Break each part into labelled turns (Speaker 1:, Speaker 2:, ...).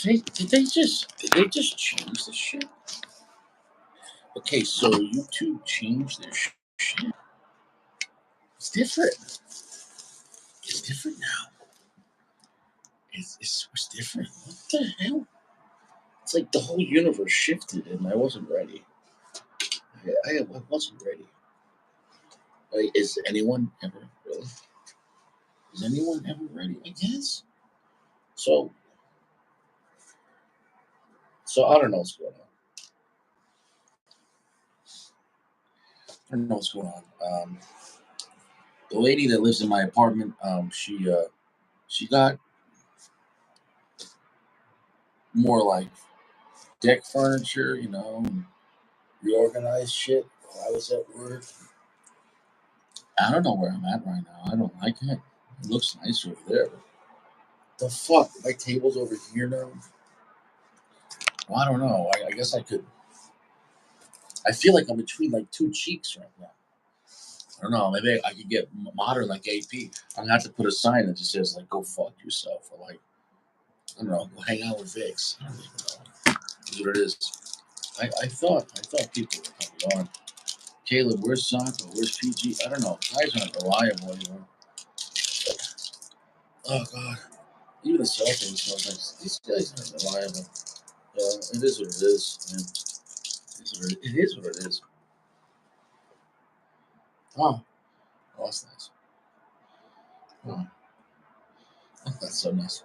Speaker 1: Did they just change the shit? Okay, so YouTube changed their shit. It's different. It's different now. It's different. What the hell? It's like the whole universe shifted, and I wasn't ready. I wasn't ready. Like, is anyone ever really? Is anyone ever ready? I guess. So, so I don't know what's going on. I don't know what's going on. The lady that lives in my apartment, she got more like deck furniture, and reorganized shit while I was at work. I don't know where I'm at right now. I don't like it. It looks nice over there. But the fuck? My table's over here now. Well, I don't know. I guess I could. I feel like I'm between like two cheeks right now. I don't know. Maybe I could get modern like AP. I'm gonna have to put a sign that just says like "Go fuck yourself" or like I don't know, go hang out with Vix. I don't even know. That's what it is. I thought people were coming on. Caleb, where's Soccer? Where's PG? I don't know. Guys aren't reliable anymore. Oh god. Even the cell phone smells like these guys aren't reliable. It is what it is, man. It is what it is. Oh, that's nice. Oh, that's so nice.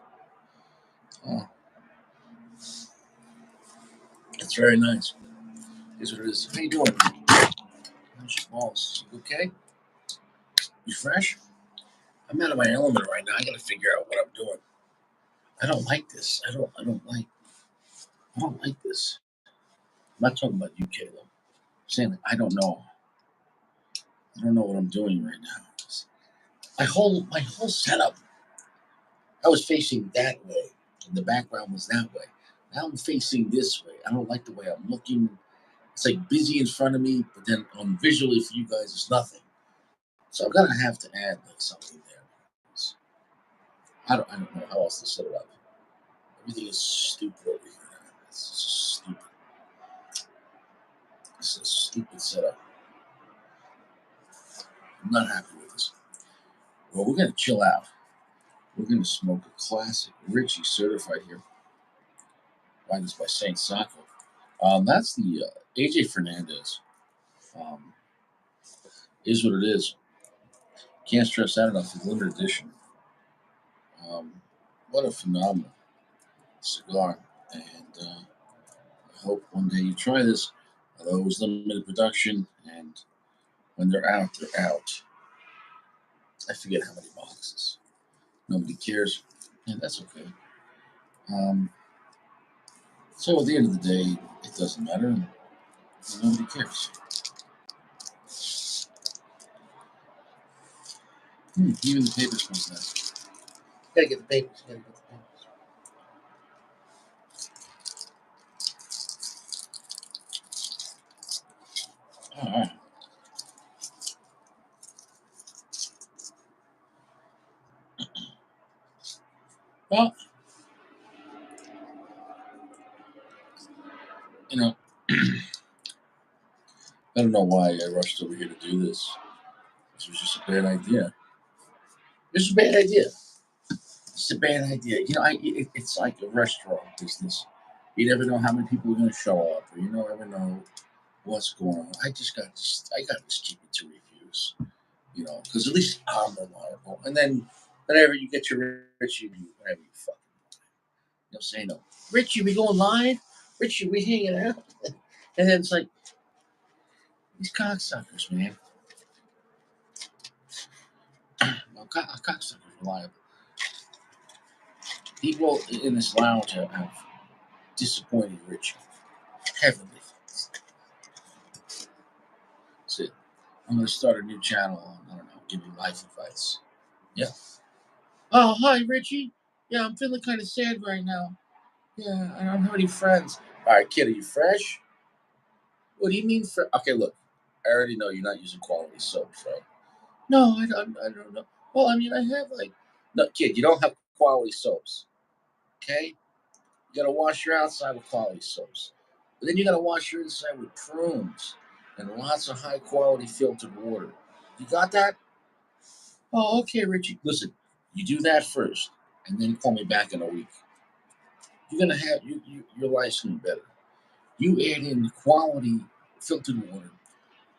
Speaker 1: Oh, it's very nice. It is what it is. How you doing? How's your balls? You okay? You fresh? I'm out of my element right now. I gotta figure out what I'm doing. I don't like this. I don't like this. I'm not talking about you, Caleb. I'm saying like I don't know. I don't know what I'm doing right now. My whole setup. I was facing that way, and the background was that way. Now I'm facing this way. I don't like the way I'm looking. It's like busy in front of me, but then on visually for you guys, it's nothing. So I'm gonna have to add like something there. I don't know how else to set it up. Everything is stupid over here. It's just stupid. It's a stupid setup. I'm not happy with this. Well, we're gonna chill out. We're gonna smoke a classic Richie certified here. Why this by Saint Sacco. That's the AJ Fernandez. Um, is what it is. Can't stress that enough. It's limited edition. What a phenomenal cigar. And I hope one day you try this. Although it was limited production, and when they're out, they're out. I forget how many boxes. Nobody cares. And that's okay. Um, so at the end of the day, it doesn't matter. And nobody cares. Even the paper smells nice. Gotta get the papers. Gotta get the papers. All right. Well, you know, I don't know why I rushed over here to do this. This was just a bad idea. It's a bad idea. It's a bad idea. It's like a restaurant business. You never know how many people are going to show up, or you never know what's going on. I got to just keep it to reviews, because at least I'm reliable. And then whenever you get your Richie review, whenever you fucking, say no. Richie, we going live? Richie, we hanging out? And then it's like, these cocksuckers, man. Well, cocksuckers reliable. People in this lounge have disappointed Richie. Heavily. That's it. I'm going to start a new channel on, I don't know, giving life advice. Yeah. Oh, hi, Richie. Yeah, I'm feeling kind of sad right now. Yeah, I don't have any friends. All right, kid, are you fresh? What do you mean for? Okay, look, I already know you're not using quality soaps, right? No, I don't know. Well, I mean, I have like, no, kid, you don't have quality soaps. Okay, You got to wash your outside with quality soaps. But then you got to wash your inside with prunes and lots of high quality filtered water. You got that? Oh, okay, Richie. Listen, you do that first, and then call me back in a week. You're gonna have your life's gonna be better. You add in quality filtered water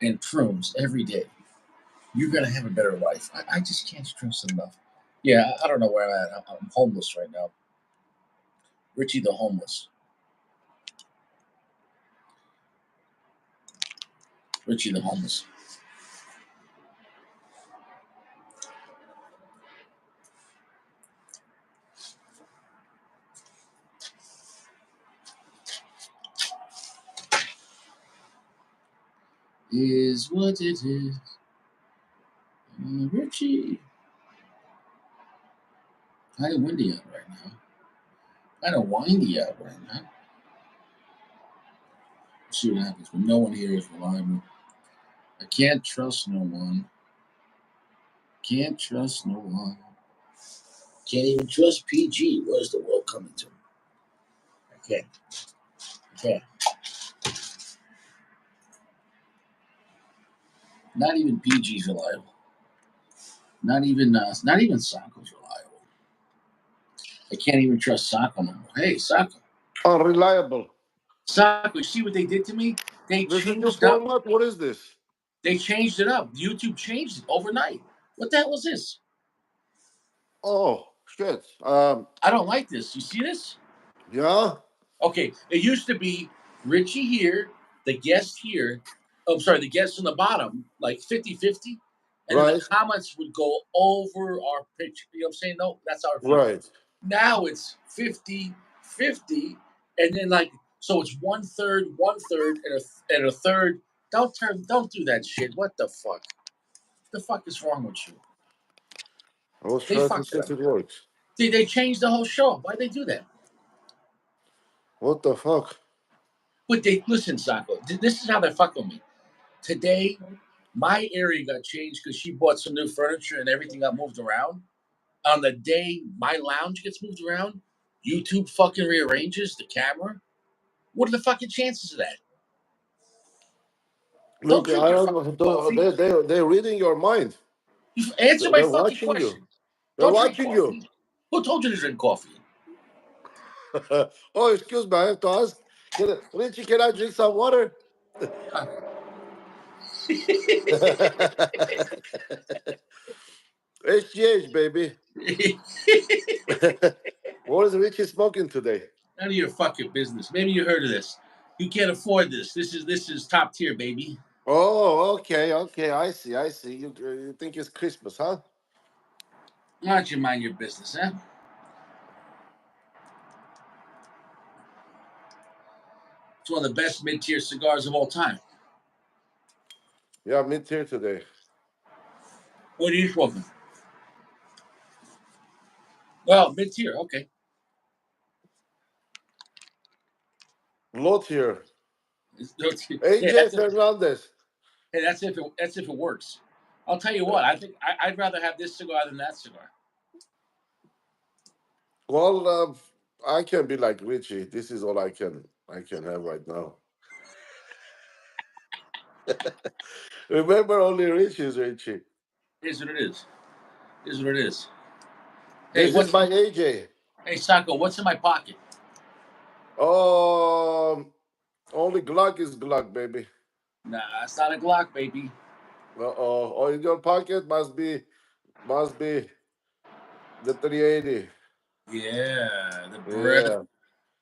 Speaker 1: and prunes every day. You're gonna have a better life. I just can't stress it enough. Yeah, I don't know where I'm at. I'm homeless right now. Richie the homeless. Richie the homeless. Is what it is. Richie. Kind of windy out right now. Kind of windy out right now. Let's see what happens when no one here is reliable. I can't trust no one. Can't trust no one. Can't even trust PG. Where's the world coming to? I can't. I can't. Not even PG's reliable. Not even Soccer's reliable. I can't even trust Soccer no more. Hey, Soccer.
Speaker 2: Unreliable.
Speaker 1: Soccer, see what they did to me? They
Speaker 2: This is new
Speaker 1: changed up.
Speaker 2: format. What is this?
Speaker 1: They changed it up. YouTube changed it overnight. What the hell is this?
Speaker 2: Oh shit.
Speaker 1: I don't like this. You see this?
Speaker 2: Yeah.
Speaker 1: Okay, it used to be Richie here, the guest here. Oh, I'm sorry, the guest on the bottom, like 50-50. And then the
Speaker 2: Right.
Speaker 1: comments would go over our picture. You know what I'm saying? No, that's our view.
Speaker 2: Right.
Speaker 1: Now it's 50-50, and then like so it's one third, and a third. Don't do that shit. What the fuck? The fuck is wrong with you?
Speaker 2: I was
Speaker 1: They
Speaker 2: trying to
Speaker 1: fucked
Speaker 2: see
Speaker 1: it
Speaker 2: if
Speaker 1: up.
Speaker 2: it works.
Speaker 1: They changed the whole show. Why'd they do that?
Speaker 2: What the fuck?
Speaker 1: But they listen, Sako. This is how they're fucking me. Today, my area got changed because she bought some new furniture and everything got moved around. On the day my lounge gets moved around, YouTube fucking rearranges the camera. What are the fucking chances of that? Don't
Speaker 2: Look,
Speaker 1: drink
Speaker 2: I
Speaker 1: your
Speaker 2: don't
Speaker 1: fucking
Speaker 2: know.
Speaker 1: coffee.
Speaker 2: They're reading your mind.
Speaker 1: You answer my
Speaker 2: They're
Speaker 1: fucking
Speaker 2: watching you.
Speaker 1: question.
Speaker 2: They're
Speaker 1: Don't drink
Speaker 2: watching you.
Speaker 1: coffee. Who told you to drink coffee?
Speaker 2: Oh, excuse me. I have to ask. Richie, can I drink some water? HGH, baby. What is Richie smoking today?
Speaker 1: None of your fucking business. Maybe you heard of this. You can't afford this. This is top tier, baby.
Speaker 2: Oh, okay, okay. I see, I see. You think it's Christmas, huh?
Speaker 1: Why don't you mind your business, huh? It's one of the best mid-tier cigars of all time.
Speaker 2: Yeah, mid tier today.
Speaker 1: What are you smoking? Well, mid-tier. Okay.
Speaker 2: Low tier.
Speaker 1: Yeah,
Speaker 2: AJ Fernandez.
Speaker 1: that's if it works. I'll tell you what. I think I'd rather have this cigar than that cigar.
Speaker 2: Well, I can be like Richie. This is all I can have right now. Remember, only Richie is Richie.
Speaker 1: Here's what it is. Here's what it is. Hey,
Speaker 2: This is my AJ.
Speaker 1: hey, Sacco? What's in my pocket?
Speaker 2: Only Glock is Glock, baby.
Speaker 1: Nah, it's not a Glock, baby.
Speaker 2: Uh-oh. Oh, in your pocket must be the 380.
Speaker 1: Yeah,
Speaker 2: Yeah.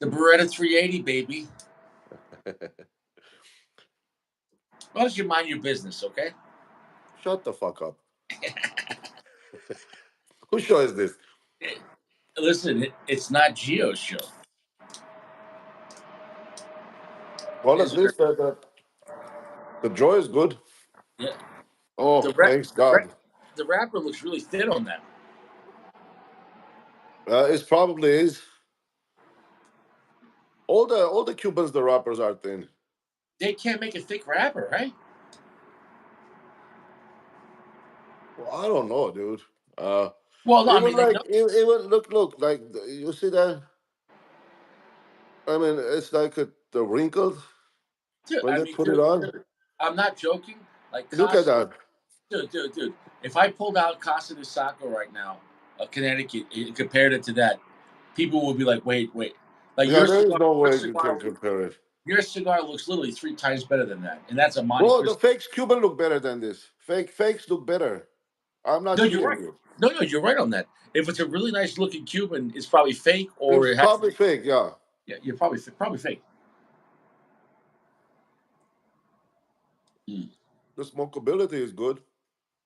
Speaker 1: the Beretta 380, baby. Why don't you mind your business, okay?
Speaker 2: Shut the fuck up. Whose show is this?
Speaker 1: Listen, it's not Geo's show.
Speaker 2: Well, at
Speaker 1: Is it?
Speaker 2: least the joy is good.
Speaker 1: Yeah.
Speaker 2: Oh,
Speaker 1: The
Speaker 2: thanks God.
Speaker 1: the rapper looks really thin on that.
Speaker 2: It probably is. All the Cubans, the rappers are thin.
Speaker 1: They can't make a thick rapper, right?
Speaker 2: Well, I don't know, dude. Uh,
Speaker 1: Well, no, I
Speaker 2: even
Speaker 1: mean they
Speaker 2: like
Speaker 1: don't.
Speaker 2: even look like you see that I mean, it's like the wrinkled
Speaker 1: Dude,
Speaker 2: when
Speaker 1: I
Speaker 2: they
Speaker 1: mean,
Speaker 2: put it
Speaker 1: dude,
Speaker 2: on.
Speaker 1: dude, I'm not joking. Like
Speaker 2: Look at
Speaker 1: Casa,
Speaker 2: that.
Speaker 1: dude. If I pulled out Casa de Saco right now, Connecticut, and compared it to that, people would be like, wait. Like
Speaker 2: Yeah, there is no
Speaker 1: your
Speaker 2: way you can
Speaker 1: cigar,
Speaker 2: compare it.
Speaker 1: your cigar looks literally 3 times better than that, and that's a Monte
Speaker 2: Bro, the
Speaker 1: Cristo.
Speaker 2: fakes Cuban look better than this. Fakes look better. I'm not
Speaker 1: No, you're
Speaker 2: kidding
Speaker 1: right.
Speaker 2: you.
Speaker 1: No, you're right on that. If it's a really nice looking Cuban, it's probably fake, or
Speaker 2: It's
Speaker 1: it has.
Speaker 2: probably fake, yeah.
Speaker 1: Yeah, you're probably fake. Mm.
Speaker 2: The smokability is good.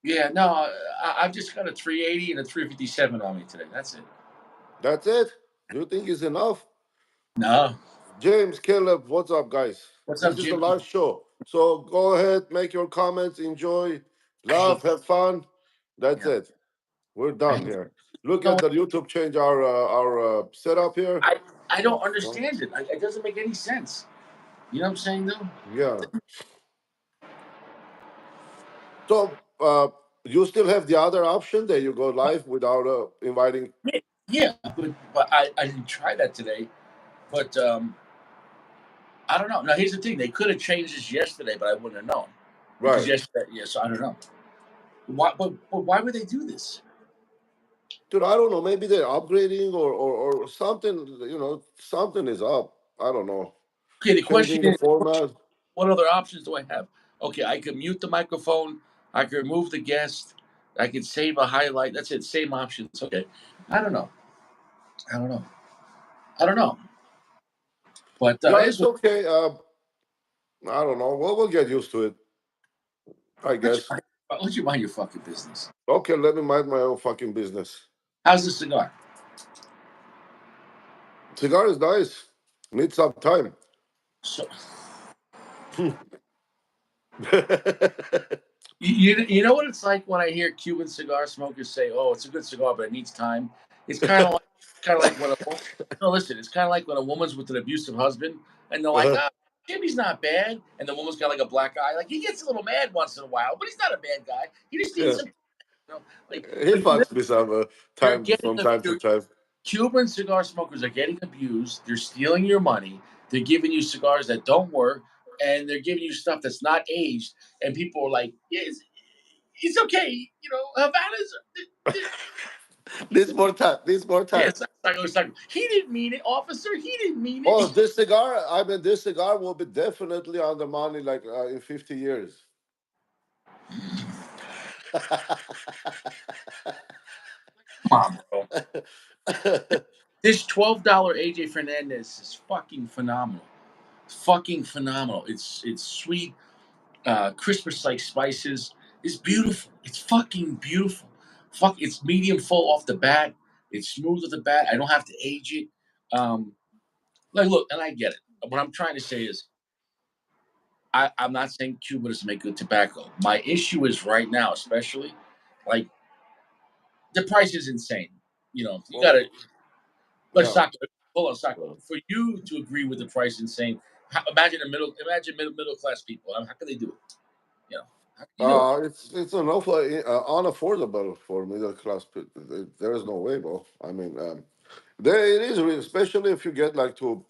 Speaker 1: Yeah, no, I've just got a 380 and a 357 on me today. That's it.
Speaker 2: That's it. Do you think it's enough?
Speaker 1: No.
Speaker 2: James, Caleb, what's up, guys?
Speaker 1: What's up,
Speaker 2: This is the
Speaker 1: Jimmy?
Speaker 2: last show. So go ahead, make your comments, enjoy,
Speaker 1: I hate.
Speaker 2: laugh, have fun. That's
Speaker 1: Yeah,
Speaker 2: it. We're
Speaker 1: I
Speaker 2: done
Speaker 1: hate.
Speaker 2: here. Look
Speaker 1: No,
Speaker 2: at the YouTube change our setup here.
Speaker 1: I I don't
Speaker 2: No?
Speaker 1: understand it. It doesn't make any sense. You know what I'm saying, though?
Speaker 2: Yeah. So you still have the other option that you go
Speaker 1: But
Speaker 2: live without inviting.
Speaker 1: yeah, but I didn't try that today. But I don't know. Now here's the thing: they could have changed this yesterday, but I wouldn't have known because
Speaker 2: Right.
Speaker 1: yesterday. Yeah, so I don't know. Why? But why would they do this?
Speaker 2: Dude, I don't know. Maybe they're upgrading or something. Something is up. I don't know.
Speaker 1: Okay, the question
Speaker 2: Changing the
Speaker 1: is,
Speaker 2: format.
Speaker 1: what other options do I have? Okay, I could mute the microphone. I could remove the guest. I could save a highlight. That's it. Same options. Okay. I don't know. I don't know. I don't know. But
Speaker 2: Yeah,
Speaker 1: it's
Speaker 2: it's okay. I don't know. We'll get used to it, I
Speaker 1: let you
Speaker 2: guess.
Speaker 1: mind, let you mind your fucking business.
Speaker 2: Okay, let me mind my own fucking business.
Speaker 1: How's the cigar?
Speaker 2: Cigar is nice. Need some time.
Speaker 1: So you know what it's like when I hear Cuban cigar smokers say, "Oh, it's a good cigar, but it needs time." It's kind of like when a no listen. It's kind of like when a woman's with an abusive husband and they're like,
Speaker 2: Uh-huh.
Speaker 1: "Ah, Jimmy's not bad," and the woman's got like a black eye. Like he gets a little mad once in a while, but he's not a bad guy. He just needs
Speaker 2: Yeah,
Speaker 1: some, like.
Speaker 2: he
Speaker 1: But
Speaker 2: fucks me some
Speaker 1: you're
Speaker 2: time
Speaker 1: getting
Speaker 2: from time to
Speaker 1: you're,
Speaker 2: time.
Speaker 1: Cuban cigar smokers are getting abused. They're stealing your money. They're giving you cigars that don't work, and they're giving you stuff that's not aged. And people are like, "Yeah, it's okay. You know, Havana's."
Speaker 2: This more time. This more
Speaker 1: Yeah,
Speaker 2: time.
Speaker 1: it's like he didn't mean it, officer. He didn't mean
Speaker 2: Oh,
Speaker 1: it.
Speaker 2: this cigar. I mean, this cigar will be definitely on the money like in 50 years.
Speaker 1: Come on, bro. This $12 AJ Fernandez is fucking phenomenal. Fucking phenomenal. It's sweet, Christmas like spices. It's beautiful. It's fucking beautiful. Fuck, it's medium full off the bat. It's smooth at the bat. I don't have to age it. Like, look, and I get it. What I'm trying to say is, I'm not saying Cuba doesn't make good tobacco. My issue is right now, especially, like the price is insane. You know, you got to
Speaker 2: Oh,
Speaker 1: But
Speaker 2: yeah.
Speaker 1: Saka, hold on, Saka. For you to agree with the price insane, imagine middle class people. How can they do it? You know, how can you do it?
Speaker 2: It's an awful unaffordable for middle class people. There is no way, bro. I mean, there it is, especially if you get like to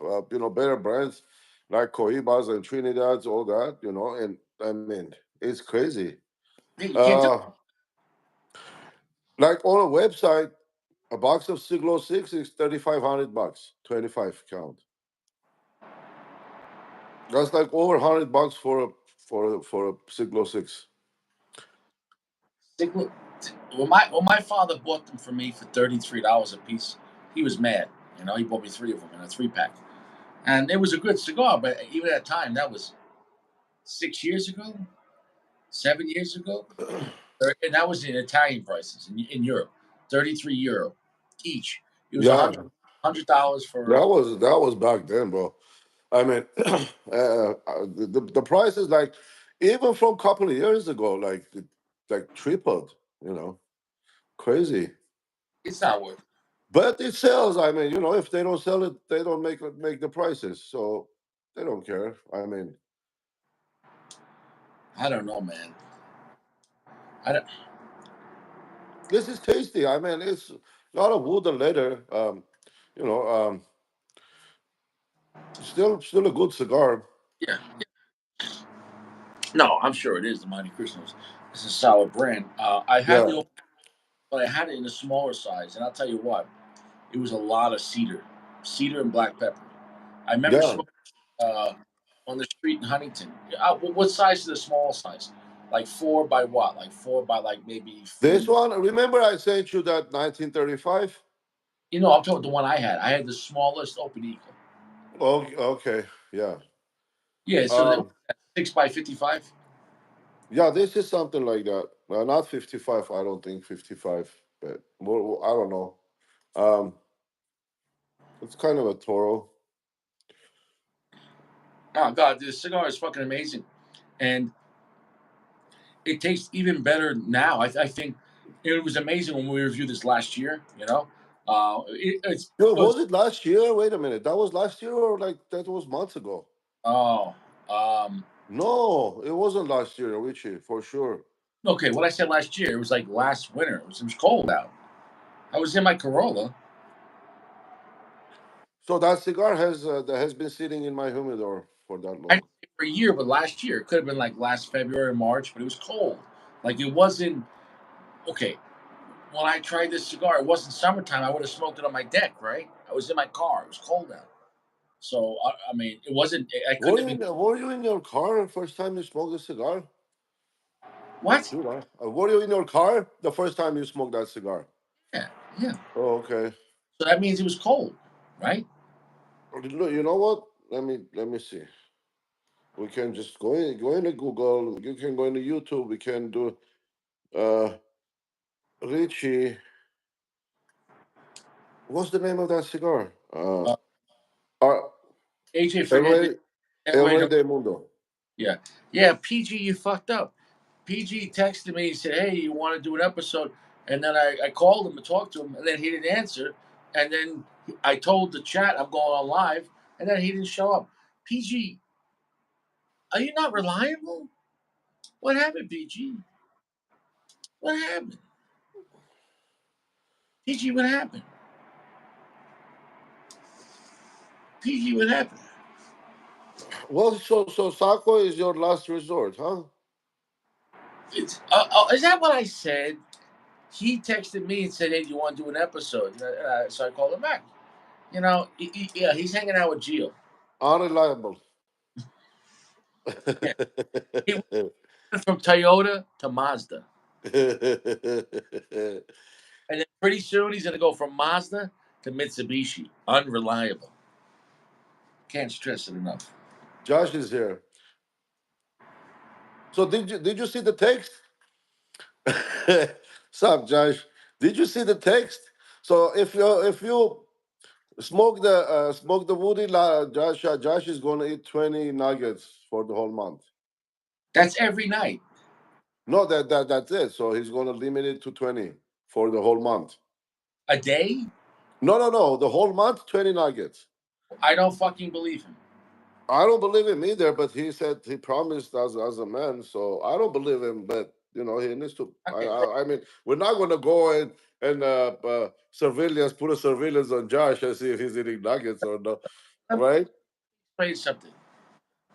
Speaker 2: better brands like Cohibas and Trinidad's, all that, and I mean it's crazy.
Speaker 1: Yeah, you can't do it.
Speaker 2: Uh, like on a website, a box of Siglo 6 is $3,500, 25 count. That's like over $100 for a Siglo 6.
Speaker 1: Look, when my father bought them for me for $33 a piece, he was mad. You know, he bought me three of them in a 3 pack, and it was a good cigar. But even at the time, that was 6 years ago, 7 years ago, and that was in Italian prices in Europe, €33 each. It was a
Speaker 2: Yeah,
Speaker 1: $100 for.
Speaker 2: that was back then, bro. I mean, the price is like even from a couple of years ago, like like tripled. Crazy.
Speaker 1: It's not worth it.
Speaker 2: But it sells. I mean, if they don't sell it, they don't make the prices, so they don't care. I mean,
Speaker 1: I don't know, man. I don't.
Speaker 2: this is tasty. I mean, it's a lot of wood and leather. You know, um, Still a good cigar.
Speaker 1: Yeah. No, I'm sure it is the Monte Cristos. It's a solid brand. I had
Speaker 2: Yeah,
Speaker 1: the, but I had it in a smaller size, and I'll tell you what, it was a lot of cedar and black pepper. I remember
Speaker 2: yeah.
Speaker 1: smoking uh, on the street in Huntington. What size is the small size? Like four by what? Like four by like maybe
Speaker 2: This
Speaker 1: 40.
Speaker 2: one, remember I sent you that 1935?
Speaker 1: I'm talking about the one I had. I had the smallest open eagle.
Speaker 2: Oh, okay, yeah.
Speaker 1: Yeah, so that
Speaker 2: Um,
Speaker 1: 6 by 55.
Speaker 2: yeah, this is something like that. Not 55, I don't think 55, but more, I don't know. Um, it's kind of a Toro.
Speaker 1: Oh God, this cigar is fucking amazing, and it tastes even better now. I think it was amazing when we reviewed this last year.
Speaker 2: Yo,
Speaker 1: It's
Speaker 2: was it last year? Wait a minute, that was last year or like that was months ago?
Speaker 1: oh um
Speaker 2: No, it wasn't last year, Richie, for sure.
Speaker 1: okay. What I said last year, it was like last winter. It was cold out. I was in my Corolla.
Speaker 2: So that cigar that has been sitting in my humidor for that
Speaker 1: I didn't
Speaker 2: long.
Speaker 1: say for a year, but last year it could have been like last February, March, but it was cold. Like it wasn't okay. When I tried this cigar, it wasn't summertime. I would have smoked it on my deck, right? I was in my car. It was cold out. So I mean, it wasn't. I couldn't have been.
Speaker 2: Were you in your car the first time you smoked a cigar?
Speaker 1: What?
Speaker 2: Dude, were you in your car the first time you smoked that cigar?
Speaker 1: Yeah, yeah.
Speaker 2: Oh, okay.
Speaker 1: So that means it was cold, right?
Speaker 2: Look, you know what? Let me see. We can just go into Google. You can go into YouTube. We can do uh Richie. What's the name of that cigar?
Speaker 1: Uh,
Speaker 2: Uh
Speaker 1: AJ
Speaker 2: El
Speaker 1: Fernandez.
Speaker 2: Rey
Speaker 1: El
Speaker 2: El
Speaker 1: Rey,
Speaker 2: Rey de Mundo.
Speaker 1: yeah, yeah. PG, you fucked up. PG texted me. He said, "Hey, you want to do an episode?" And then I called him and talked to him, and then he didn't answer. And then I told the chat I'm going on live, and then he didn't show up. PG, are you not reliable? What happened, PG? What happened? PG, what happened? PG, what happened?
Speaker 2: Well, so Saco is your last resort, huh?
Speaker 1: Is that what I said? He texted me and said, "Hey, do you want to do an episode?" So I called him back. Yeah, he's hanging out with Gio.
Speaker 2: Unreliable.
Speaker 1: Yeah, he went from Toyota to Mazda, and then pretty soon he's gonna go from Mazda to Mitsubishi. Unreliable. Can't stress it enough.
Speaker 2: Josh is here. So did you see the text? Sup, Josh? Did you see the text? So if you smoke the woody, Josh is gonna eat 20 nuggets for the whole month.
Speaker 1: That's every night,
Speaker 2: No, that's it. So he's gonna limit it to 20 for the whole month.
Speaker 1: a day.
Speaker 2: No. The whole month, 20 nuggets.
Speaker 1: I don't fucking believe him.
Speaker 2: I don't believe him either, but he said he promised as a man, so I don't believe him. But he needs to.
Speaker 1: Okay, bro.
Speaker 2: I mean, we're not going to go and surveillance put a surveillance on Josh and see if he's eating nuggets or not,
Speaker 1: Let me
Speaker 2: right?
Speaker 1: explain something.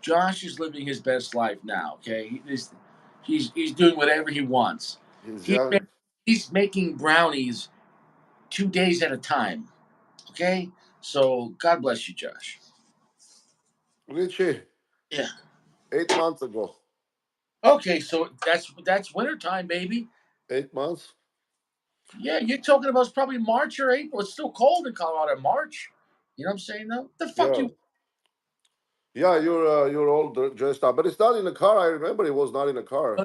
Speaker 1: Josh is living his best life now. Okay, he's doing whatever he wants.
Speaker 2: He's
Speaker 1: He's ma-
Speaker 2: young,
Speaker 1: he's making brownies 2 days at a time. Okay, so God bless you, Josh.
Speaker 2: Richie.
Speaker 1: Yeah.
Speaker 2: 8 months ago,
Speaker 1: Okay, so that's wintertime, baby.
Speaker 2: 8 months.
Speaker 1: Yeah, you're talking about it's probably March or April. It's still cold in Colorado in March. You know what I'm saying though? The fuck
Speaker 2: Yeah,
Speaker 1: you
Speaker 2: yeah. You're all dressed up, but it's not in the car. I remember it was not in the car.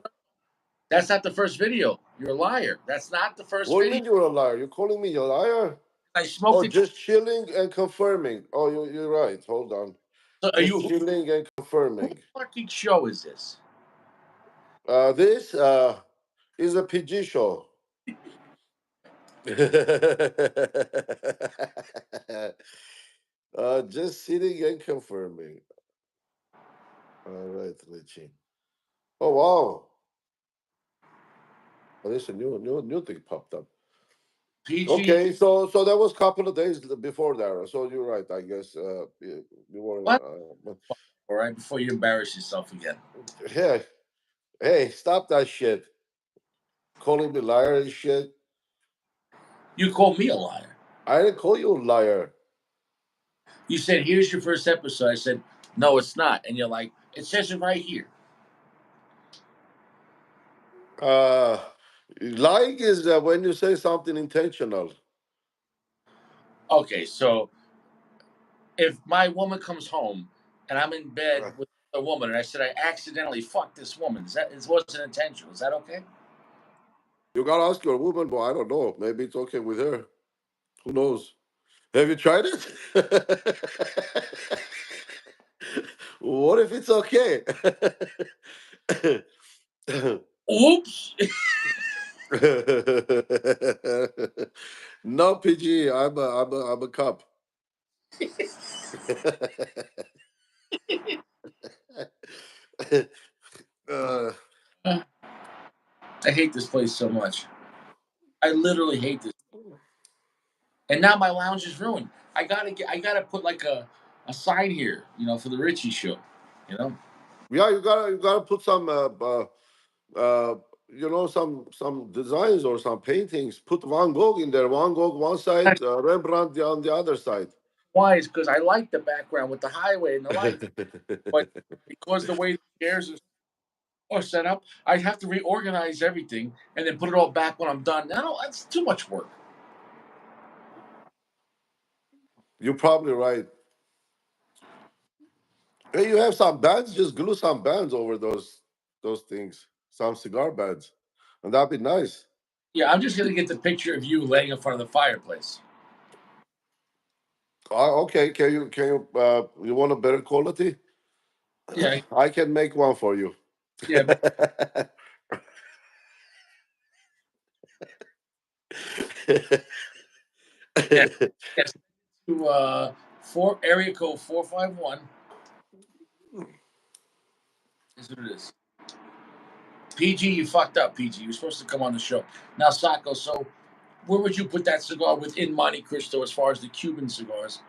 Speaker 1: That's not the first video. You're a liar. That's not the first
Speaker 2: What do you
Speaker 1: video.
Speaker 2: mean you're a liar? You're calling me a liar?
Speaker 1: I smoked
Speaker 2: Oh,
Speaker 1: it.
Speaker 2: just chilling and confirming. Oh, you're right. Hold on.
Speaker 1: So are
Speaker 2: Just
Speaker 1: you
Speaker 2: chilling and
Speaker 1: whose
Speaker 2: confirming.
Speaker 1: fucking show is this?
Speaker 2: This is a PG show. Just sitting and confirming. All right, Richie. Oh wow. Oh, there's a new thing popped up.
Speaker 1: PG.
Speaker 2: Okay, so that was a couple of days before that. So you're right, I guess. You were.
Speaker 1: What? All right, before you embarrass yourself again.
Speaker 2: Hey, hey, stop that shit. Calling me liar and shit.
Speaker 1: You called me a liar.
Speaker 2: I didn't call you a liar.
Speaker 1: You said, "Here's your first episode." I said, "No, it's not," and you're like, "It says it right here."
Speaker 2: Uh, Lying is when you say something intentional.
Speaker 1: Okay, so if my woman comes home and I'm in bed
Speaker 2: Uh,
Speaker 1: with a woman and I said I accidentally fucked this woman, is that it wasn't intentional? Is that okay?
Speaker 2: You gotta ask your woman, but I don't know. Maybe it's okay with her. Who knows? Have you tried it? What if it's okay?
Speaker 1: Oops.
Speaker 2: No, PG. I'm a cop. uh,
Speaker 1: I hate this place so much. I literally hate this. And now my lounge is ruined. I gotta put like a sign here, for the Richie show. You know?
Speaker 2: yeah, you gotta put some uh, some designs or some paintings. Put Van Gogh in there. Van Gogh one side, Rembrandt on the other side.
Speaker 1: Why? Is because I like the background with the highway and the lights. But because the way the chairs are set up, I'd have to reorganize everything and then put it all back when I'm done. No, that's too much work.
Speaker 2: You're probably right. Hey, you have some bands, just glue some bands over those things. Some cigar bands. And that'd be nice.
Speaker 1: Yeah, I'm just gonna get the picture of you laying in front of the fireplace.
Speaker 2: Okay, you want a better quality?
Speaker 1: Yeah,
Speaker 2: I can make one for you.
Speaker 1: yeah, yeah. Yes. To four area code 451 is what it is. PG, you fucked up. PG, you're supposed to come on the show now. Sacco. So where would you put that cigar within Monte Cristo as far as the Cuban cigars?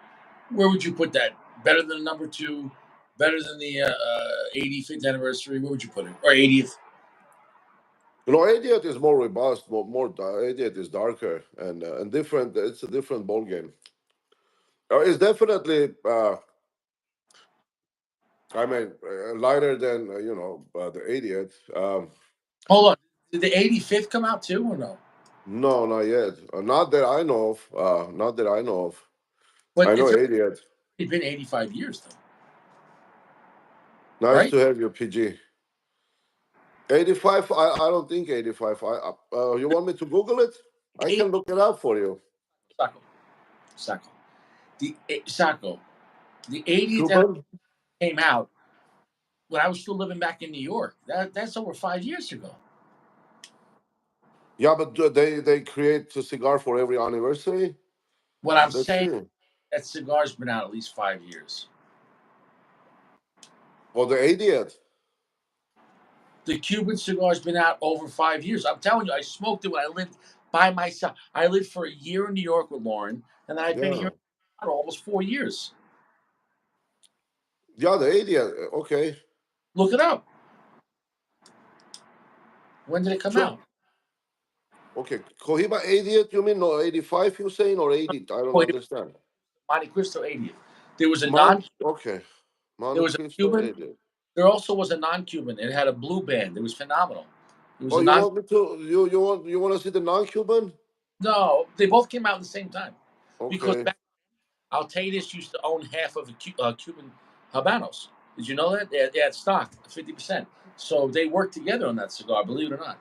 Speaker 1: Where would you put that? Better than number two? Better than the 85th anniversary? Where would you put it? Or 80th?
Speaker 2: Idiot is more robust, Idiot is darker and different. It's a different ball game. It's definitely, lighter than the Idiot.
Speaker 1: Hold on. Did the 85th come out too or no?
Speaker 2: No, not yet. Not that I know of. Not that I know of.
Speaker 1: But
Speaker 2: I know
Speaker 1: it's
Speaker 2: Idiot.
Speaker 1: already been 85 years though,
Speaker 2: Nice
Speaker 1: right?
Speaker 2: to have you, PG. 85. I don't think 85. You want me to Google it? I
Speaker 1: Eight
Speaker 2: can look it up for you.
Speaker 1: Sacco. Sacco. Sacco. The 80th anniversary
Speaker 2: Cuban?
Speaker 1: came out when I was still living back in New York. That's over 5 years ago.
Speaker 2: Yeah, but they create a cigar for every anniversary.
Speaker 1: What I'm
Speaker 2: Let's
Speaker 1: saying,
Speaker 2: see.
Speaker 1: that cigar's been out at least 5 years.
Speaker 2: Oh, the 80th.
Speaker 1: The Cuban cigar's been out over 5 years. I'm telling you, I smoked it when I lived by myself. I lived for a year in New York with Lauren, and then I've been
Speaker 2: Yeah.
Speaker 1: here for almost 4 years.
Speaker 2: Yeah, the 80th. Okay.
Speaker 1: Look it up. When did it come
Speaker 2: Sure.
Speaker 1: out?
Speaker 2: Okay. Cohiba 80th, you mean no 85 you're saying or 80? I don't
Speaker 1: Oh, it was
Speaker 2: understand.
Speaker 1: Monte Cristo 80th. There was a
Speaker 2: Mon
Speaker 1: non.
Speaker 2: okay.
Speaker 1: There
Speaker 2: Monte
Speaker 1: was a
Speaker 2: Cristo
Speaker 1: Cuban.
Speaker 2: 80th.
Speaker 1: There also was a non-Cuban. It had a blue band. It was phenomenal. It was
Speaker 2: Oh,
Speaker 1: a
Speaker 2: you
Speaker 1: non.
Speaker 2: want me to you want to see the non-Cuban?
Speaker 1: No, they both came out at the same time. Because
Speaker 2: Okay.
Speaker 1: back, Altadis used to own half of Cuban Habanos. Did you know that? They had stock 50%. So they worked together on that cigar. Believe it or not.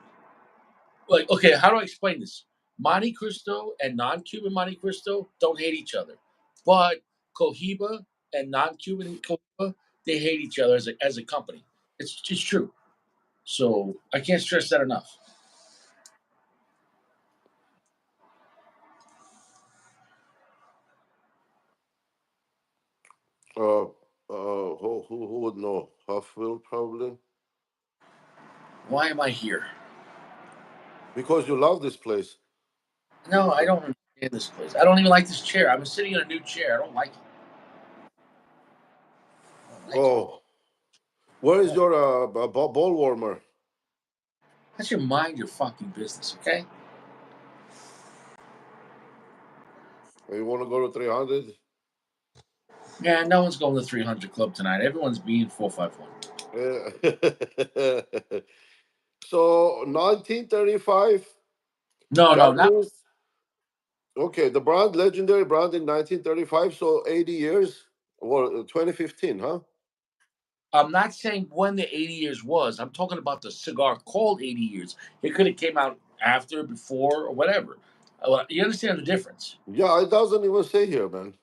Speaker 1: Like, okay, how do I explain this? Monte Cristo and non-Cuban Monte Cristo don't hate each other, but Cohiba and non-Cuban Cohiba, they hate each other as a company. It's true. So I can't stress that enough.
Speaker 2: Who would know? Half will probably
Speaker 1: Why am I here?
Speaker 2: because you love this place.
Speaker 1: No, I don't understand this place. I don't even like this chair. I'm sitting in a new chair. I don't like it. I don't like it.
Speaker 2: Oh, where is
Speaker 1: No.
Speaker 2: your ball warmer?
Speaker 1: I should mind your fucking business, okay?
Speaker 2: You want to go to 300?
Speaker 1: Yeah, no one's going to the 300 Club tonight. Everyone's being 451.
Speaker 2: So 1935.
Speaker 1: No, no,
Speaker 2: That
Speaker 1: not.
Speaker 2: means okay. The brand, legendary brand in 1935. So 80 years or 2015, huh?
Speaker 1: I'm not saying when the 80 years was. I'm talking about the cigar called 80 years. It could have came out after, before, or whatever. You understand the difference?
Speaker 2: Yeah, it doesn't even say here, man.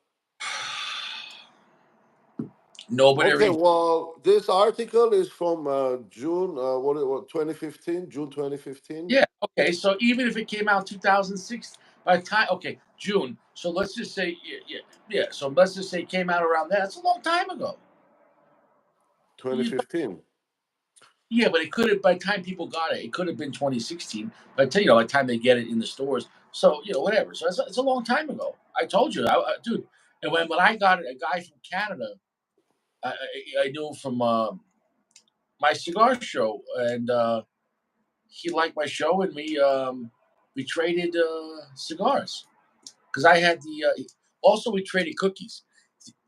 Speaker 1: Nobody
Speaker 2: Okay,
Speaker 1: reads.
Speaker 2: well, this article is from June, what 2015, June 2015.
Speaker 1: Yeah. Okay. So even if it came out 2006, by the time, okay, June. So let's just say, yeah, yeah, yeah. So let's just say it came out around that. That's a long time ago. You-
Speaker 2: 2015.
Speaker 1: Yeah, but it could have, by the time people got it, it could have been 2016. But by the time they get it in the stores. So, whatever. So it's a long time ago. I told you, dude. And when I got it, a guy from Canada, I knew him from my cigar show, and he liked my show, and we traded cigars because I had the. Also, we traded cookies.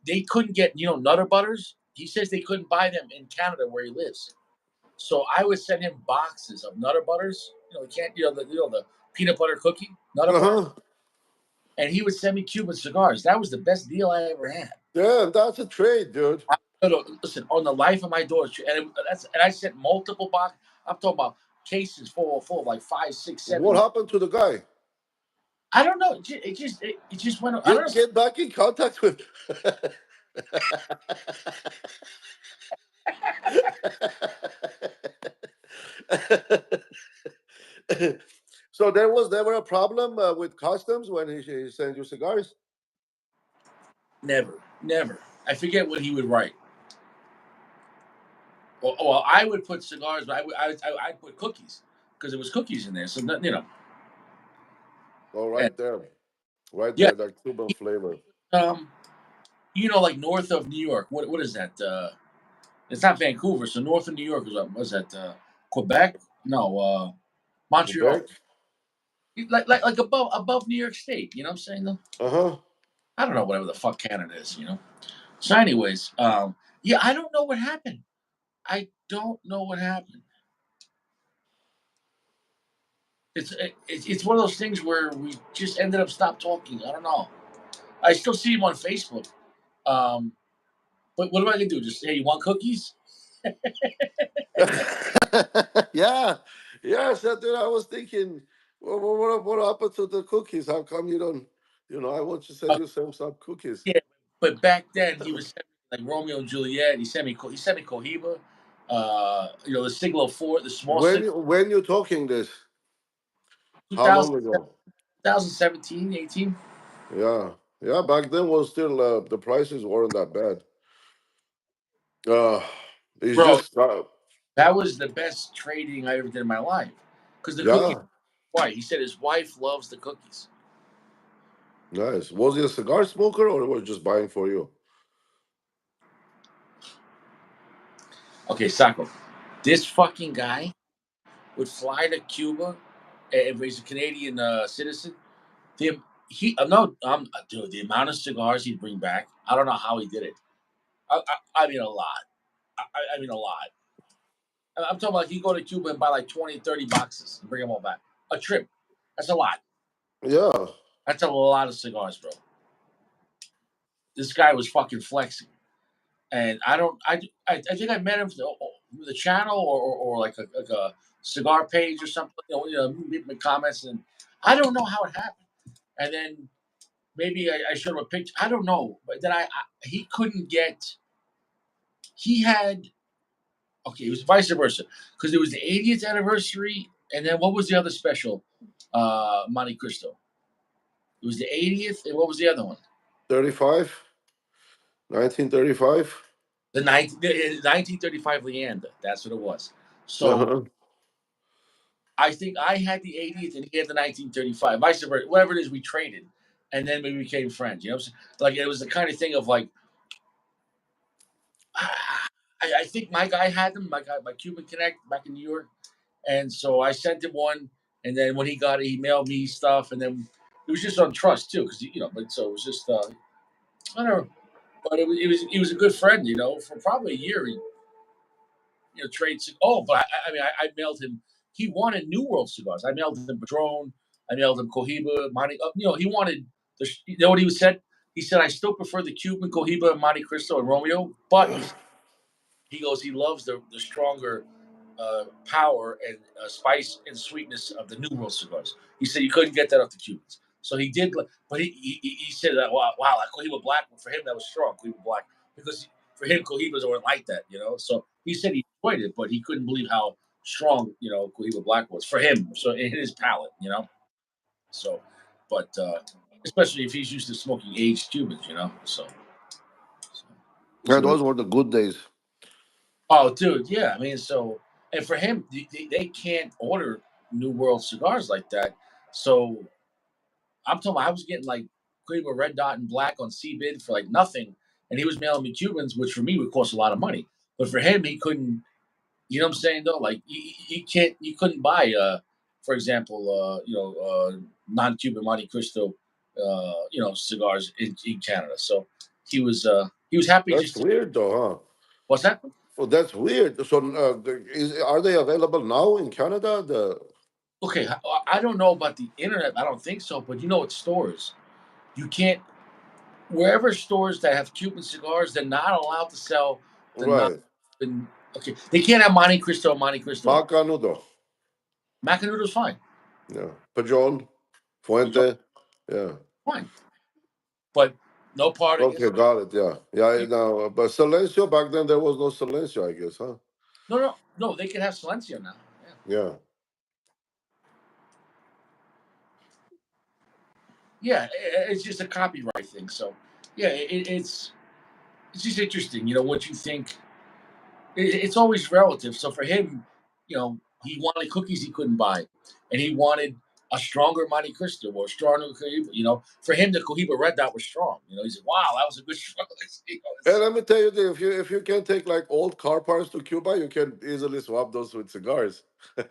Speaker 1: They couldn't get Nutter Butters. He says they couldn't buy them in Canada where he lives. So I would send him boxes of Nutter Butters. You can't the peanut butter cookie Nutter Butter,
Speaker 2: Uh-huh.
Speaker 1: and he would send me Cuban cigars. That was the best deal I ever had.
Speaker 2: Damn, that's a trade, dude.
Speaker 1: No, no, listen, on the life of my daughter, and I sent multiple box. I'm talking about cases full of like 5, 6,
Speaker 2: What
Speaker 1: 7.
Speaker 2: happened to the guy?
Speaker 1: I don't know. It just went. I don't know.
Speaker 2: Get back in contact with. So there was never a problem with customs when he sent you cigars.
Speaker 1: Never, never. I forget what he would write. Well, I would put cigars, but I'd put cookies because it was cookies in there. So
Speaker 2: Oh,
Speaker 1: and
Speaker 2: right
Speaker 1: yeah,
Speaker 2: there, that Cuban flavor.
Speaker 1: um, like north of New York. What is that? It's not Vancouver. So north of New York is what was that? Quebec? No, Montreal.
Speaker 2: Quebec.
Speaker 1: Like above New York State. You know what I'm saying? Though
Speaker 2: Uh huh.
Speaker 1: I don't know whatever the fuck Canada is. So, anyways, yeah, I don't know what happened. I don't know what happened. It's one of those things where we just ended up stop talking. I don't know. I still see him on Facebook. Um, but what am I gonna do? Just hey, you want cookies?
Speaker 2: Yeah, yeah. So then I was thinking, what happened to the cookies? How come you don't? I want to send
Speaker 1: Uh,
Speaker 2: you some cookies.
Speaker 1: yeah, but back then he was sending me, like Romeo and Juliet. He sent me Cohiba. The Signal 4, the small
Speaker 2: When
Speaker 1: Signal,
Speaker 2: you when you talking this? How
Speaker 1: 2000,
Speaker 2: long ago?
Speaker 1: 2017, 18.
Speaker 2: Yeah, yeah. Back then was still the prices weren't that bad. Uh, it's
Speaker 1: Bro,
Speaker 2: just
Speaker 1: that was the best trading I ever did in my life. Because the cookies,
Speaker 2: yeah,
Speaker 1: why? He said his wife loves the cookies.
Speaker 2: nice. Was he a cigar smoker or was just buying for you?
Speaker 1: Okay, Sacco, this fucking guy would fly to Cuba, and he's a Canadian citizen. The he no, dude, the amount of cigars he'd bring back, I don't know how he did it. I mean a lot. I mean a lot. I'm talking about he'd go to Cuba and buy like 20, 30 boxes and bring them all back. A trip. That's a lot.
Speaker 2: Yeah,
Speaker 1: That's a lot of cigars, bro. This guy was fucking flexing. And I don't I think I met him through the channel or like a cigar page or something. Leave me comments, and I don't know how it happened. And then maybe I showed him a picture. I don't know, but then he couldn't get. He had okay. It was vice versa because it was the 80th anniversary, and then what was the other special? Monte Cristo. It was the 80th, and what was the other one?
Speaker 2: 35, 1935.
Speaker 1: The 1935 Leander. That's what it was. So
Speaker 2: Uh-huh.
Speaker 1: I think I had the 80th and he had the 1935. Vice versa, whatever it is, we traded, and then we became friends. You know, what I'm saying? Like it was the kind of thing of like, I think my guy had them, my guy, my Cuban Connect back in New York, and so I sent him one, and then when he got it, he mailed me stuff, and then it was just on trust too, because you know, but so it was just I don't know, but it was a good friend, you know, for probably a year. He, you know, trades. Oh, but I mean, I mailed him. He wanted New World cigars. I mailed him Padron. I mailed him Cohiba, Monte. You know, he wanted the. You know what he said? He said, I still prefer the Cuban Cohiba, Monte Cristo, and Romeo, but he goes, he loves the stronger power and spice and sweetness of the New World cigars. He said you couldn't get that off the Cubans. So he did, but he said that wow, that Cohiba Black for him that was strong, Cohiba Black, because for him Cohibas weren't like that, you know. So he said he enjoyed it, but he couldn't believe how strong, you know, Cohiba Black was for him. So in his palate, you know. So, but especially if he's used to smoking aged Cubans, you know. So
Speaker 2: Yeah,
Speaker 1: what it
Speaker 2: those were the good days.
Speaker 1: Oh, dude, yeah. I mean, so and for him, they can't order New World cigars like that. So I'm talking. I was getting like Cuba Red Dot and Black on CBID for like nothing, and he was mailing me Cubans, which for me would cost a lot of money. But for him, he couldn't. You know what I'm saying though? Like you can't. You couldn't buy, for example, non-Cuban Monte Cristo, you know, cigars in Canada. So he was happy
Speaker 2: That's
Speaker 1: just to.
Speaker 2: weird, though, huh?
Speaker 1: What's that?
Speaker 2: Well, that's weird. So, are they available now in Canada?
Speaker 1: Okay, I don't know about the internet. I don't think so, but you know, at stores, you can't wherever stores that have Cuban cigars, they're not allowed to sell the non.
Speaker 2: Right,
Speaker 1: Okay, they can't have Monte Cristo. Monte Cristo.
Speaker 2: Macanudo.
Speaker 1: Macanudo's fine.
Speaker 2: Yeah, Padron,
Speaker 1: But you're
Speaker 2: Fuente. Yeah.
Speaker 1: fine, but no
Speaker 2: Okay,
Speaker 1: Partagas.
Speaker 2: got it. Yeah, yeah. Now, but Silencio back then there was no Silencio, I guess, huh?
Speaker 1: No. They can have Silencio now. Yeah,
Speaker 2: Yeah.
Speaker 1: yeah. It's just a copyright thing. So yeah, it's just interesting. You know what you think it's always relative. So for him, you know, he wanted cookies he couldn't buy, and he wanted a stronger Monte Cristo or a stronger Cohiba. You know, for him, the Cohiba Red Dot was strong. You know, he said, "Wow, that was a good strong." You know,
Speaker 2: And let me tell you, that if you can take like old car parts to Cuba, you can easily swap those with cigars.
Speaker 1: yeah,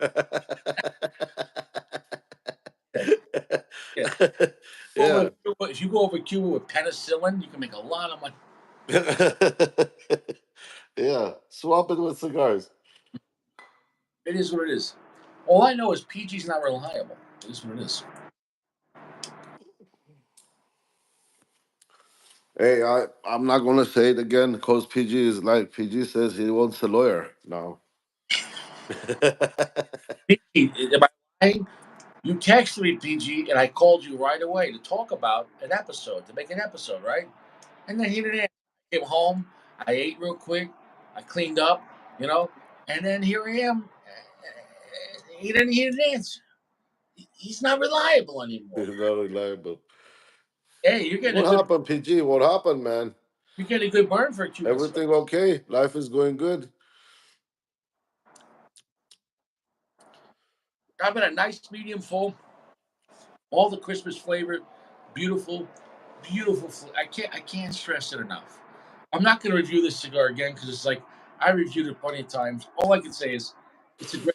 Speaker 1: yeah.
Speaker 2: Yeah.
Speaker 1: If you go over Cuba with penicillin, you can make a lot of money.
Speaker 2: Yeah. Swap it with cigars.
Speaker 1: It is what it is. All I know is PG's not reliable. It is what it is.
Speaker 2: Hey, I'm not gonna say it again because PG is like PG says he wants a lawyer now.
Speaker 1: PG, am I lying? You texted me, PG, and I called you right away to talk about an episode, to make an episode, right? And then he didn't answer. I came home, I ate real quick, I cleaned up, you know, and then here I am. He didn't answer. He's not reliable anymore.
Speaker 2: He's not reliable.
Speaker 1: Hey,
Speaker 2: What happened, PG? What happened, man?
Speaker 1: you're getting a good burn for a Cuban cigar.
Speaker 2: Everything okay? Life is going good.
Speaker 1: Having a nice medium full, all the Christmas flavor, beautiful, beautiful. I can't stress it enough. I'm not going to review this cigar again because it's like I reviewed it plenty of times. All I can say is it's a great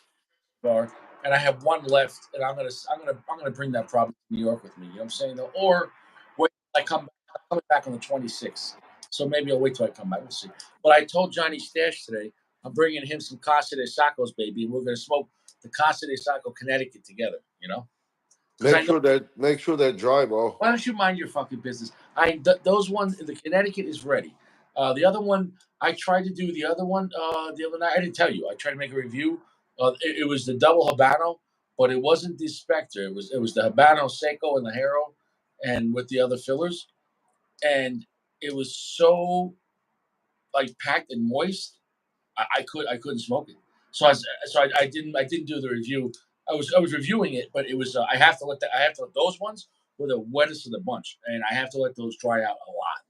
Speaker 1: cigar, and I have one left, and I'm gonna bring that probably to New York with me. You know what I'm saying? Or wait till I come back. I'm coming back on the 26th, so maybe I'll wait till I come back. We'll see. But I told Johnny Stash today I'm bringing him some Casa de Sacos, baby, and we're gonna smoke the Casa de Saco Connecticut together. You know, because I know.
Speaker 2: Make sure they're dry, bro.
Speaker 1: Why don't you mind your fucking business? Those ones. The Connecticut is ready. The other one, I tried to do the other one the other night. I didn't tell you. I tried to make a review. It was the double Habano, but it wasn't the Spectre. It was the Habano Seco and the Hero, and with the other fillers, and it was so like packed and moist. I couldn't smoke it. I didn't do the review. I was reviewing it, but it was I have to let those ones were the wettest of the bunch, and I have to let those dry out a lot,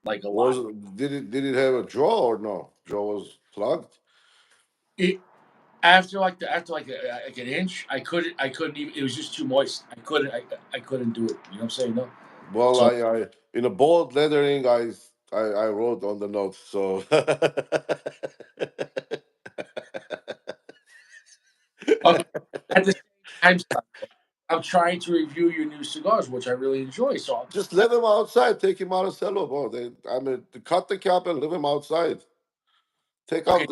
Speaker 1: like a lot.
Speaker 2: Was did it have a draw or no? Draw was plugged.
Speaker 1: It after like an inch, I couldn't even. It was just too moist. I couldn't do it. You know what I'm saying? No.
Speaker 2: Well,
Speaker 1: So
Speaker 2: I in a bold lettering, I wrote on the note. So
Speaker 1: okay. At the same time, I'm trying to review your new cigars, which I really enjoy. So
Speaker 2: just leave him outside. Take him out of cello. Oh, I mean, cut the cap and leave him outside.
Speaker 1: okay,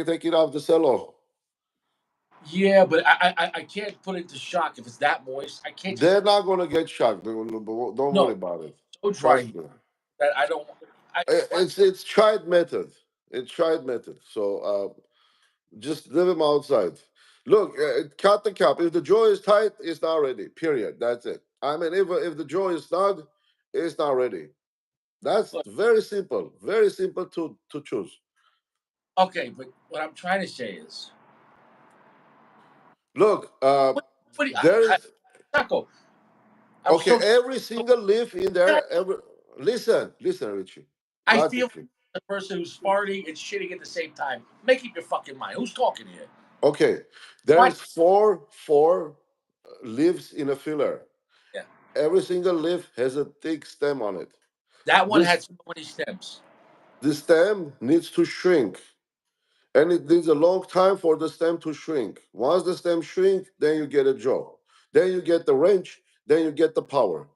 Speaker 2: Take it off the cello.
Speaker 1: yeah, but I can't put it into shock if it's that moist. I can't just
Speaker 2: They're not gonna get shocked. Don't worry
Speaker 1: no
Speaker 2: about it.
Speaker 1: so dry
Speaker 2: Trust
Speaker 1: here
Speaker 2: me.
Speaker 1: that I don't. I what?
Speaker 2: It's tried method. It's tried method. So just leave him outside. Look, cut the cap. If the jaw is tight, it's not ready. Period. That's it. I mean, if the jaw is snug, it's not ready. That's
Speaker 1: Look,
Speaker 2: very simple. Very simple to choose.
Speaker 1: okay, but what I'm trying to say is,
Speaker 2: Look,
Speaker 1: what? What? Do you,
Speaker 2: there is
Speaker 1: Taco, I'm
Speaker 2: okay.
Speaker 1: so.
Speaker 2: Every single leaf in there. Listen, Richie.
Speaker 1: I feel
Speaker 2: Logically.
Speaker 1: the person who's farting and shitting at the same time. Make up your fucking mind. Who's talking here?
Speaker 2: Okay, there
Speaker 1: Why?
Speaker 2: is four leaves in a filler.
Speaker 1: Yeah,
Speaker 2: Every single leaf has a thick stem on it.
Speaker 1: that one had
Speaker 2: This
Speaker 1: so many stems.
Speaker 2: the stem needs to shrink, and it needs a long time for the stem to shrink. Once the stem shrink, then you get a jaw, then you get the wrench, then you get the power.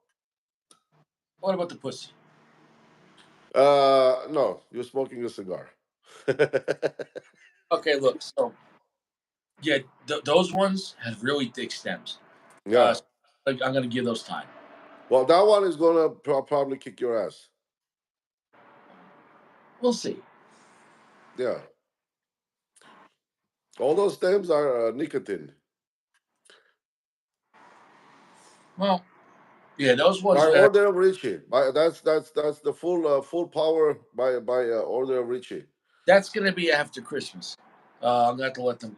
Speaker 1: What about the pussy?
Speaker 2: No, you're smoking a cigar.
Speaker 1: Okay, look. So yeah, those ones have really thick stems. Uh,
Speaker 2: Yeah.
Speaker 1: I'm gonna give those time.
Speaker 2: Well, that one is gonna probably kick your ass.
Speaker 1: We'll see.
Speaker 2: Yeah. All those stems are nicotine.
Speaker 1: Well, yeah, those ones
Speaker 2: By
Speaker 1: that
Speaker 2: order of Richie. That's the full power by order of Richie.
Speaker 1: that's gonna be after Christmas. I'm gonna have to let them.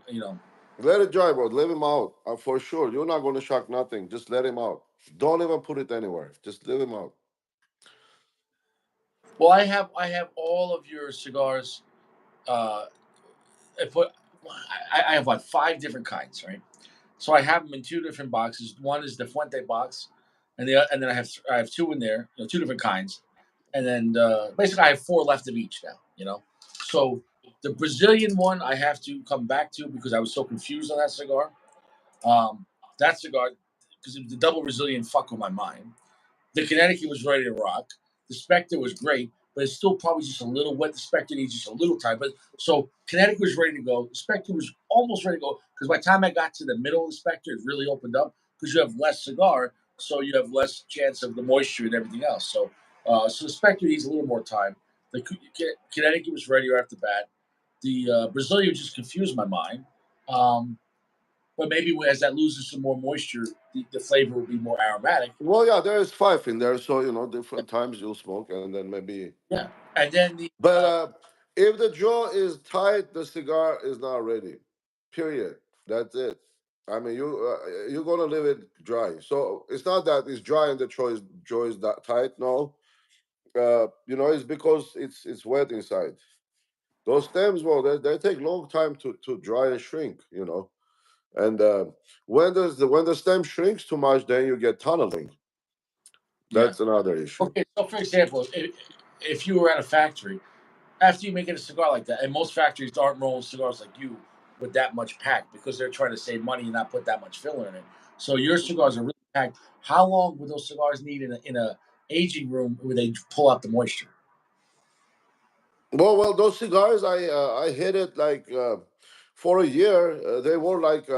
Speaker 2: Let it dry, bro. Let him out for sure. You're not going to shock nothing. Just let him out. Don't even put it anywhere. Just leave him out.
Speaker 1: Well, I have all of your cigars. Uh, I put. I have like five different kinds, right? So I have them in two different boxes. One is the Fuente box, and then I have two in there, two different kinds, and then basically I have four left of each now. So the Brazilian one I have to come back to because I was so confused on that cigar. Um, that cigar because the double Brazilian fuck with my mind. The Connecticut was ready to rock. The Spectre was great, but it's still probably just a little wet. The Spectre needs just a little time. But so Connecticut was ready to go. The Spectre was almost ready to go because by the time I got to the middle of the Spectre, it really opened up because you have less cigar, so you have less chance of the moisture and everything else. So the Spectre needs a little more time. The Connecticut was ready right off the bat. The Brazilian just confused my mind. Um, but maybe as that loses some more moisture, the flavor will be more aromatic.
Speaker 2: Well, yeah, there is five in there, so different times you'll smoke, and then maybe.
Speaker 1: Yeah, and then the
Speaker 2: But if the jaw is tight, the cigar is not ready. Period. That's it. I mean, you're gonna leave it dry. So it's not that it's dry and the jaw is that tight. No, it's because it's wet inside. Those stems, well, they take long time to dry and shrink. And when the stem shrinks too much, then you get tunneling.
Speaker 1: yeah.
Speaker 2: That's another issue.
Speaker 1: Okay, so for example, if you were at a factory after you make a cigar like that, and most factories aren't rolling cigars like you with that much pack because they're trying to save money and not put that much filler in it. So your cigars are really packed. How long would those cigars need in a aging room where they pull out the moisture?
Speaker 2: Well, those cigars, I hit it like for a year. They were like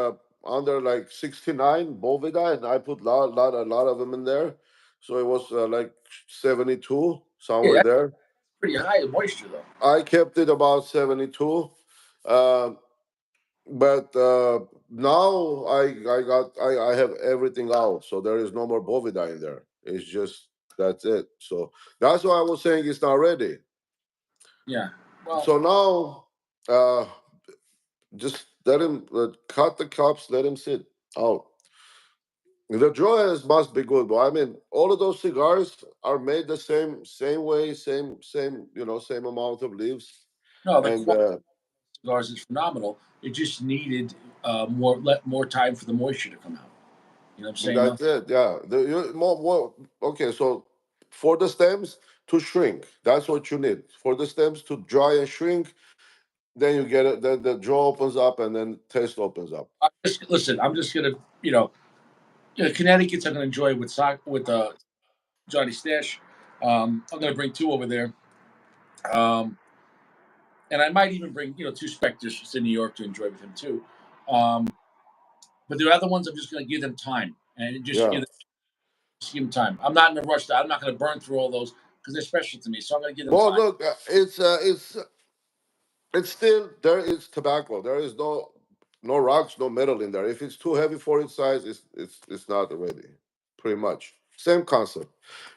Speaker 2: under like 69 Bovida, and I put a lot of them in there, so it was like 72
Speaker 1: Yeah,
Speaker 2: somewhere
Speaker 1: that's
Speaker 2: there.
Speaker 1: pretty high in moisture though.
Speaker 2: I kept it about 72. Uh, but now I have everything out, so there is no more bovida in there. It's just that's it. So that's why I was saying it's not ready.
Speaker 1: Yeah. Well,
Speaker 2: So now just let him cut the cups, let him sit out. The drawers must be good, but I mean all of those cigars are made the same way, same amount of leaves.
Speaker 1: no, the
Speaker 2: And
Speaker 1: quality cigars is phenomenal. It just needed more time for the moisture to come out. You know what I'm saying? Though.
Speaker 2: That's it. Yeah. More. Okay. So for the stems to shrink, that's what you need. For the stems to dry and shrink, then you get it. Then the jaw opens up, and then taste opens up.
Speaker 1: Listen, I'm just gonna, Connecticut's I'm gonna enjoy with Johnny Stash. I'm gonna bring two over there, um, and I might even bring two Spectres to New York to enjoy with him too. Um, but the other ones, I'm just gonna give them time and
Speaker 2: Yeah.
Speaker 1: just give them time. I'm not in a rush. I'm not gonna burn through all those because they're special to me. So I'm gonna give them
Speaker 2: Well,
Speaker 1: time.
Speaker 2: look, it's still there is tobacco. There is no rocks, no metal in there. If it's too heavy for its size, it's not ready. Pretty much same concept.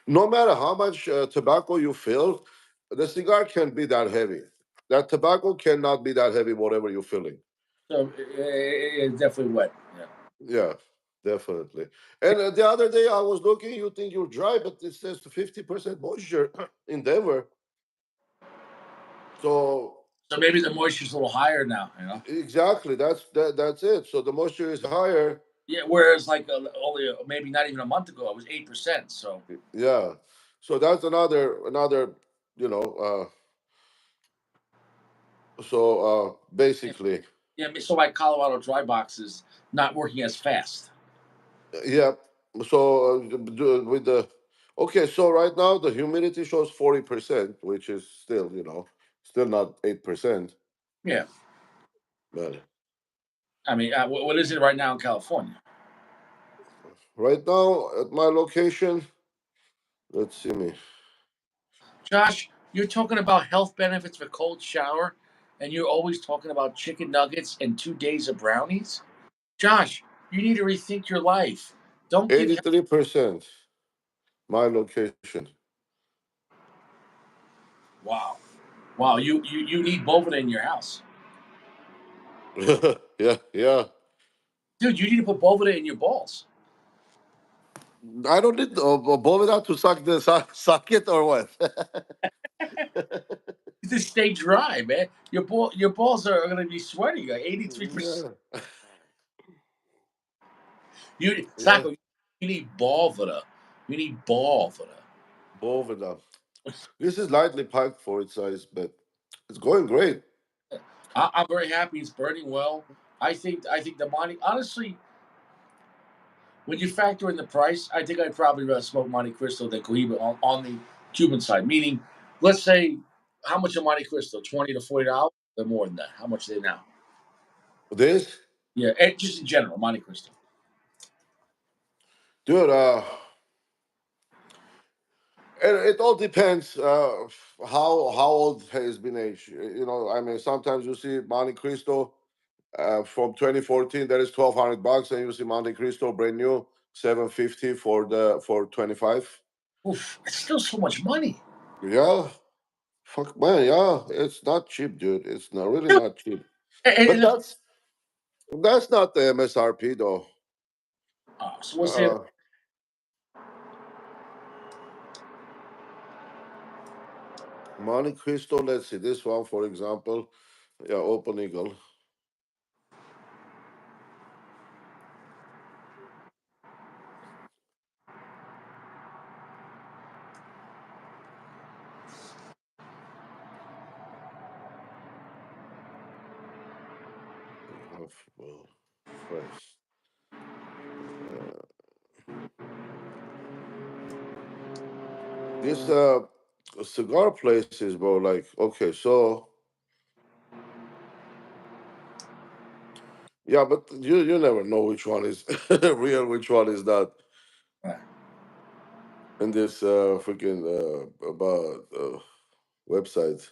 Speaker 2: No matter how much tobacco you fill, the cigar can't be that heavy. That tobacco cannot be that heavy, whatever you're filling.
Speaker 1: So it's definitely wet. Yeah.
Speaker 2: Yeah, definitely. And the other day I was looking, you think you're dry, but it says 50% moisture in Denver. So
Speaker 1: So maybe the moisture's a little higher now.
Speaker 2: exactly, that's it. So the moisture is higher.
Speaker 1: Yeah. Whereas like only maybe not even a month ago, it was 8%. So
Speaker 2: Yeah. So that's another, you know,
Speaker 1: and,
Speaker 2: basically,
Speaker 1: yeah. So like Colorado dry box is not working as fast.
Speaker 2: yeah. So with the okay, so right now the humidity shows 40%, which is still, still not 8%.
Speaker 1: Yeah.
Speaker 2: But
Speaker 1: I mean, what is it right now in California?
Speaker 2: right now at my location, let's see me.
Speaker 1: Josh, you're talking about health benefits for cold shower, and you're always talking about chicken nuggets and 2 days of brownies. Josh, you need to rethink your life. Don't give.
Speaker 2: 83%, my location.
Speaker 1: Wow, wow. You need Bovida in your house,
Speaker 2: Yeah, yeah.
Speaker 1: dude. You need to put Bovida in your balls.
Speaker 2: I don't need Bovida to suck the suck it or what?
Speaker 1: Just stay dry, man. Your balls are going to be sweating. Like 83%.
Speaker 2: Yeah, yeah.
Speaker 1: Sacco, you need Bovida. You need Bovida.
Speaker 2: Bovida. This is lightly packed for its size, but it's going great.
Speaker 1: I'm very happy. It's burning well. I think the Monte. Honestly, when you factor in the price, I think I'd probably rather smoke Monte Cristo than Cohiba on the Cuban side. Meaning, let's say, how much of Monte Cristo? $20 to $40. Or more than that. How much are they now?
Speaker 2: This,
Speaker 1: Yeah, and just in general, Monte Cristo.
Speaker 2: dude, and it all depends how old has been aged. I mean, sometimes you see Monte Cristo from 2014 that is $1,200, and you see Monte Cristo brand new 750 for 25.
Speaker 1: Oof, it's still so much money.
Speaker 2: Yeah, fuck man, yeah, it's not cheap, dude. It's not really
Speaker 1: Dude,
Speaker 2: not cheap. But
Speaker 1: and
Speaker 2: that's not the MSRP though.
Speaker 1: so what's the
Speaker 2: Uh, Monte Cristo, let's see this one for example. Yeah, Open Eagle. Half well, price. Uh, this cigar places, bro. Like, okay, so yeah, but you never know which one is real, which one is not. In this freaking about website,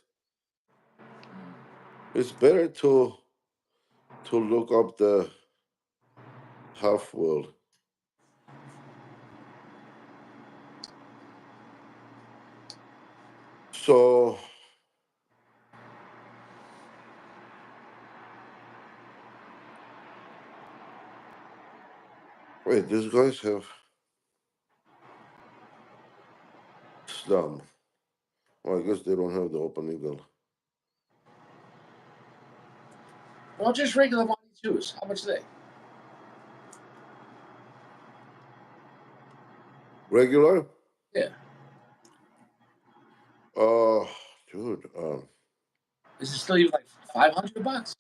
Speaker 2: it's better to look up the half world. So wait, these guys have Islam. Well, I guess they don't have the Open Eagle.
Speaker 1: Well, just regular Monty twos. How much are they?
Speaker 2: Regular?
Speaker 1: Yeah.
Speaker 2: Uh, dude.
Speaker 1: Is it still even like $500?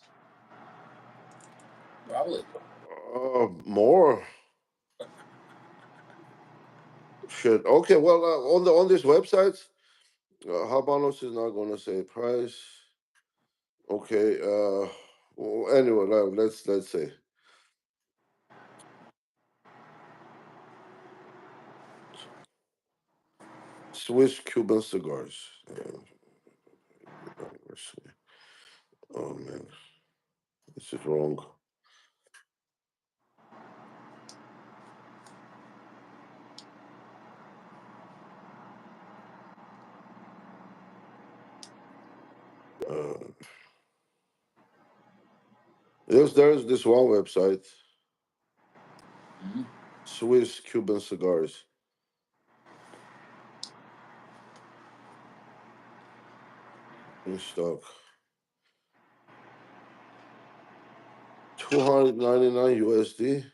Speaker 1: Probably.
Speaker 2: More. Shit. Okay. Well, on this website, Habanos is not gonna say price. Okay. Well, anyway, let's say Swiss Cuban cigars. Let's see. Oh man, this is wrong. Uh, yes, there's this one website,
Speaker 1: Mm-hmm.
Speaker 2: Swiss Cuban cigars in stock. 299 USD.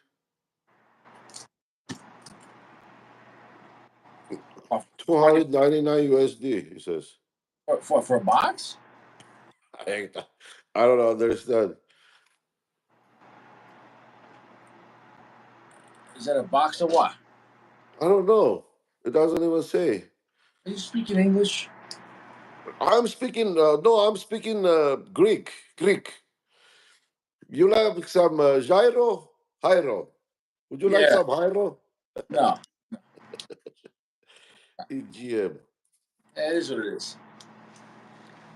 Speaker 1: Oh,
Speaker 2: 299 USD. He says.
Speaker 1: for a box?
Speaker 2: I, I don't understand.
Speaker 1: Is that a box or what?
Speaker 2: I don't know. It doesn't even say.
Speaker 1: Are you speaking English?
Speaker 2: I'm speaking. No, I'm speaking Greek. Greek. You like some gyro? Hyro. Would you like
Speaker 1: Yeah.
Speaker 2: some hyro?
Speaker 1: No.
Speaker 2: EGM.
Speaker 1: That is what it is.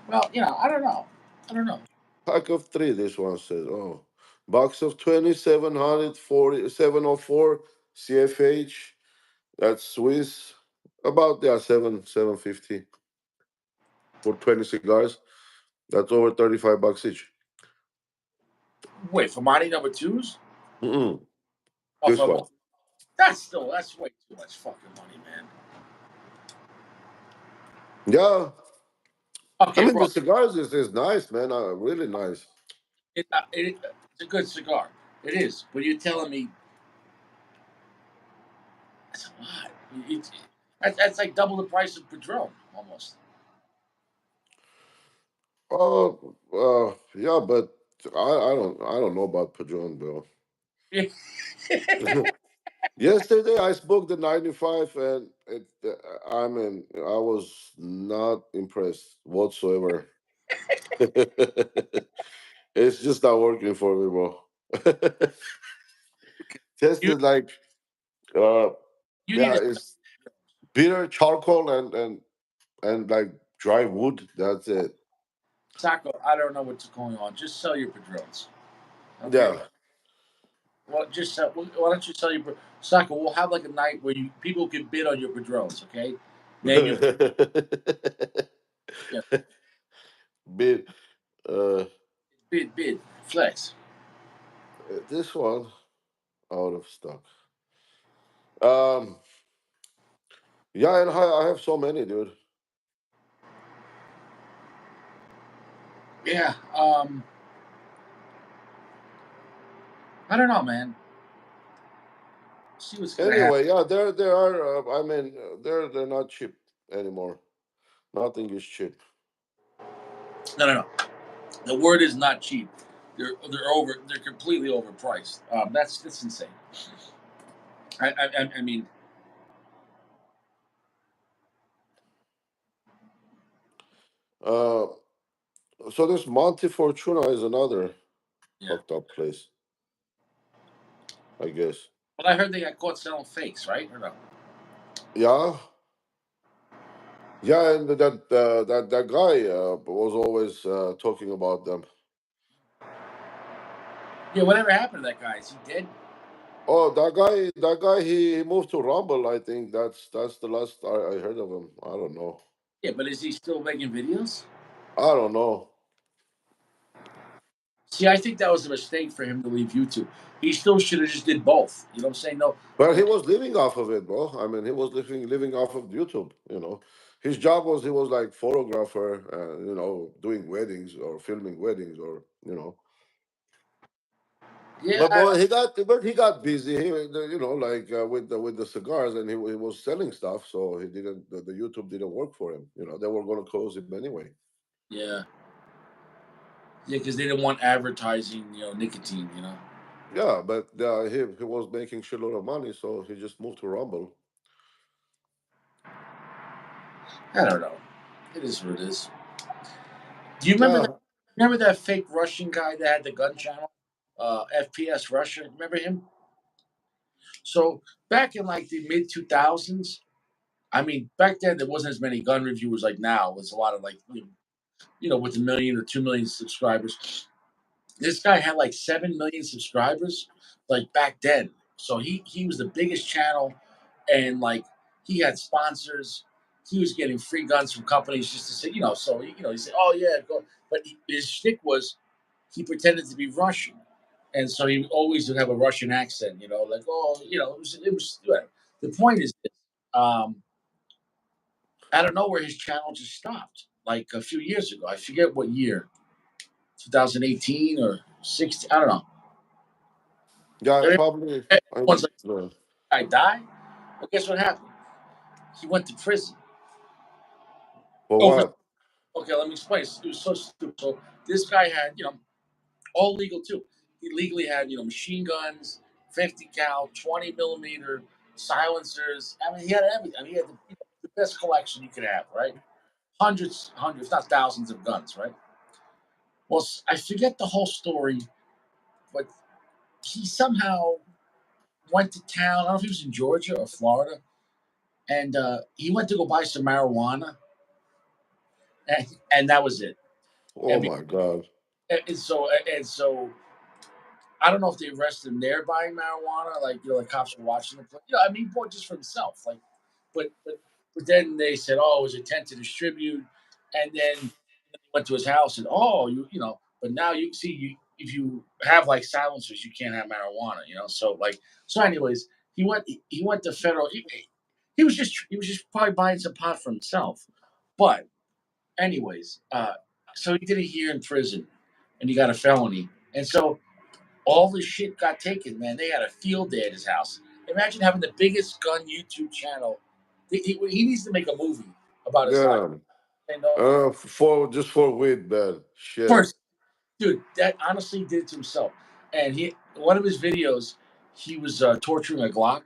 Speaker 1: Well, I don't know. I don't know.
Speaker 2: Pack of three, this one says. Oh. Box of 2704 CFH. That's Swiss. About, yeah, 750 for 20 cigars. That's over $35 each.
Speaker 1: Wait, for Monty number twos?
Speaker 2: Mm-mm.
Speaker 1: Oh,
Speaker 2: This
Speaker 1: for a
Speaker 2: one.
Speaker 1: box. That's way too much fucking money, man.
Speaker 2: Yeah. I
Speaker 1: Okay,
Speaker 2: mean,
Speaker 1: bro.
Speaker 2: the cigars is nice, man. Really nice.
Speaker 1: It's a good cigar. It is. But you're telling me that's a lot. That's like double the price of Padron, almost.
Speaker 2: Yeah, but I don't know about Padron, bro.
Speaker 1: Yeah.
Speaker 2: Yesterday I smoked the 95, and I mean, I was not impressed whatsoever. It's just not working for me, bro.
Speaker 1: you
Speaker 2: Tasted like uh
Speaker 1: you need
Speaker 2: yeah,
Speaker 1: to
Speaker 2: it's bitter charcoal and like dry wood. That's it.
Speaker 1: Sacco. I don't know what's going on. Just sell your Padrones, okay?
Speaker 2: Yeah.
Speaker 1: Well, just sell, why don't you sell your Sacco? We'll have like a night where people can bid on your Padrones, okay? Name your yeah,
Speaker 2: Bit uh
Speaker 1: bid flex.
Speaker 2: this one out of stock. Um yeah, and I have so many, dude.
Speaker 1: Yeah. I don't know, man. See what's gonna happen.
Speaker 2: Anyway, yeah, there are. I mean, they're not cheap anymore. Nothing is cheap.
Speaker 1: No, no, no. The word is not cheap. They're over. They're completely overpriced. That's insane. I mean,
Speaker 2: Uh, so this Monte Fortuna is another
Speaker 1: yeah.
Speaker 2: fucked up place, I guess.
Speaker 1: But I heard they got caught selling fakes, right? Or no?
Speaker 2: Yeah, yeah, and that guy was always talking about them.
Speaker 1: Yeah. Whatever happened to that guy? Is he dead?
Speaker 2: Oh, that guy, he moved to Rumble. I think that's the last I heard of him. I don't know.
Speaker 1: Yeah, but is he still making videos?
Speaker 2: I don't know.
Speaker 1: See, I think that was a mistake for him to leave YouTube. He still should have just did both. You know what I'm saying? No,
Speaker 2: But he was living off of it, bro. I mean, he was living off of YouTube. His job was he was like photographer, doing weddings or filming weddings or.
Speaker 1: Yeah,
Speaker 2: But boy, he got busy. Like with the cigars, and he was selling stuff, so he didn't. The YouTube didn't work for him. They were going to close him anyway.
Speaker 1: yeah, yeah, because they didn't want advertising, nicotine.
Speaker 2: Yeah, but he was making shitload of money, so he just moved to Rumble.
Speaker 1: I don't know. It is what it is. Do you remember that?
Speaker 2: Yeah.
Speaker 1: Remember that fake Russian guy that had the gun channel, FPS Russia? Remember him? So back in like the mid 2000s, I mean, back then there wasn't as many gun reviewers like now. There's a lot of like, with a million or 2 million subscribers. This guy had like 7 million subscribers, like back then. So he was the biggest channel, and like he had sponsors. He was getting free guns from companies just to say, So he said, "Oh yeah, go." But his shtick was he pretended to be Russian, and so he always would have a Russian accent. Like it was. The point is this. Um, Out of nowhere, his channel just stopped like a few years ago. I forget what year, 2018 or 16. I don't know.
Speaker 2: Yeah,
Speaker 1: Everyone's
Speaker 2: probably.
Speaker 1: like, I die. Well, guess what happened? He went to prison
Speaker 2: For
Speaker 1: over.
Speaker 2: what?
Speaker 1: Okay, let me explain. It was so stupid. So this guy had, all legal too. He legally had, machine guns, 50 cal, 20 millimeter silencers. I mean, he had everything. I mean, he had the best collection you could have, right? Hundreds, not thousands of guns, right? Well, I forget the whole story, but he somehow went to town. I don't know if he was in Georgia or Florida, and he went to go buy some marijuana, and that was it.
Speaker 2: Oh
Speaker 1: And,
Speaker 2: my God.
Speaker 1: and so I don't know if they arrested him there buying marijuana, like the cops were watching him. I mean, he bought just for himself, like, but then they said, oh, it was intent to distribute, and then he went to his house and but now you see if you have like silencers, you can't have marijuana, so anyways, he went to federal. He was just probably buying some pot for himself, but anyways, so he did a year in prison, and he got a felony, and so all the shit got taken, man. They had a field day at his house. Imagine having the biggest gun YouTube channel. He needs to make a movie about his life.
Speaker 2: Yeah.
Speaker 1: And
Speaker 2: For weed, man. Shit.
Speaker 1: first, dude, that honestly did it to himself. And one of his videos, he was torturing a Glock.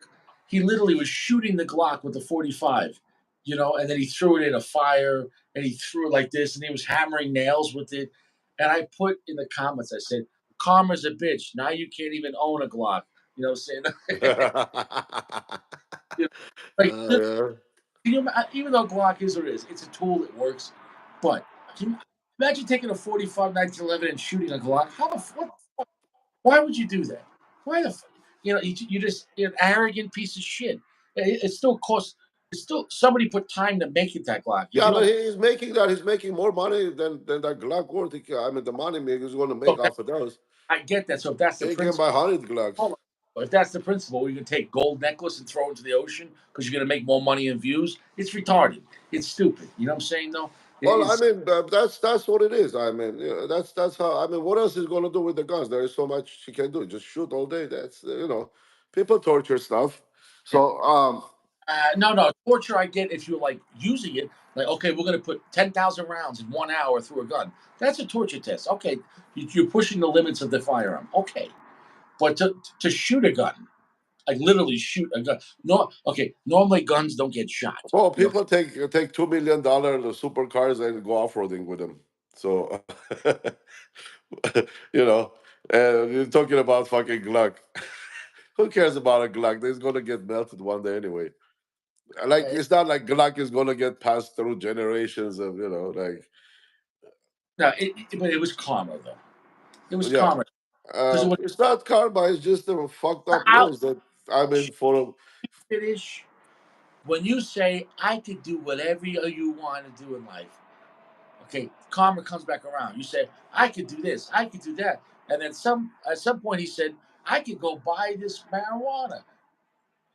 Speaker 1: He literally was shooting the Glock with a 45, and then he threw it in a fire, and he threw it like this, and he was hammering nails with it. And I put in the comments, I said, "Karma's a bitch. Now you can't even own a Glock." You know what I'm saying? You know, like,
Speaker 2: Yeah.
Speaker 1: even though Glock is what it is, it's a tool that works. But can you imagine taking a 45 1911 and shooting a Glock? What, why would you do that? Why the you're an arrogant piece of shit. It still costs. It's still somebody put time to make it that Glock. If
Speaker 2: Yeah,
Speaker 1: you
Speaker 2: but
Speaker 1: don't
Speaker 2: he's making that. He's making more money than that Glock worth. I mean, the money maker is going to make
Speaker 1: look,
Speaker 2: off of those.
Speaker 1: I get that. So if that's the
Speaker 2: He can buy
Speaker 1: principle,
Speaker 2: 100 Glocks.
Speaker 1: hold on. If that's the principle, you can take gold necklace and throw it into the ocean because you're gonna make more money in views. It's retarded. It's stupid. You know what I'm saying? Though
Speaker 2: Well, I
Speaker 1: it's
Speaker 2: mean, that's what it is. I mean, that's how. I mean, what else is going to do with the guns? There is so much he can do. Just shoot all day. People torture stuff. So,
Speaker 1: no, no torture. I get if you're like using it. Like, okay, we're gonna put 10,000 rounds in 1 hour through a gun. That's a torture test. Okay, you're pushing the limits of the firearm. Okay, but to shoot a gun, like literally shoot a gun. No, okay. Normally, guns don't get shot.
Speaker 2: well, people take $2 million supercars and go off roading with them. So, you know, and you're talking about fucking Glock. Who cares about a Glock? They're gonna get melted one day anyway. Like
Speaker 1: Uh,
Speaker 2: it's not like Glock is gonna get passed through generations of like
Speaker 1: no, but it was karma though. It was
Speaker 2: yeah.
Speaker 1: karma because it was.
Speaker 2: It's not karma. It's just the fucked up
Speaker 1: I'll
Speaker 2: laws that I mean for.
Speaker 1: finish when you say I could do whatever you want to do in life. Okay, karma comes back around. You say I could do this, I could do that, and then at some point he said I could go buy this marijuana.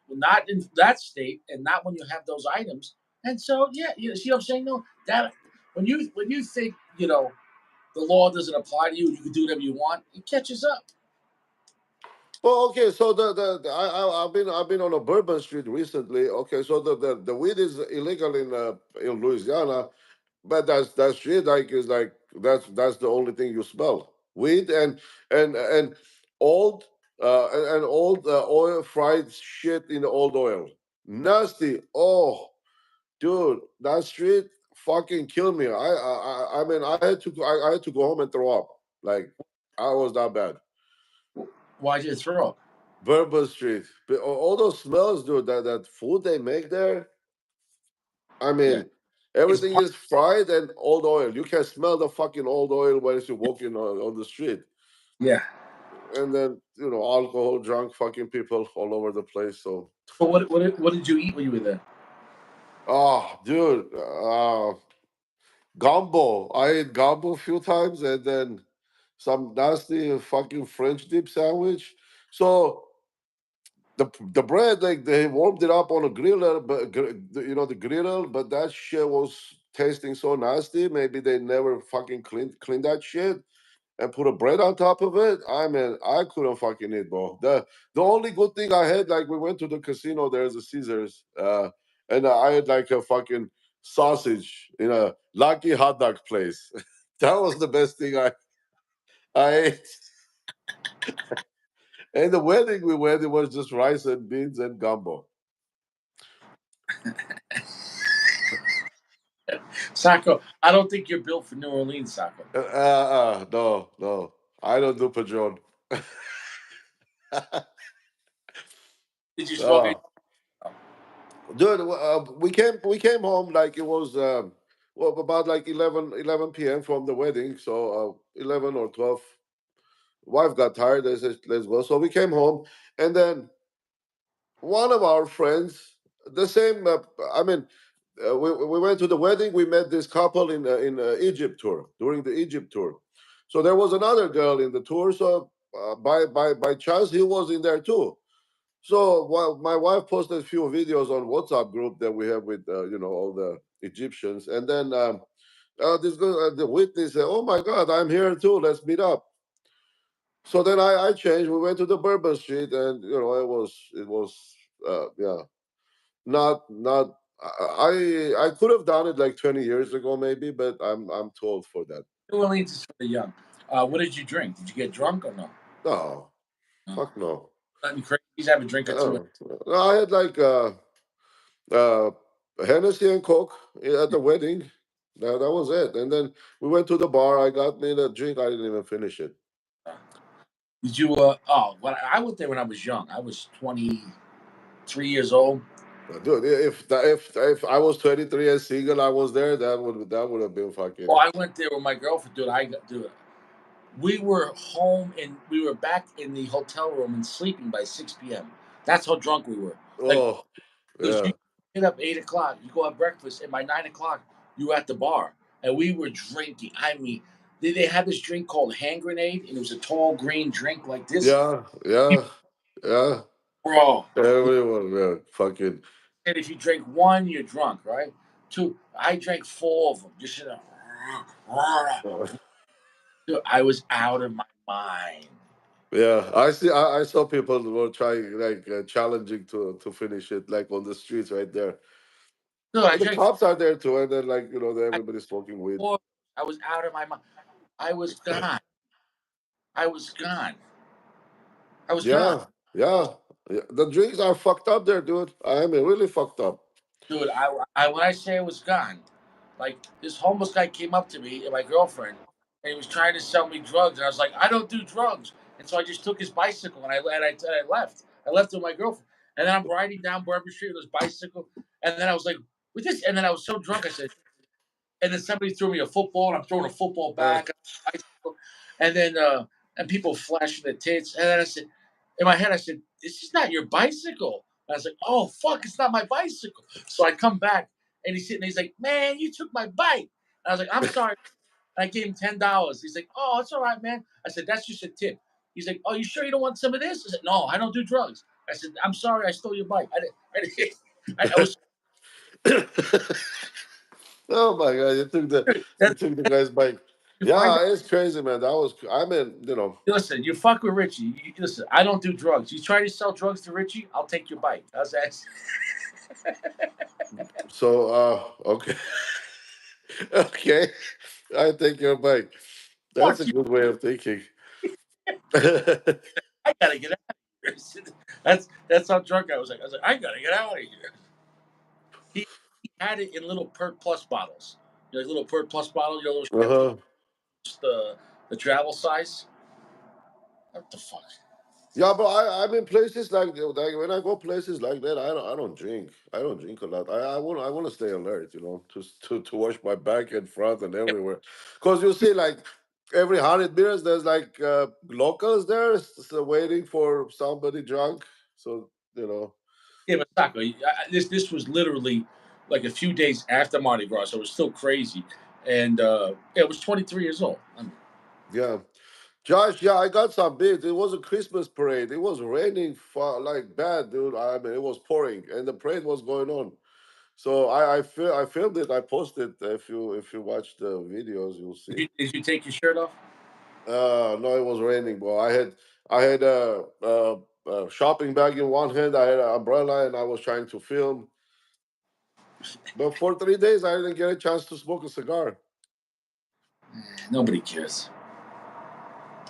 Speaker 1: Well, not in that state, and not when you have those items. And so yeah, you see what I'm saying? No, that when you think the law doesn't apply to you, you can do whatever you want. It catches up.
Speaker 2: Well, okay, so I've been on a Bourbon Street recently. Okay, so the weed is illegal in Louisiana, but that shit like is like that's the only thing you smell. Weed and old and old oil fried shit in the old oil. Nasty. Oh, dude, that street fucking killed me. I mean I had to go home and throw up. Like I was that bad.
Speaker 1: Why'd you throw up?
Speaker 2: Bourbon Street. But all those smells, dude. That food they make there. I
Speaker 1: Yeah,
Speaker 2: mean,
Speaker 1: it's
Speaker 2: everything
Speaker 1: part.
Speaker 2: is fried and old oil. You can smell the fucking old oil when you're walking on the street.
Speaker 1: Yeah.
Speaker 2: And then alcohol, drunk fucking people all over the place. So,
Speaker 1: So what did you eat when you were there?
Speaker 2: oh, dude, gumbo. I ate gumbo a few times, and then some nasty fucking French dip sandwich. So the bread, like they warmed it up on a griller, but the griddle, but that shit was tasting so nasty. Maybe they never fucking cleaned that shit and put a bread on top of it. I mean, I couldn't fucking eat, bro. The only good thing I had, like, we went to the casino. There's a Caesars, and I had like a fucking sausage in a Lucky hot dog place. That was the best thing I ate. And the wedding we went, it was just rice and beans and gumbo.
Speaker 1: Sacco, I don't think you're built for New Orleans, Sacco.
Speaker 2: No, no, I don't do Padron.
Speaker 1: Did you smoke it?
Speaker 2: uh, Dude, we came home like it was well, about like 11 p.m. from the wedding. So 11 or 12. Wife got tired. They said, "Let's go." So we came home, and then one of our friends, the same. I mean, we went to the wedding. We met this couple in Egypt tour during the Egypt tour. So there was another girl in the tour. So by chance, he was in there too. So while my wife posted a few videos on WhatsApp group that we have with all the Egyptians, and then the witness said, "Oh my God, I'm here too. Let's meet up." So then I changed. We went to the Bourbon Street, and it was yeah, not. I could have done it like 20 years ago maybe, but I'm too old for that.
Speaker 1: New Orleans is for the young. What did you drink? Did you get drunk or no?
Speaker 2: No,
Speaker 1: No.
Speaker 2: fuck no.
Speaker 1: Nothing crazy. You have a drink or two.
Speaker 2: No, I had like uh, Hennessy and Coke at the wedding. That was it. And then we went to the bar. I got me the drink. I didn't even finish it.
Speaker 1: Uh, Did you? Oh, well, I went there when I was young. I was 23 years old.
Speaker 2: Dude, if I was 23 and single, I was there. That would have been
Speaker 1: Well,
Speaker 2: fucking.
Speaker 1: I went there with my girlfriend, dude. Dude. We were home and we were back in the hotel room and sleeping by 6 p.m. That's how drunk we were. Like,
Speaker 2: Oh
Speaker 1: because you
Speaker 2: yeah,
Speaker 1: get up 8 o'clock, you go have breakfast, and by 9 o'clock you were at the bar, and we were drinking. I mean, they had this drink called hand grenade, and it was a tall green drink like this.
Speaker 2: yeah,
Speaker 1: You,
Speaker 2: yeah, yeah.
Speaker 1: bro,
Speaker 2: Everyone, yeah, fucking.
Speaker 1: and if you drink one, you're drunk, right? Two, I drank four of them. Just dude, I was out of my mind.
Speaker 2: Yeah, I see. I saw people were trying like challenging to finish it like on the streets right there.
Speaker 1: Dude, I
Speaker 2: And the
Speaker 1: drank.
Speaker 2: cops are there too, and then like
Speaker 1: I,
Speaker 2: everybody's smoking weed.
Speaker 1: four. I was out of my mind. I was gone. I was gone. I was gone.
Speaker 2: Yeah, yeah, yeah. The drinks are fucked up there, dude. I mean, really fucked up.
Speaker 1: Dude, when I say I was gone, like this homeless guy came up to me and my girlfriend, and he was trying to sell me drugs, and I was like, I don't do drugs, and so I just took his bicycle and I left. I left with my girlfriend, and then I'm riding down Bourbon Street with his bicycle, and then I was like, with this, and then I was so drunk, I said, and then somebody threw me a football, and I'm throwing a football
Speaker 2: Uh,
Speaker 1: back, and then and people flashing their tits, and then I said, in my head, I said, "This is not your bicycle." And I was like, "Oh fuck, it's not my bicycle." So I come back, and he's sitting, there, he's like, "Man, you took my bike." And I was like, "I'm sorry." And I gave him $10. He's like, "Oh, it's all right, man." I said, "That's just a tip." He's like, "Oh, you sure you don't want some of this?" I said, "No, I don't do drugs." I said, "I'm sorry, I stole your bike." I was
Speaker 2: oh my god, you took the
Speaker 1: that
Speaker 2: you took the guy's bike.
Speaker 1: You find out.
Speaker 2: Yeah, it's crazy, man. That was, I mean,
Speaker 1: Listen, you fuck with Richie. Listen, I don't do drugs. You try to sell drugs to Richie, I'll take your bike. How's that?
Speaker 2: so, okay. Okay. I take your bike. That's
Speaker 1: Fuck
Speaker 2: a
Speaker 1: you.
Speaker 2: good way of thinking. Uh
Speaker 1: I gotta get out of here. That's how drunk I was. Like I was like, I gotta get out of here. He had it in little Pert Plus bottles, like little Pert Plus bottles. You know those champagne,
Speaker 2: huh.
Speaker 1: the travel size. What the fuck?
Speaker 2: Yeah, but I'm in places like when I go places like that, I don't drink. I don't drink a lot. I want to stay alert, to wash my back and front and everywhere, because you see like every 100 meters there's like locals there waiting for somebody drunk. So
Speaker 1: Yeah, but Taco, this was literally like a few days after Mardi Gras, so it was still crazy. And yeah, it was 23 years old. I mean,
Speaker 2: yeah. Josh, yeah, I got some bits. It was a Christmas parade. It was raining like bad, dude. I mean, it was pouring, and the parade was going on. So I filmed it. I posted. If you watch the videos, you'll see.
Speaker 1: did you take your shirt off?
Speaker 2: No, it was raining, bro. I had a shopping bag in one hand. I had an umbrella, and I was trying to film. But for 3 days, I didn't get a chance to smoke a cigar.
Speaker 1: Nobody cares.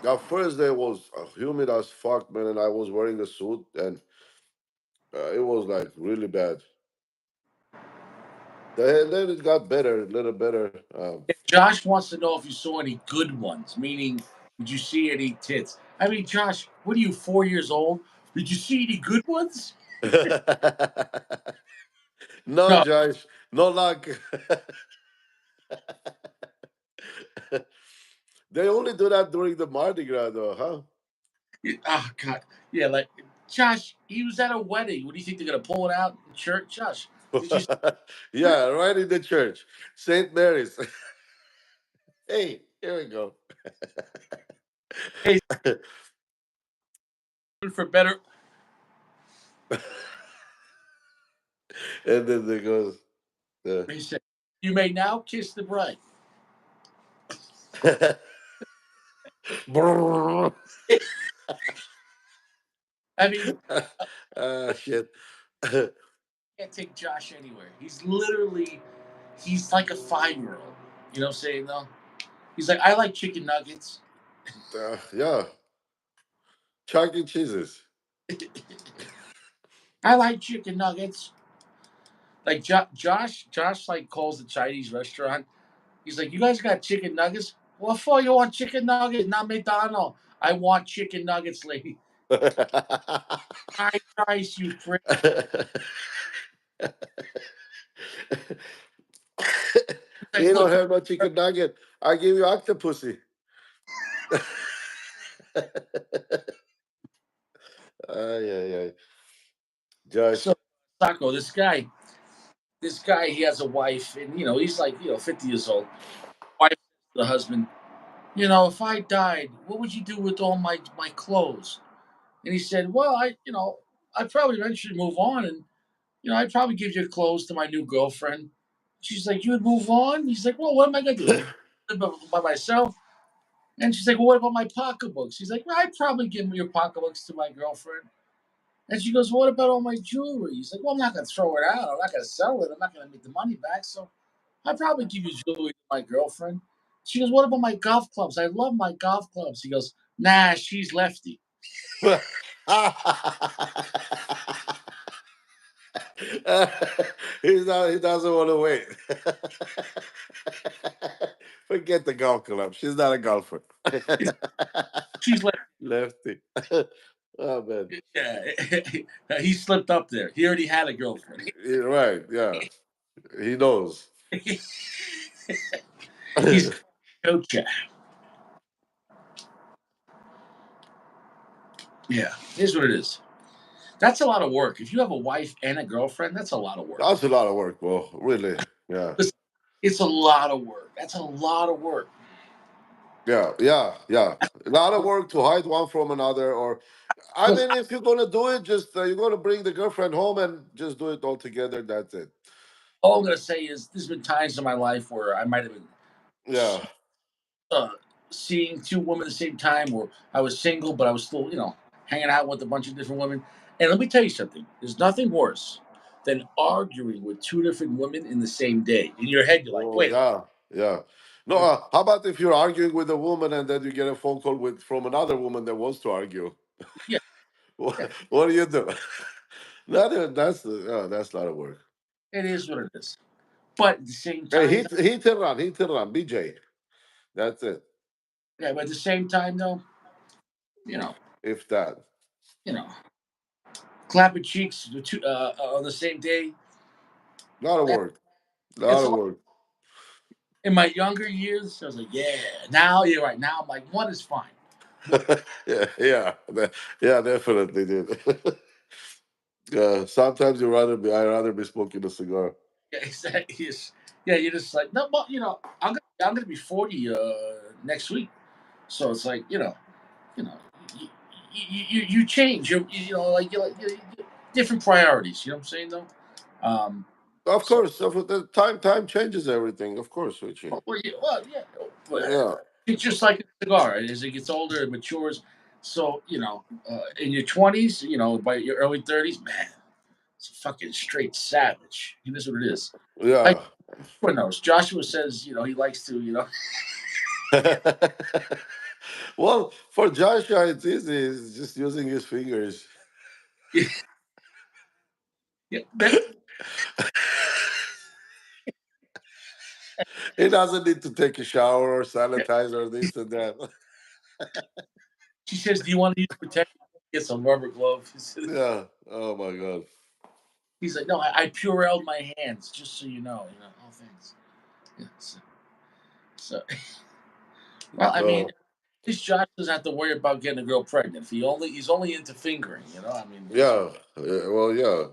Speaker 2: That first day was humid as fuck, man, and I was wearing a suit, and it was like really bad. Then it got better, a little better.
Speaker 1: Josh wants to know if you saw any good ones, meaning, did you see any tits? I mean, Josh, what are you, 4 years old? Did you see any good ones?
Speaker 2: No,
Speaker 1: No.
Speaker 2: Josh, no luck. They only do that during the Mardi Gras, though, huh?
Speaker 1: Oh, God. Yeah, like, Josh, he was at a wedding. What do you think they're going to pull it out in church? Josh, did you see
Speaker 2: Yeah, right in the church, Saint Mary's. Hey, here we go.
Speaker 1: hey, for better?
Speaker 2: And then they goes, yeah.
Speaker 1: He said, you may now kiss the bride.
Speaker 2: Brrr.
Speaker 1: I mean,
Speaker 2: Ah, shit.
Speaker 1: can't take Josh anywhere. He's like a 5-year-old. You know what I'm saying, though? He's like, I like chicken nuggets.
Speaker 2: Yeah, Chuck E. Cheese's.
Speaker 1: I like chicken nuggets. Like Josh like calls the Chinese restaurant. He's like, you guys got chicken nuggets? What for you want chicken nuggets? Not McDonald. I want chicken nuggets, lady. High price, you prick. He's like,
Speaker 2: You don't
Speaker 1: look,
Speaker 2: have no chicken nugget. I give you octopussy. Ay, ay, ay.
Speaker 1: so
Speaker 2: Josh.
Speaker 1: Taco, this guy, he has a wife, and he's like, 50 years old. Wife says to the husband, if I died, what would you do with all my clothes? And he said, well, I'd probably eventually move on, and I'd probably give your clothes to my new girlfriend. She's like, you would move on? He's like, well, what am I gonna do? Live by myself? And she's like, well, what about my pocketbooks? He's like, well, I'd probably give your pocketbooks to my girlfriend. And she goes, well, what about all my jewelry? He's like, well, I'm not gonna throw it out. I'm not gonna sell it. I'm not gonna make the money back. So I'd probably give you jewelry to my girlfriend. She goes, what about my golf clubs? I love my golf clubs. He goes, nah, she's lefty.
Speaker 2: He doesn't want to wait. Forget the golf club. She's not a golfer.
Speaker 1: She's lefty.
Speaker 2: Lefty. Oh man.
Speaker 1: Yeah, he slipped up there. He already had a girlfriend.
Speaker 2: You're right. Yeah. He knows.
Speaker 1: He's coach. Yeah, here's what it is. That's a lot of work. If you have a wife and a girlfriend, that's a lot of work.
Speaker 2: That's a lot of work, bro. Really. Yeah.
Speaker 1: Listen, it's a lot of work. That's a lot of work.
Speaker 2: Yeah. Yeah. Yeah. A lot of work to hide one from another. Or, I
Speaker 1: Because
Speaker 2: mean, if you're gonna do it, just you're gonna bring the girlfriend home and just do it all together. That's it.
Speaker 1: all I'm gonna say is, there's been times in my life where I might have been
Speaker 2: Yeah.
Speaker 1: uh, seeing two women at the same time, or I was single, but I was still, hanging out with a bunch of different women. And let me tell you something: there's nothing worse than arguing with two different women in the same day. In your head, you're like,
Speaker 2: Oh
Speaker 1: wait,
Speaker 2: yeah, yeah. No, how about if you're arguing with a woman and then you get a phone call with from another woman that wants to argue?
Speaker 1: yeah,
Speaker 2: What,
Speaker 1: yeah,
Speaker 2: what do you do? That's a lot of work.
Speaker 1: it is what it is. But at the same
Speaker 2: Hey,
Speaker 1: time,
Speaker 2: hit and run, BJ. That's it.
Speaker 1: yeah, but at the same time, though, you know,
Speaker 2: If that,
Speaker 1: you know, clapping cheeks on the same day.
Speaker 2: a lot of
Speaker 1: That,
Speaker 2: work, a lot
Speaker 1: it's a
Speaker 2: of
Speaker 1: lot.
Speaker 2: work.
Speaker 1: In my younger years, I was like, yeah. Now you're right. Now I'm like, one is fine. One,
Speaker 2: Yeah, yeah, yeah, definitely, dude. Sometimes I'd rather be smoking a cigar.
Speaker 1: yeah, exactly. Yes. Yeah, you're just like, no, but I'm gonna be 40 next week. So it's like, you know, you, you change. Like different priorities. You know what I'm saying though?
Speaker 2: Of
Speaker 1: So
Speaker 2: course, the time changes everything. Of course, Richie.
Speaker 1: yeah, but
Speaker 2: Yeah,
Speaker 1: it's just like a cigar. As it gets older, it matures. So in your 20s, by your early 30s, man, it's a fucking straight savage. It is what it is. Like
Speaker 2: yeah.
Speaker 1: who knows? Joshua says, he likes to,
Speaker 2: Well, for Joshua, it's easy. He's just using his fingers.
Speaker 1: yeah,
Speaker 2: He doesn't need to take a shower or
Speaker 1: yeah.
Speaker 2: sanitize or this and that.
Speaker 1: She says, "Do you want to use protection?" Get some rubber gloves.
Speaker 2: Yeah. Oh my God.
Speaker 1: He's like, "No, I Purelled my hands, just so you know." All things. Yeah, so well, I mean,
Speaker 2: Uh,
Speaker 1: at least Josh doesn't have to worry about getting a girl pregnant. If he's only into fingering. I mean, it is what.
Speaker 2: yeah. Well, yeah.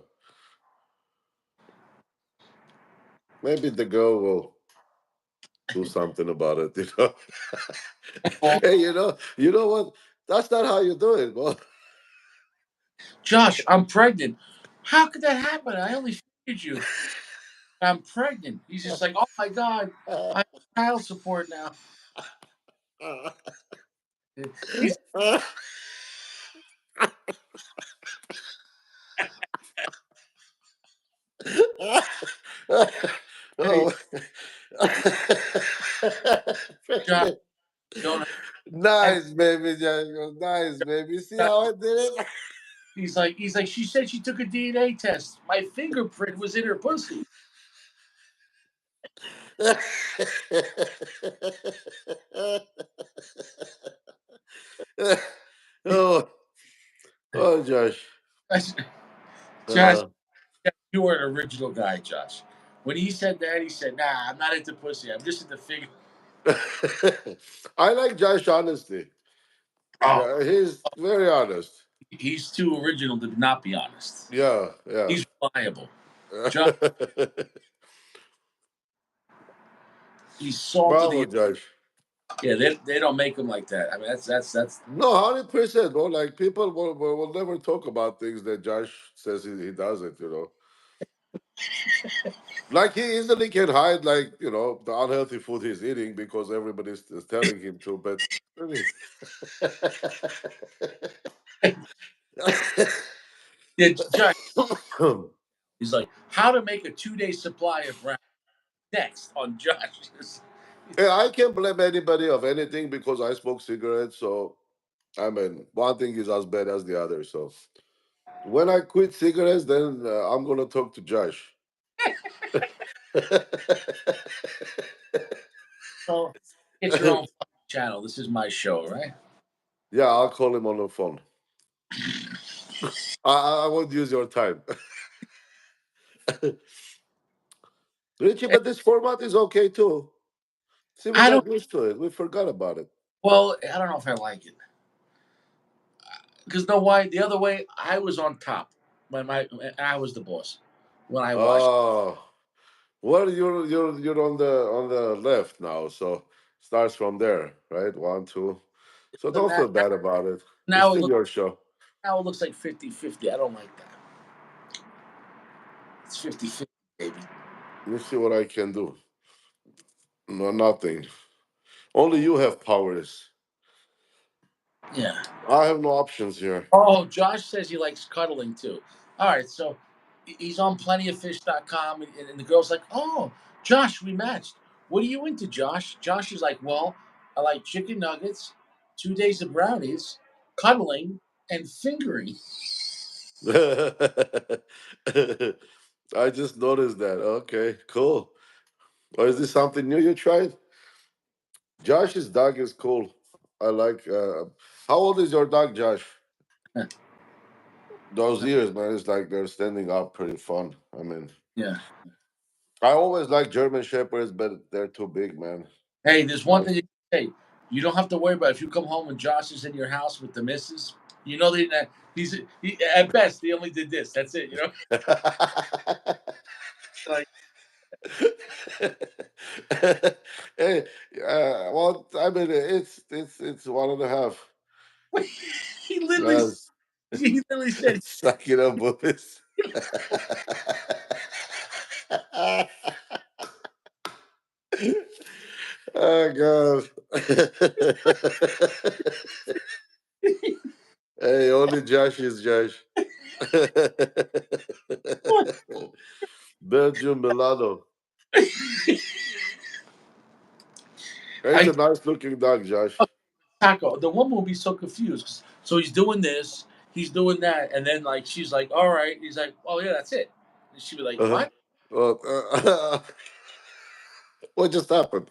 Speaker 2: Maybe the girl will do something about it.
Speaker 1: Well,
Speaker 2: Hey, you know what? That's not how you do it, boy.
Speaker 1: Josh, I'm pregnant. How could that happen? I only fingered you. I'm pregnant. He's just like, "Oh my god, I have child support now." He's hey,
Speaker 2: Oh.
Speaker 1: Josh, don't. And
Speaker 2: Nice, baby. Django. Nice, baby. See how I did it?
Speaker 1: he's like, she said she took a DNA test. My fingerprint was in her pussy.
Speaker 2: Oh, oh, Josh.
Speaker 1: I said, Josh,
Speaker 2: Uh,
Speaker 1: you were an original guy, Josh. When he said that, he said, "Nah, I'm not into pussy. I'm just into figure."
Speaker 2: I like Josh honesty.
Speaker 1: Oh,
Speaker 2: Yeah, he's very honest.
Speaker 1: he's too original to not be honest.
Speaker 2: Yeah, yeah.
Speaker 1: He's reliable. Josh, he's salt of
Speaker 2: Bravo,
Speaker 1: the.
Speaker 2: Josh.
Speaker 1: Yeah, they don't make him like that. I mean, that's.
Speaker 2: No, 100%, bro. Like people will never talk about things that Josh says he doesn't. Like he easily can hide, like the unhealthy food he's eating because everybody's is telling him to. But really,
Speaker 1: Yeah, Josh. He's like, how to make a 2-day supply of brown. Next on Josh's.
Speaker 2: yeah, I can't blame anybody of anything because I smoke cigarettes. So I mean, one thing is as bad as the other. So when I quit cigarettes, then I'm gonna talk to Josh.
Speaker 1: So get your own channel. This is my show, right?
Speaker 2: Yeah, I'll call him on the phone. I won't use your time. Richie, but this format is okay too. See, we
Speaker 1: I don't.
Speaker 2: got used to it. We forgot about it.
Speaker 1: Well, I don't know if I like it because no why the other way I was on top when I was the boss when I watched.
Speaker 2: Oh, well, you're on the left now, so starts from there, right? One, two. So
Speaker 1: So
Speaker 2: don't feel bad about it. It's
Speaker 1: now it
Speaker 2: still
Speaker 1: looks
Speaker 2: your show.
Speaker 1: now it looks like 50-50. I don't like that. It's 50-50, baby.
Speaker 2: Let me see what I can do. No, nothing. Only you have powers.
Speaker 1: Yeah.
Speaker 2: I have no options here.
Speaker 1: Oh, Josh says he likes cuddling too. All right, so he's on plentyoffish.com, and the girl's like, "Oh, Josh, we matched. What are you into, Josh?" Josh is like, "Well, I like chicken nuggets, 2 days of brownies, cuddling, and fingering."
Speaker 2: I just noticed that. Okay, cool. Or is this something new you tried? Josh's dog is cool. I like. How old is your dog, Josh? Those ears, man, it's like they're standing up pretty fun. I mean,
Speaker 1: Yeah.
Speaker 2: I always like German Shepherds, but they're too big, man.
Speaker 1: Hey, there's one
Speaker 2: Like,
Speaker 1: thing you can say. You don't have to worry about if you come home and Josh is in your house with the missus. You know that he at best he only did this. That's it. You know, like
Speaker 2: hey, well, I mean, it's one and a half.
Speaker 1: he literally
Speaker 2: Yes,
Speaker 1: he literally said,
Speaker 2: suck it up, boobies. Oh God. Hey, only Josh is Josh. Belgium Milano. Hey, it's
Speaker 1: "I
Speaker 2: a nice looking dog, Josh.
Speaker 1: Taco." The woman will be so confused. So he's doing this, he's doing that, and then like she's like, "All right." He's like, "Oh yeah, that's it." And she'd be like,
Speaker 2: Uh-huh.
Speaker 1: "What?"
Speaker 2: Well, what just happened?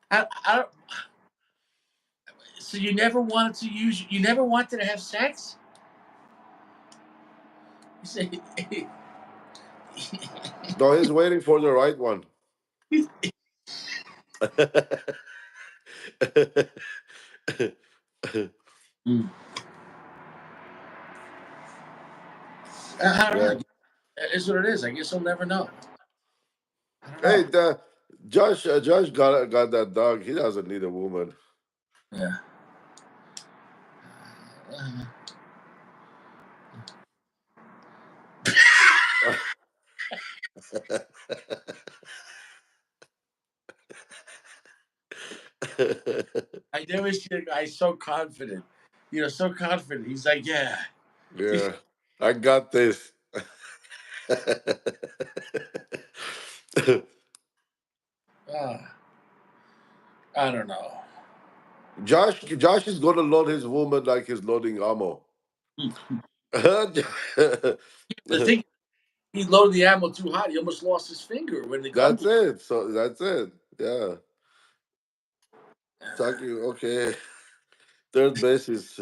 Speaker 1: I don't. So you never wanted to use? You never wanted to have sex? He said,
Speaker 2: No, he's waiting for the right one.
Speaker 1: "Hmm, I don't
Speaker 2: Yeah.
Speaker 1: know. It is what it is. I guess he'll never know. I don't
Speaker 2: Hey,
Speaker 1: know."
Speaker 2: Josh got that dog. He doesn't need a woman.
Speaker 1: Yeah. Uh, I never seen a guy so confident. So confident. He's like, "Yeah."
Speaker 2: Yeah, I got this.
Speaker 1: Uh, I don't know.
Speaker 2: Josh is gonna load his woman like he's loading ammo.
Speaker 1: Hmm.
Speaker 2: That's
Speaker 1: The thing, he loaded the ammo too hot. He almost lost his finger when the gun blew.
Speaker 2: it. So that's it. Yeah. Sucking. Okay. Third base is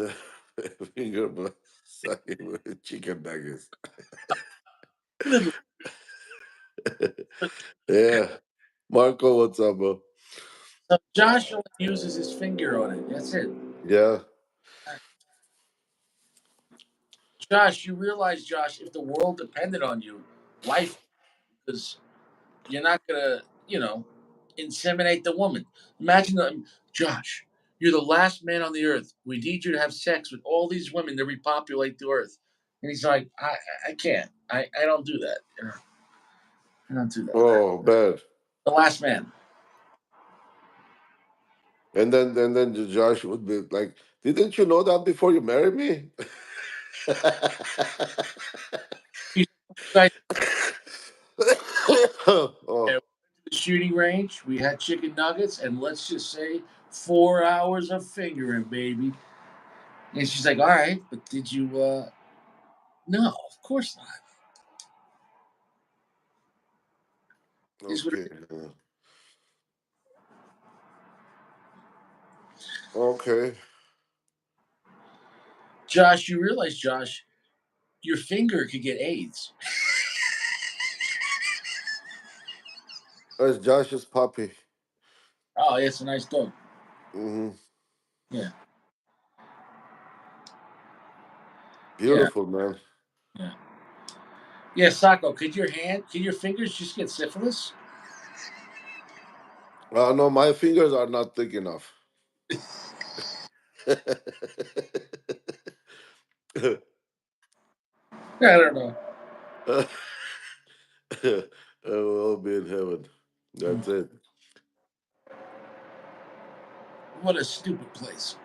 Speaker 2: finger sucking with chicken nuggets.
Speaker 1: Literally.
Speaker 2: Yeah. Marco, what's up, bro?
Speaker 1: So Josh only uses his finger on it. That's it.
Speaker 2: Yeah.
Speaker 1: Josh, you realize, Josh, if the world depended on you, life, because you're not gonna, inseminate the woman. Imagine, Josh, you're the last man on the earth. We need you to have sex with all these women to repopulate the earth. And he's like, I can't. I don't do that. I don't do that.
Speaker 2: Oh, bad.
Speaker 1: The last man.
Speaker 2: And then Josh would be like, "Didn't you know that before you married me?"
Speaker 1: You guys,
Speaker 2: Oh,
Speaker 1: the shooting range. We had chicken nuggets, and let's just say 4 hours of fingering, baby. And she's like, "All right, but did you?" No, of course not. Is what it
Speaker 2: okay.
Speaker 1: is.
Speaker 2: Okay.
Speaker 1: Josh, you realize, Josh, your finger could get AIDS.
Speaker 2: That's Josh's puppy.
Speaker 1: Oh, yeah, it's a nice dog.
Speaker 2: Hmm.
Speaker 1: Yeah, yeah,
Speaker 2: Beautiful, man.
Speaker 1: yeah. Yeah, Sacco, could your fingers just get syphilis?
Speaker 2: No, my fingers are not thick enough.
Speaker 1: I don't know.
Speaker 2: We'll all be in heaven. That's it.
Speaker 1: What a stupid place.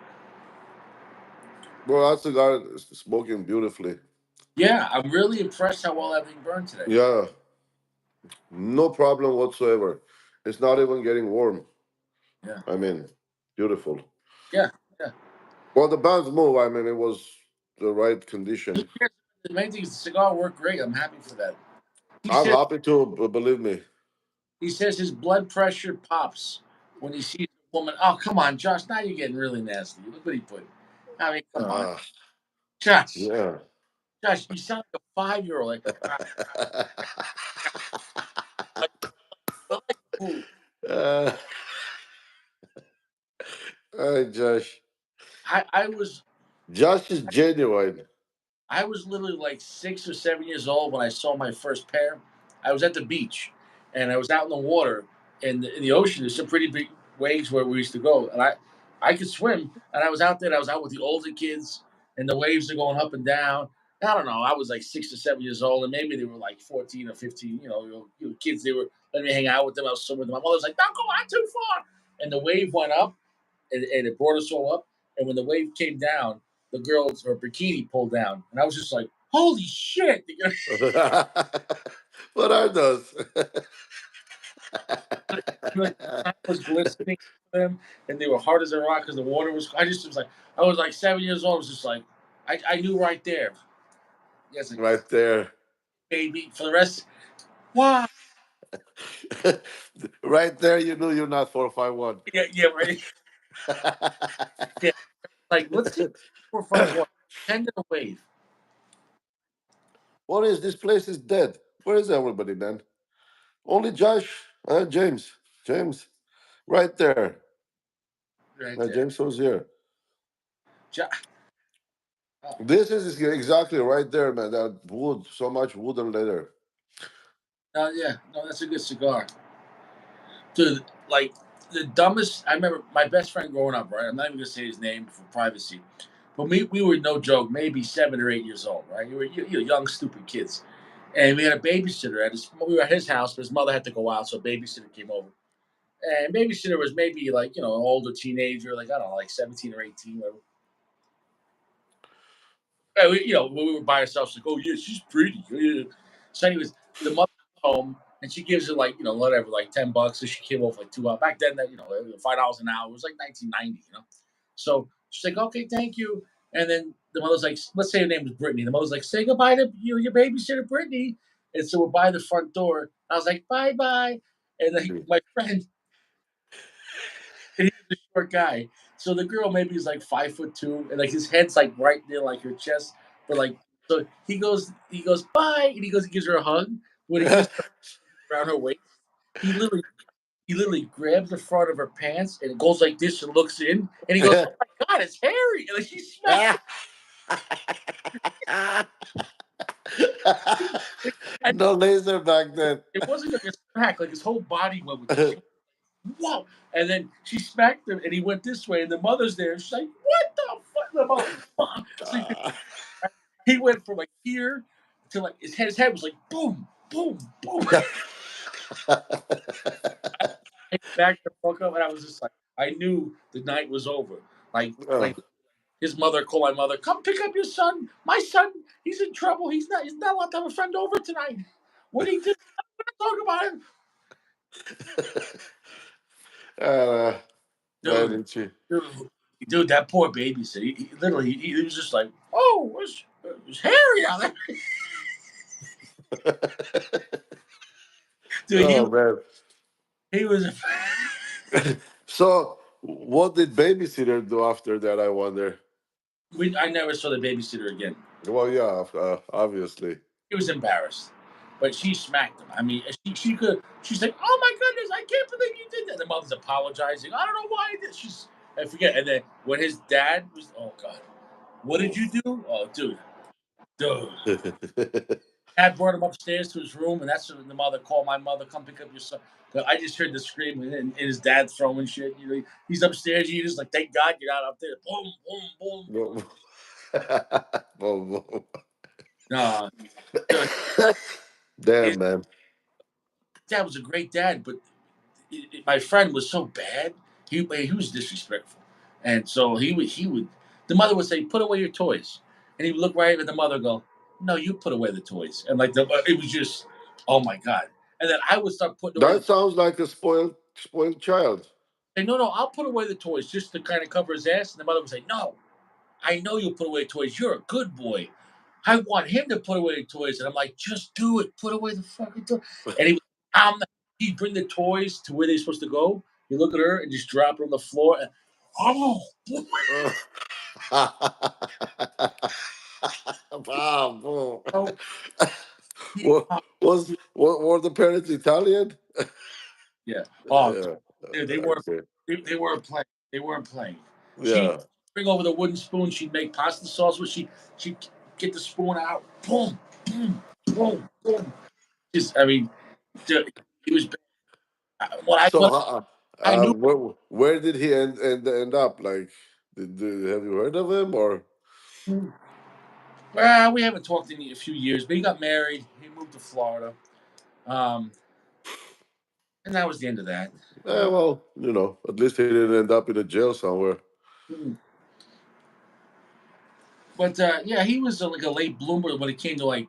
Speaker 2: Well, that's the guy that's smoking beautifully.
Speaker 1: Yeah, I'm really impressed how well everything burned today.
Speaker 2: Yeah, no problem whatsoever. It's not even getting warm.
Speaker 1: Yeah,
Speaker 2: I mean, beautiful.
Speaker 1: yeah, yeah.
Speaker 2: Well, the band's move, I mean, it was the right
Speaker 1: Who
Speaker 2: condition.
Speaker 1: cares? The main thing is the cigar worked great. I'm happy for that. He
Speaker 2: I'm
Speaker 1: says
Speaker 2: happy to, believe me.
Speaker 1: he says his blood pressure pops when he sees a woman. Oh, come on, Josh. Now you're getting really nasty. Look what he put. I mean, come on,
Speaker 2: Ah,
Speaker 1: Josh.
Speaker 2: yeah.
Speaker 1: Josh, you sound like a 5-year-old. Like, like, ooh.
Speaker 2: uh, Josh.
Speaker 1: I was
Speaker 2: Josh is genuine.
Speaker 1: I was literally like 6 or 7 years old when I saw my first pair. I was at the beach, and I was out in the water, and in the ocean. There's some pretty big waves where we used to go, and I could swim, and I was out there. And I was out with the older kids, and the waves are going up and down. I don't know. I was like 6 or 7 years old, and maybe they were like 14 or 15. Kids. They were letting me hang out with them. I was swimming with them. My mother was like, "Don't go out too far," and the wave went up, and it brought us all up. And when the wave came down, the girl's her bikini pulled down, and I was just like, "Holy shit!"
Speaker 2: What are those?
Speaker 1: The sun was glistening for them, and they were hard as a rock because the water was. I just was like, I was like 7 years old. I was just like, I knew right there. Yes, like,
Speaker 2: Right there.
Speaker 1: baby. For the rest, wow.
Speaker 2: Right there, you knew you're not 451.
Speaker 1: Yeah, yeah, right. Yeah, like let's see 451. End of the wave.
Speaker 2: What is this place is dead? Where is everybody, man? Only Josh, James. James, right there.
Speaker 1: Right there.
Speaker 2: James was here.
Speaker 1: Ja- oh,
Speaker 2: This is exactly right there, man. That wood, so much wood and leather.
Speaker 1: no, yeah, no, that's a good cigar. Dude, like the dumbest. I remember my best friend growing up. Right, I'm not even gonna say his name for privacy, but we were no joke, maybe 7 or 8 years old. Right, you were young, stupid kids, and we had a babysitter at his. We were at his house, but his mother had to go out, so a babysitter came over. And babysitter was maybe like an older teenager, like I don't know, like 17 or 18. When we were by ourselves, like, oh yeah, she's pretty. Yeah. So, anyways, the mother comes home and she gives her like whatever, like $10. So she came over like 2 hours back then. That $5 an hour. It was like 1990. So she's like, okay, thank you. And then the mother's like, let's say her name was Brittany. The mother's like, say goodbye to your babysitter, Brittany. And so we're by the front door. I was like, bye bye. And then my friend, and he was a short guy. So the girl maybe is like 5'2", and like his head's like right near like her chest. But like, so he goes bye, and he gives her a hug. When he gives her around her waist, he literally he literally grabs the front of her pants and goes like this and looks in, and he goes, "Oh my god, it's hairy!" And like she smacked. And
Speaker 2: No laser back then.
Speaker 1: it wasn't like a smack; like his whole body went with this. Whoa! And then she smacked him, and he went this way, and the mother's there, and she's like, "What the fuck?" The mother, so he went from like here to like his head was like boom, boom, boom. I backed the fuck up, and I was just like, I knew the night was over.
Speaker 2: Oh.
Speaker 1: Like his mother called my mother, come pick up your son. My son, he's in trouble. He's not allowed to have a friend over tonight. What he did? Talk about him,
Speaker 2: uh, man,
Speaker 1: dude.
Speaker 2: didn't you?
Speaker 1: Dude, that poor babysitter. He literally, he was just like, oh, it's Harry out there. Dude,
Speaker 2: Oh man.
Speaker 1: he was.
Speaker 2: So, what did babysitter do after that? I wonder.
Speaker 1: I never saw the babysitter again.
Speaker 2: Well, yeah, obviously.
Speaker 1: He was embarrassed, but she smacked him. I mean, she could. She's like, "Oh my goodness, I can't believe you did that." The mother's apologizing. I don't know why I did. I forget. And then when his dad was, oh god, what did you do? Oh, dude. Dad brought him upstairs to his room, and that's when the mother called my mother, "Come pick up your son." I just heard the scream, and his dad throwing shit. He's upstairs. He just like, thank God you're not up there. Boom, boom, boom, boom.
Speaker 2: Boom. Boom, boom.
Speaker 1: No, dude, his
Speaker 2: Damn, man.
Speaker 1: dad was a great dad, but my friend was so bad. He was disrespectful. And so he would the mother would say, "Put away your toys," and he would look right at the mother and go, "No, you put away the toys." And like it was just, oh my god. And then I would start putting away the
Speaker 2: That sounds like a spoiled child.
Speaker 1: say, "No, no, I'll put away the toys," just to kind of cover his ass. And the mother would say, "No, I know you'll put away toys. You're a good boy. I want him to put away the toys." And I'm like, "Just do it. Put away the fucking toys." And he'd bring the toys to where they're supposed to go. You look at her and just drop it on the floor. And, oh,
Speaker 2: Wow, bro.
Speaker 1: oh,
Speaker 2: What what were the parents Italian?
Speaker 1: yeah. Oh,
Speaker 2: Yeah,
Speaker 1: dude, they weren't.
Speaker 2: okay.
Speaker 1: They weren't playing. They weren't playing. She
Speaker 2: Yeah.
Speaker 1: bring over the wooden spoon. She'd make pasta sauce with. She'd get the spoon out. Boom, boom, boom, boom. Just, I mean, dude, it was.
Speaker 2: So,
Speaker 1: What I knew.
Speaker 2: where did he end up? Like, have you heard of him or?
Speaker 1: Well, we haven't talked in a few years, but he got married. He moved to Florida, um, and that was the end of that.
Speaker 2: Well, at least he didn't end up in a jail somewhere.
Speaker 1: Mm. But yeah, he was like a late bloomer when it came to like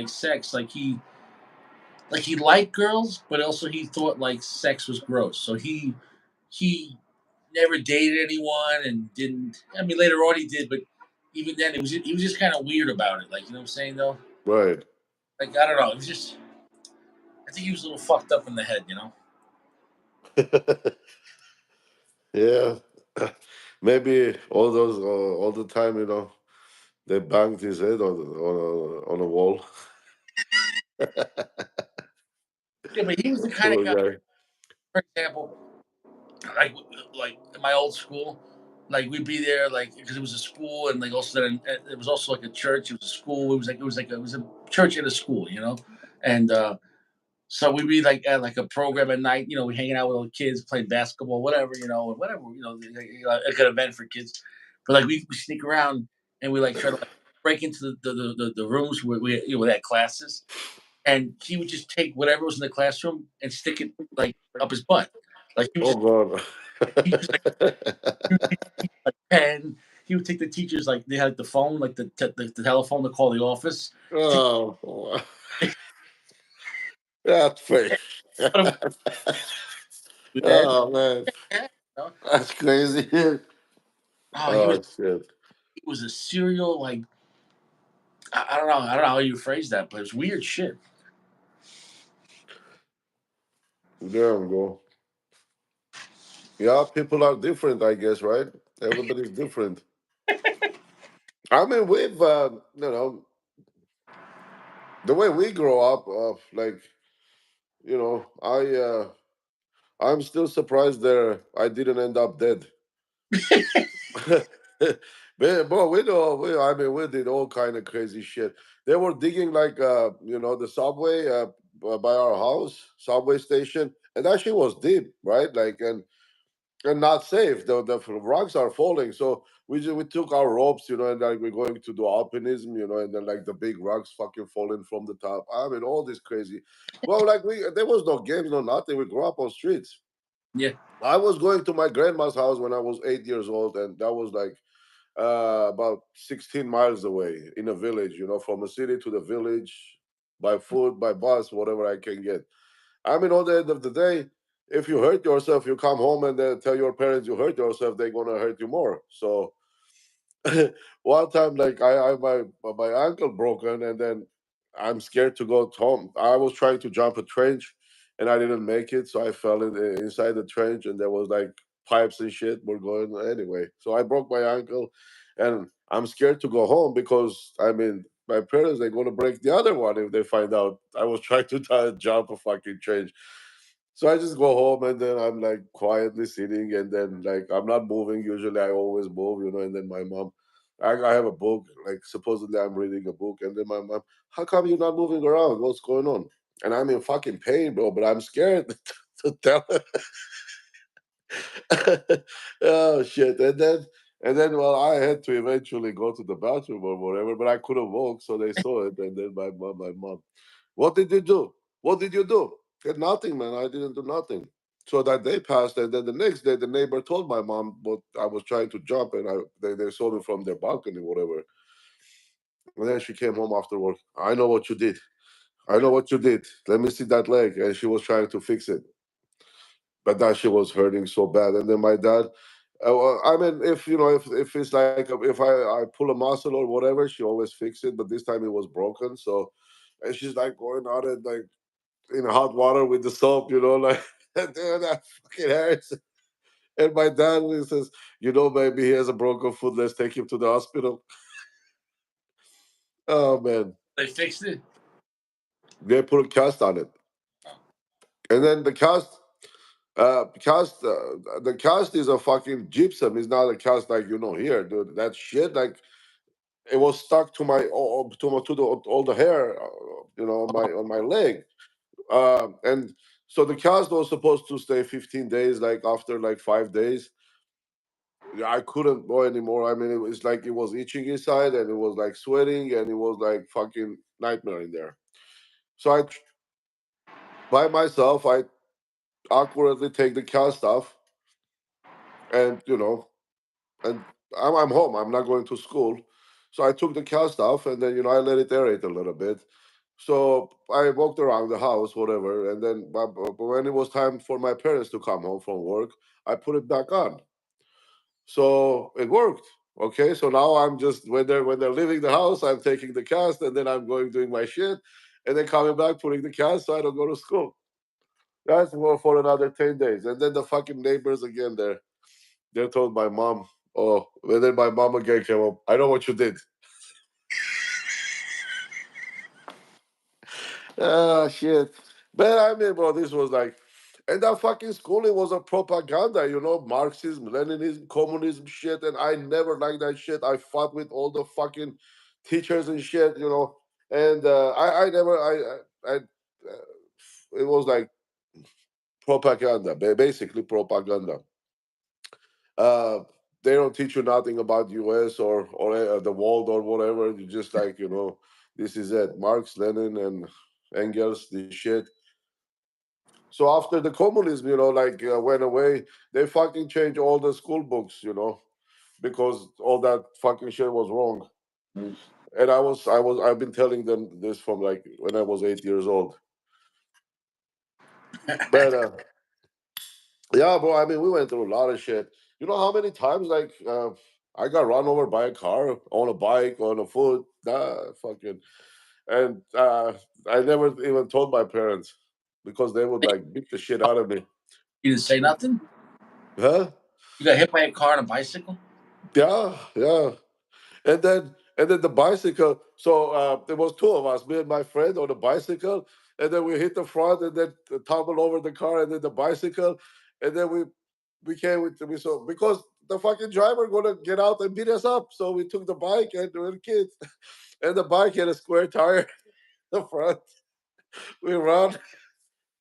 Speaker 1: sex. Like he liked girls, but also he thought like sex was gross. So he never dated anyone and didn't. I mean, later on he did, but even then he was just kind of weird about it. Like, you know what I'm saying though?
Speaker 2: Right.
Speaker 1: Like, I don't know. It was just, I think he was a little fucked up in the head. You know?
Speaker 2: Yeah. Maybe all the time, they banged his head on a wall.
Speaker 1: Yeah, but he was the kind of
Speaker 2: Poor
Speaker 1: guy.
Speaker 2: guy.
Speaker 1: For example, like like in my old school, like we'd be there like because it was a school and like also then it was also like a church. It was a school. It was a church and a school, you know, and so we'd be like at like a program at night. You know, we hanging out with all the kids, playing basketball, whatever, whatever, like an event for kids. But like we sneak around and we like try to like break into the rooms where we had classes, and he would just take whatever was in the classroom and stick it like up his butt. Like he was
Speaker 2: Oh
Speaker 1: just
Speaker 2: God.
Speaker 1: teachers like he would take the teachers, like pen. He would take the teachers like they had the phone, like the telephone to call the office. Take
Speaker 2: Oh, that's fake.
Speaker 1: put him to bed.
Speaker 2: Oh man,
Speaker 1: Yeah, you know?
Speaker 2: that's crazy.
Speaker 1: Oh,
Speaker 2: Oh shit.
Speaker 1: he was a serial like I don't know how you phrase that, but it's weird shit.
Speaker 2: There we go. Yeah, people are different, I guess, right? Everybody's different. I mean, we've, the way we grow up, like, I'm still surprised there I didn't end up dead. Man, bro, I mean, we did all kind of crazy shit. They were digging like, the subway by our house, subway station, and that shit was deep, right? Like, and not safe. The rocks are falling, so we took our ropes, and like we're going to do alpinism, and then like the big rocks fucking falling from the top. I mean, all this crazy. Well, like there was no games, no nothing. We grew up on streets.
Speaker 1: Yeah.
Speaker 2: I was going to my grandma's house when I was 8 years old, and that was like about 16 miles away in a village. From a city to the village by foot, by bus, whatever I can get. I mean, at the end of the day, if you hurt yourself, you come home and then tell your parents you hurt yourself, they're gonna hurt you more. So one time, like my ankle broken, and then I'm scared to go home. I was trying to jump a trench, and I didn't make it, so I fell inside the trench, and there was like pipes and shit were going anyway. So I broke my ankle, and I'm scared to go home because I mean my parents they're gonna break the other one if they find out I was trying to jump a fucking trench. So I just go home and then I'm like quietly sitting and then like I'm not moving. Usually I always move, and then my mom, I have a book, like supposedly I'm reading a book, and then my mom, how come you're not moving around? What's going on? And I'm in fucking pain, bro, but I'm scared to tell her. Oh shit. And then well I had to eventually go to the bathroom or whatever, but I couldn't walk, so they saw it, and then my mom, what did you do? What did you do? Said nothing, man. I didn't do nothing. So that day passed, and then the next day, the neighbor told my mom what I was trying to jump, and they saw me from their balcony, whatever. And then she came home after work. I know what you did. I know what you did. Let me see that leg. And she was trying to fix it, but that she was hurting so bad. And then my dad, well, I mean, if you know, if it's like if I pull a muscle or whatever, she always fix it. But this time it was broken, so and she's like going out and like in hot water with the soap, like dude, that fucking hurts. And my dad he says, maybe he has a broken foot. Let's take him to the hospital. Oh man,
Speaker 1: They fixed it.
Speaker 2: they put a cast on it, and then the cast is a fucking gypsum. It's not a cast like here, dude. That shit, like it was stuck to my to the all the hair, on my leg, and so the cast was supposed to stay 15 days. Like after like 5 days, yeah, I couldn't go anymore. I mean, it was like it was itching inside, and it was like sweating, and it was like fucking nightmare in there. So by myself, I awkwardly take the cast off, and and I'm home. I'm not going to school. So I took the cast off, and then I let it aerate a little bit. So I walked around the house, whatever, and then but when it was time for my parents to come home from work, I put it back on. So it worked. Okay, so now I'm just when they're leaving the house, I'm taking the cast, and then I'm going doing my shit, and then coming back putting the cast so I don't go to school. That's more for another 10 days, and then the fucking neighbors again. They told my mom. Oh, and then my mom again came up. I know what you did. Ah, shit. But I mean, bro, this was like, and that fucking schooling was a propaganda, Marxism, Leninism, communism shit. And I never liked that shit. I fought with all the fucking teachers and shit. And I never, it was like propaganda, basically propaganda. Uh, they don't teach you nothing about US or the world or whatever. You just like, this is it. Marx, Lenin, and Engels, this shit. So after the communism, like went away, they fucking changed all the school books, because all that fucking shit was wrong.
Speaker 1: Mm.
Speaker 2: And I've been telling them this from like when I was 8 years old. But yeah, bro. I mean, we went through a lot of shit. You know how many times like I got run over by a car on a bike on a foot? Nah, fucking. And I never even told my parents because they would like beat the shit out of me.
Speaker 1: You didn't say nothing.
Speaker 2: Huh?
Speaker 1: You got hit by a car on a bicycle.
Speaker 2: Yeah, yeah. And then the bicycle. So there was two of us, me and my friend, on the bicycle, and then we hit the front, and then tumbled over the car, and then the bicycle, and then we came with we saw because the fucking driver gonna get out and beat us up. So we took the bike and we were kids, and the bike had a square tire in the front. We ran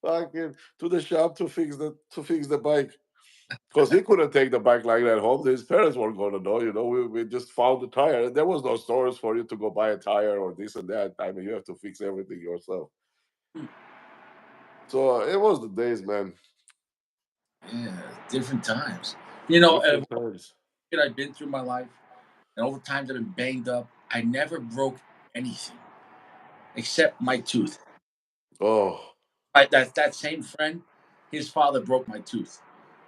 Speaker 2: fucking to the shop to fix the bike. Because he couldn't take the bike like that home. His parents weren't going to know. We just found the tire. There was no stores for you to go buy a tire or this and that. I mean, you have to fix everything yourself.
Speaker 1: Hmm.
Speaker 2: So it was the days, man.
Speaker 1: Yeah, different times. You know,
Speaker 2: Different times.
Speaker 1: that I've been through my life, and over times I've been banged up. I never broke anything except my tooth.
Speaker 2: Oh,
Speaker 1: That same friend, his father broke my tooth,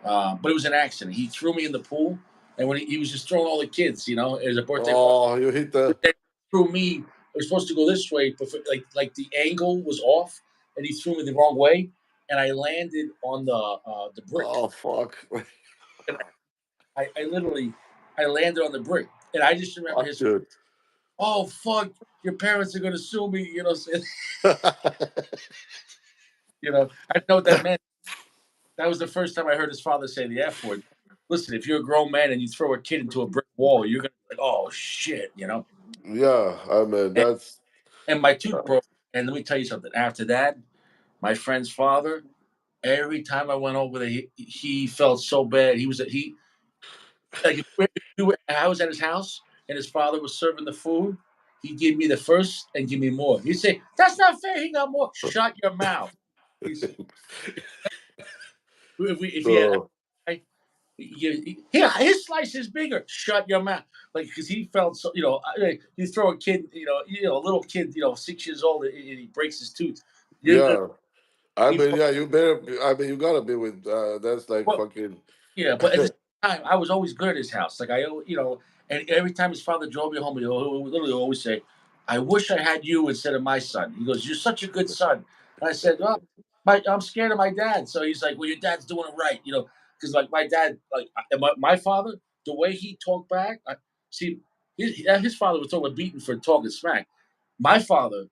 Speaker 1: but it was an accident. He threw me in the pool, and when he was just throwing all the kids, it was a birthday party.
Speaker 2: oh, you hit the.
Speaker 1: But then he threw me. It was supposed to go this way, but like the angle was off, and he threw me the wrong way, and I landed on the brick.
Speaker 2: Oh, fuck.
Speaker 1: And I literally I landed on the brick, and I just remember
Speaker 2: Fuck,
Speaker 1: his,
Speaker 2: dude.
Speaker 1: oh fuck, your parents are gonna sue me. I didn't know what that meant. That was the first time I heard his father say the F word. Listen, if you're a grown man and you throw a kid into a brick wall, you're gonna be like, oh shit.
Speaker 2: Yeah, I mean,
Speaker 1: And,
Speaker 2: that's.
Speaker 1: and my tooth broke. And let me tell you something. After that, my friend's father, every time I went over there, he felt so bad. He like I was at his house and his father was serving the food. He'd give me the first and give me more. He'd say, "That's not fair. He got more." Shut your mouth. He said, if you
Speaker 2: So
Speaker 1: had, yeah, his slice is bigger. Shut your mouth, like because he felt so. You throw a kid, a little kid, 6 years old, and he breaks his tooth. You,
Speaker 2: yeah, I
Speaker 1: he,
Speaker 2: mean, yeah, you better. I mean, you gotta be with. That's like
Speaker 1: well,
Speaker 2: fucking.
Speaker 1: yeah, but at the same time, I was always good at his house. Like and every time his father drove me home, he would literally always say, "I wish I had you instead of my son." He goes, "You're such a good son." And I said, "Well, I'm scared of my dad." So he's like, "Well, your dad's doing it right," because like my dad, like my father, the way he talked back, see, his father was totally beaten for talking smack. My father,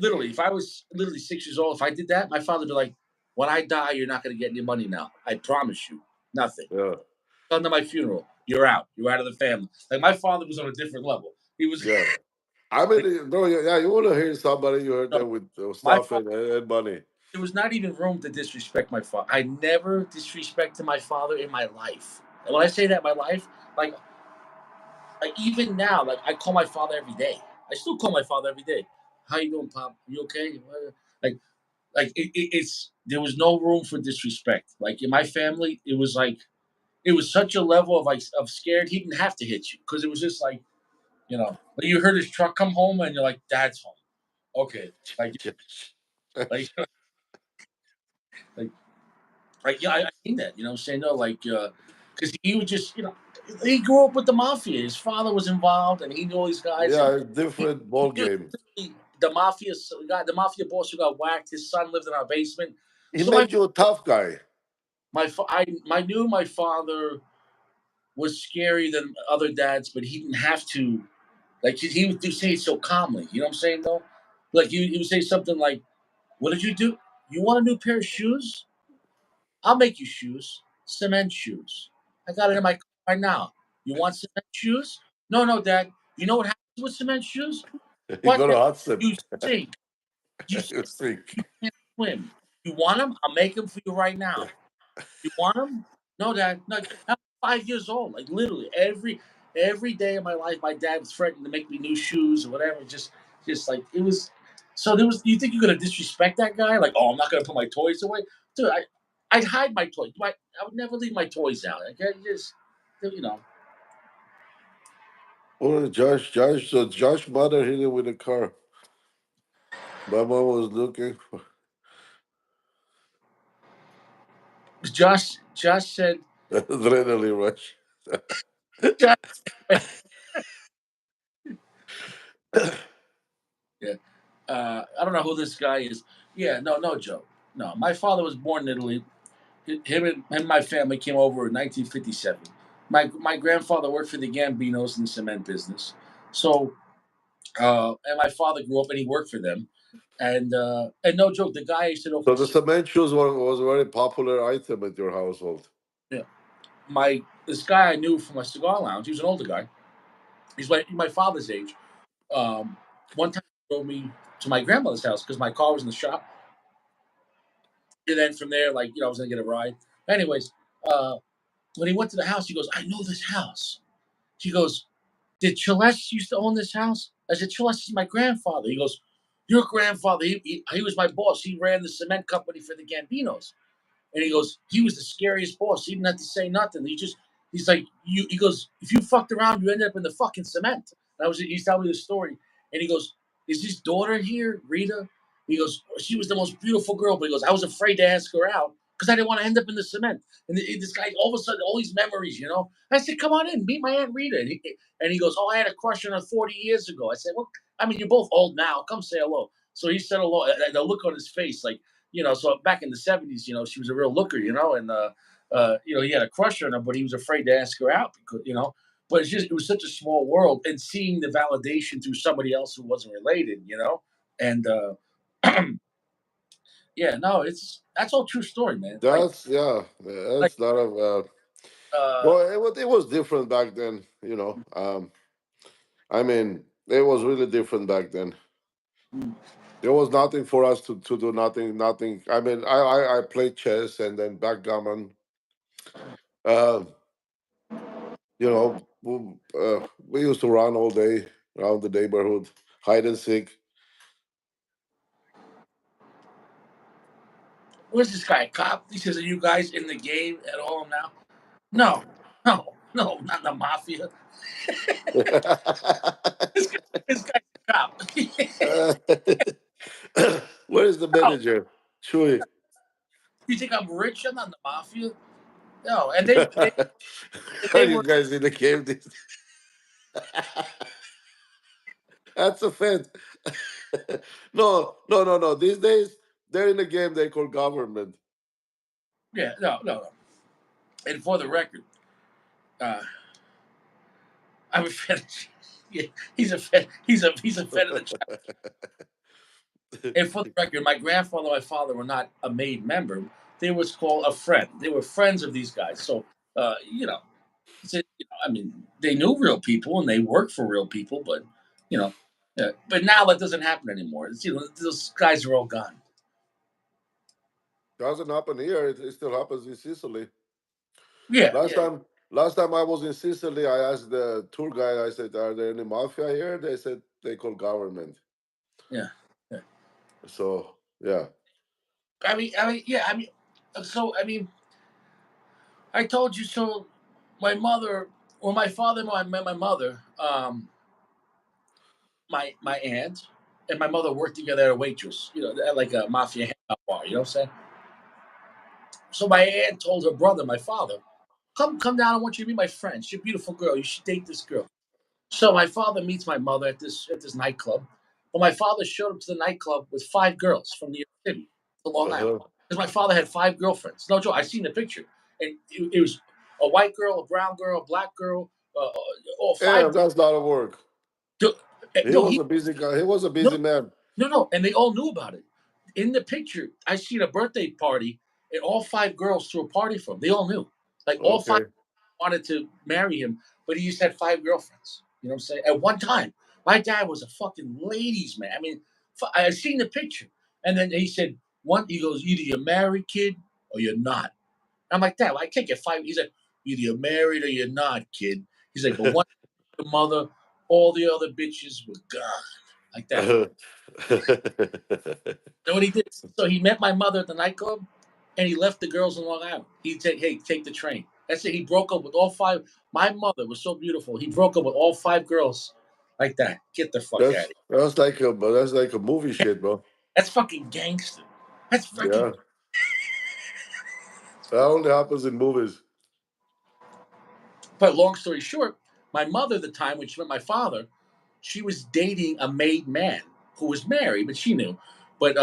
Speaker 1: literally, if I was literally 6 years old, if I did that, my father would be like, "When I die, you're not going to get any money now. I promise you, nothing.
Speaker 2: Yeah,
Speaker 1: Come to my funeral, you're out. You're out of the family." Like my father was on a different level. He was
Speaker 2: yeah. I mean,
Speaker 1: like,
Speaker 2: no, yeah, you want to hear somebody you heard
Speaker 1: no,
Speaker 2: them with
Speaker 1: my
Speaker 2: stuff
Speaker 1: father.
Speaker 2: and money.
Speaker 1: There was not even room to disrespect my father. I never disrespected my father in my life. And when I say that, my life, like, even now, like I call my father every day. I still call my father every day. How you doing, Pop? You okay? Like, it's there was no room for disrespect. Like in my family, it was like it was such a level of like of scared he didn't have to hit you because it was just like like you heard his truck come home and you're like, Dad's home. Okay, like like like yeah, I mean that. I'm saying no, like because he would just he grew up with the mafia. His father was involved, and he knew all these guys, and
Speaker 2: Yeah, it's
Speaker 1: he,
Speaker 2: different ball
Speaker 1: he
Speaker 2: game.
Speaker 1: the mafia guy, the mafia boss who got whacked. His son lived in our basement.
Speaker 2: He
Speaker 1: So my
Speaker 2: made you a tough guy.
Speaker 1: I knew my father was scary than other dads, but he didn't have to. Like he would say it so calmly. You know what I'm saying though? Like he would say something like, "What did you do? You want a new pair of shoes? I'll make you shoes. Cement shoes. I got it in my car right now. You want cement shoes? No, no, Dad. You know what happens with cement shoes?
Speaker 2: He
Speaker 1: What,
Speaker 2: go to
Speaker 1: Dad?
Speaker 2: Hudson.
Speaker 1: You sink. You
Speaker 2: You
Speaker 1: sink. You
Speaker 2: think.
Speaker 1: can't swim. You want them? I'll make them for you right now. You want them? No, Dad. No, I'm 5 years old. Like literally every day of my life, my dad was threatening to make me new shoes or whatever. Just like it was. So there was. You think you're gonna disrespect that guy? Like, oh, I'm not gonna put my toys away, dude. I'd hide my toys. I would never leave my toys out. Like, I just, you know,
Speaker 2: Oh, Josh mother hit him with a car. My mom was looking for
Speaker 1: Josh said,
Speaker 2: adrenaline rush.
Speaker 1: Josh, yeah. I don't know who this guy is. Yeah, no, no joke. No, my father was born in Italy. Him and my family came over in 1957. My grandfather worked for the Gambinos in the cement business. So, and my father grew up and he worked for them. And no joke, the guy used to know
Speaker 2: So
Speaker 1: for
Speaker 2: the cement shoes was a very popular item at your household.
Speaker 1: yeah, my this guy I knew from a cigar lounge. He was an older guy. He's my father's age. Um, One time he drove me to my grandmother's house because my car was in the shop. And then from there, like I was gonna get a ride. Anyways, uh, when he went to the house, he goes, "I know this house." He goes, "Did Chiles used to own this house?" I said, "Chiles is my grandfather." He goes, "Your grandfather? He was my boss. He ran the cement company for the Gambinos." And he goes, he was the scariest boss. He didn't have to say nothing. He's like, he goes, if you fucked around, you ended up in the fucking cement. And he's telling me the story. And he goes, is his daughter here, Rita? He goes, she was the most beautiful girl. But he goes, I was afraid to ask her out because I didn't want to end up in the cement. And this guy, all of a sudden, all these memories. I said, come on in, meet my Aunt Rita. And he goes, oh, I had a crush on her 40 years ago. I said, well, I mean, you're both old now. Come say hello. So he said hello. And the look on his face, like, so back in the 70s, she was a real looker, he had a crush on her, but he was afraid to ask her out because. But it was such a small world, and seeing the validation through somebody else who wasn't related. And yeah, no, that's all true story, man. Like,
Speaker 2: That's yeah.
Speaker 1: like,
Speaker 2: That's not a.
Speaker 1: uh,
Speaker 2: Well, it was different back then. I mean, it was really different back then. There was nothing for us to do. Nothing. I mean, I played chess and then backgammon. Uh, we used to run all day around the neighborhood, hide and seek.
Speaker 1: Where's this guy? A cop? He says, "Are you guys in the game at all now?" No, no, no, not the mafia. This guy's a cop.
Speaker 2: Where is the
Speaker 1: No,
Speaker 2: manager? Chewy.
Speaker 1: you think I'm rich? I'm not in the mafia. No, and they
Speaker 2: Are
Speaker 1: they
Speaker 2: you
Speaker 1: were
Speaker 2: guys in the game? That's a fact. No, no, no, no. These days, they're in a game they call government.
Speaker 1: yeah, no, no, no. And for the record, uh, I'm a fan. Yeah, he's a fan. He's a fan of the child. And for the record, my grandfather and my father were not a made member. They was called a friend. They were friends of these guys. So you know, I mean, they knew real people and they worked for real people, but you know, but now that doesn't happen anymore. Those guys are all gone.
Speaker 2: Doesn't happen here. It still happens in Sicily.
Speaker 1: Yeah,
Speaker 2: Last
Speaker 1: yeah,
Speaker 2: time, last time I was in Sicily, I asked the tour guide. I said, "Are there any mafia here?" They said they call government.
Speaker 1: yeah, yeah.
Speaker 2: So yeah,
Speaker 1: Yeah, so I mean, I told you so. My mother, or my father-in-law, I met my mother, my aunt, and my mother worked together at a waitress, at like a mafia hangout bar. You know what I'm saying? So my aunt told her brother, my father, come down. I want you to be my friend. She's a beautiful girl. You should date this girl. So my father meets my mother at this nightclub. But my father showed up to the nightclub with five girls from New York City to Long Island.
Speaker 2: uh-huh.
Speaker 1: Because my father had five girlfriends. No joke. I seen the picture, and it was a white girl, a brown girl, a black girl, all
Speaker 2: Yeah,
Speaker 1: five.
Speaker 2: that's a lot of work.
Speaker 1: No,
Speaker 2: He
Speaker 1: no,
Speaker 2: was a busy guy. He was a
Speaker 1: no,
Speaker 2: busy man.
Speaker 1: no, no, and they all knew about it. In the picture, I seen a birthday party, and all five girls threw a party for him. They all knew, like all five
Speaker 2: Okay.
Speaker 1: wanted to marry him, but he just had five girlfriends. You know what I'm saying? At one time, my dad was a fucking ladies man. I mean, I seen the picture, and then he said, "One," he goes, "Either you're married, kid, or you're not." I'm like, "Dad, well, I can't get five." He's like, "Either you're married or you're not, kid." He's like, "But one, the mother, all the other bitches were gone." Like that. Know what he did? So he met my mother at the nightclub, and he left the girls in Long Island. He said, "Hey, take the train." That's it. He broke up with all five. My mother was so beautiful. He broke up with all five girls like that. Get the fuck out of here.
Speaker 2: That's like a movie shit, bro.
Speaker 1: That's fucking gangster. That's fucking.
Speaker 2: Yeah, that only happens in movies.
Speaker 1: But long story short, my mother at the time when she met my father, she was dating a made man who was married, but she knew. But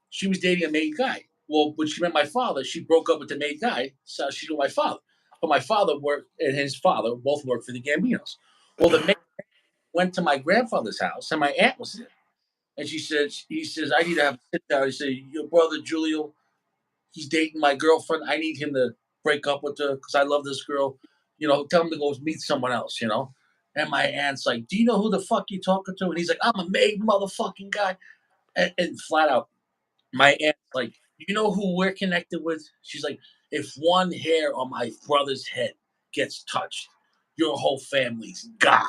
Speaker 1: she was dating a made guy. Well, when she met my father, she broke up with the made guy, so she knew my father. But my father worked, and his father both worked for the Gambinos. Well, the maid went to my grandfather's house, and my aunt was there. And he says, "I need to have a sit down." He said, "Your brother Julio, he's dating my girlfriend. I need him to break up with her because I love this girl. Tell him to go meet someone else." And my aunt's like, "Do you know who the fuck you talking to?" And he's like, "I'm a made motherfucking guy." And flat out, my aunt's like, "You know who we're connected with?" She's like, "If one hair on my brother's head gets touched, your whole family's gone.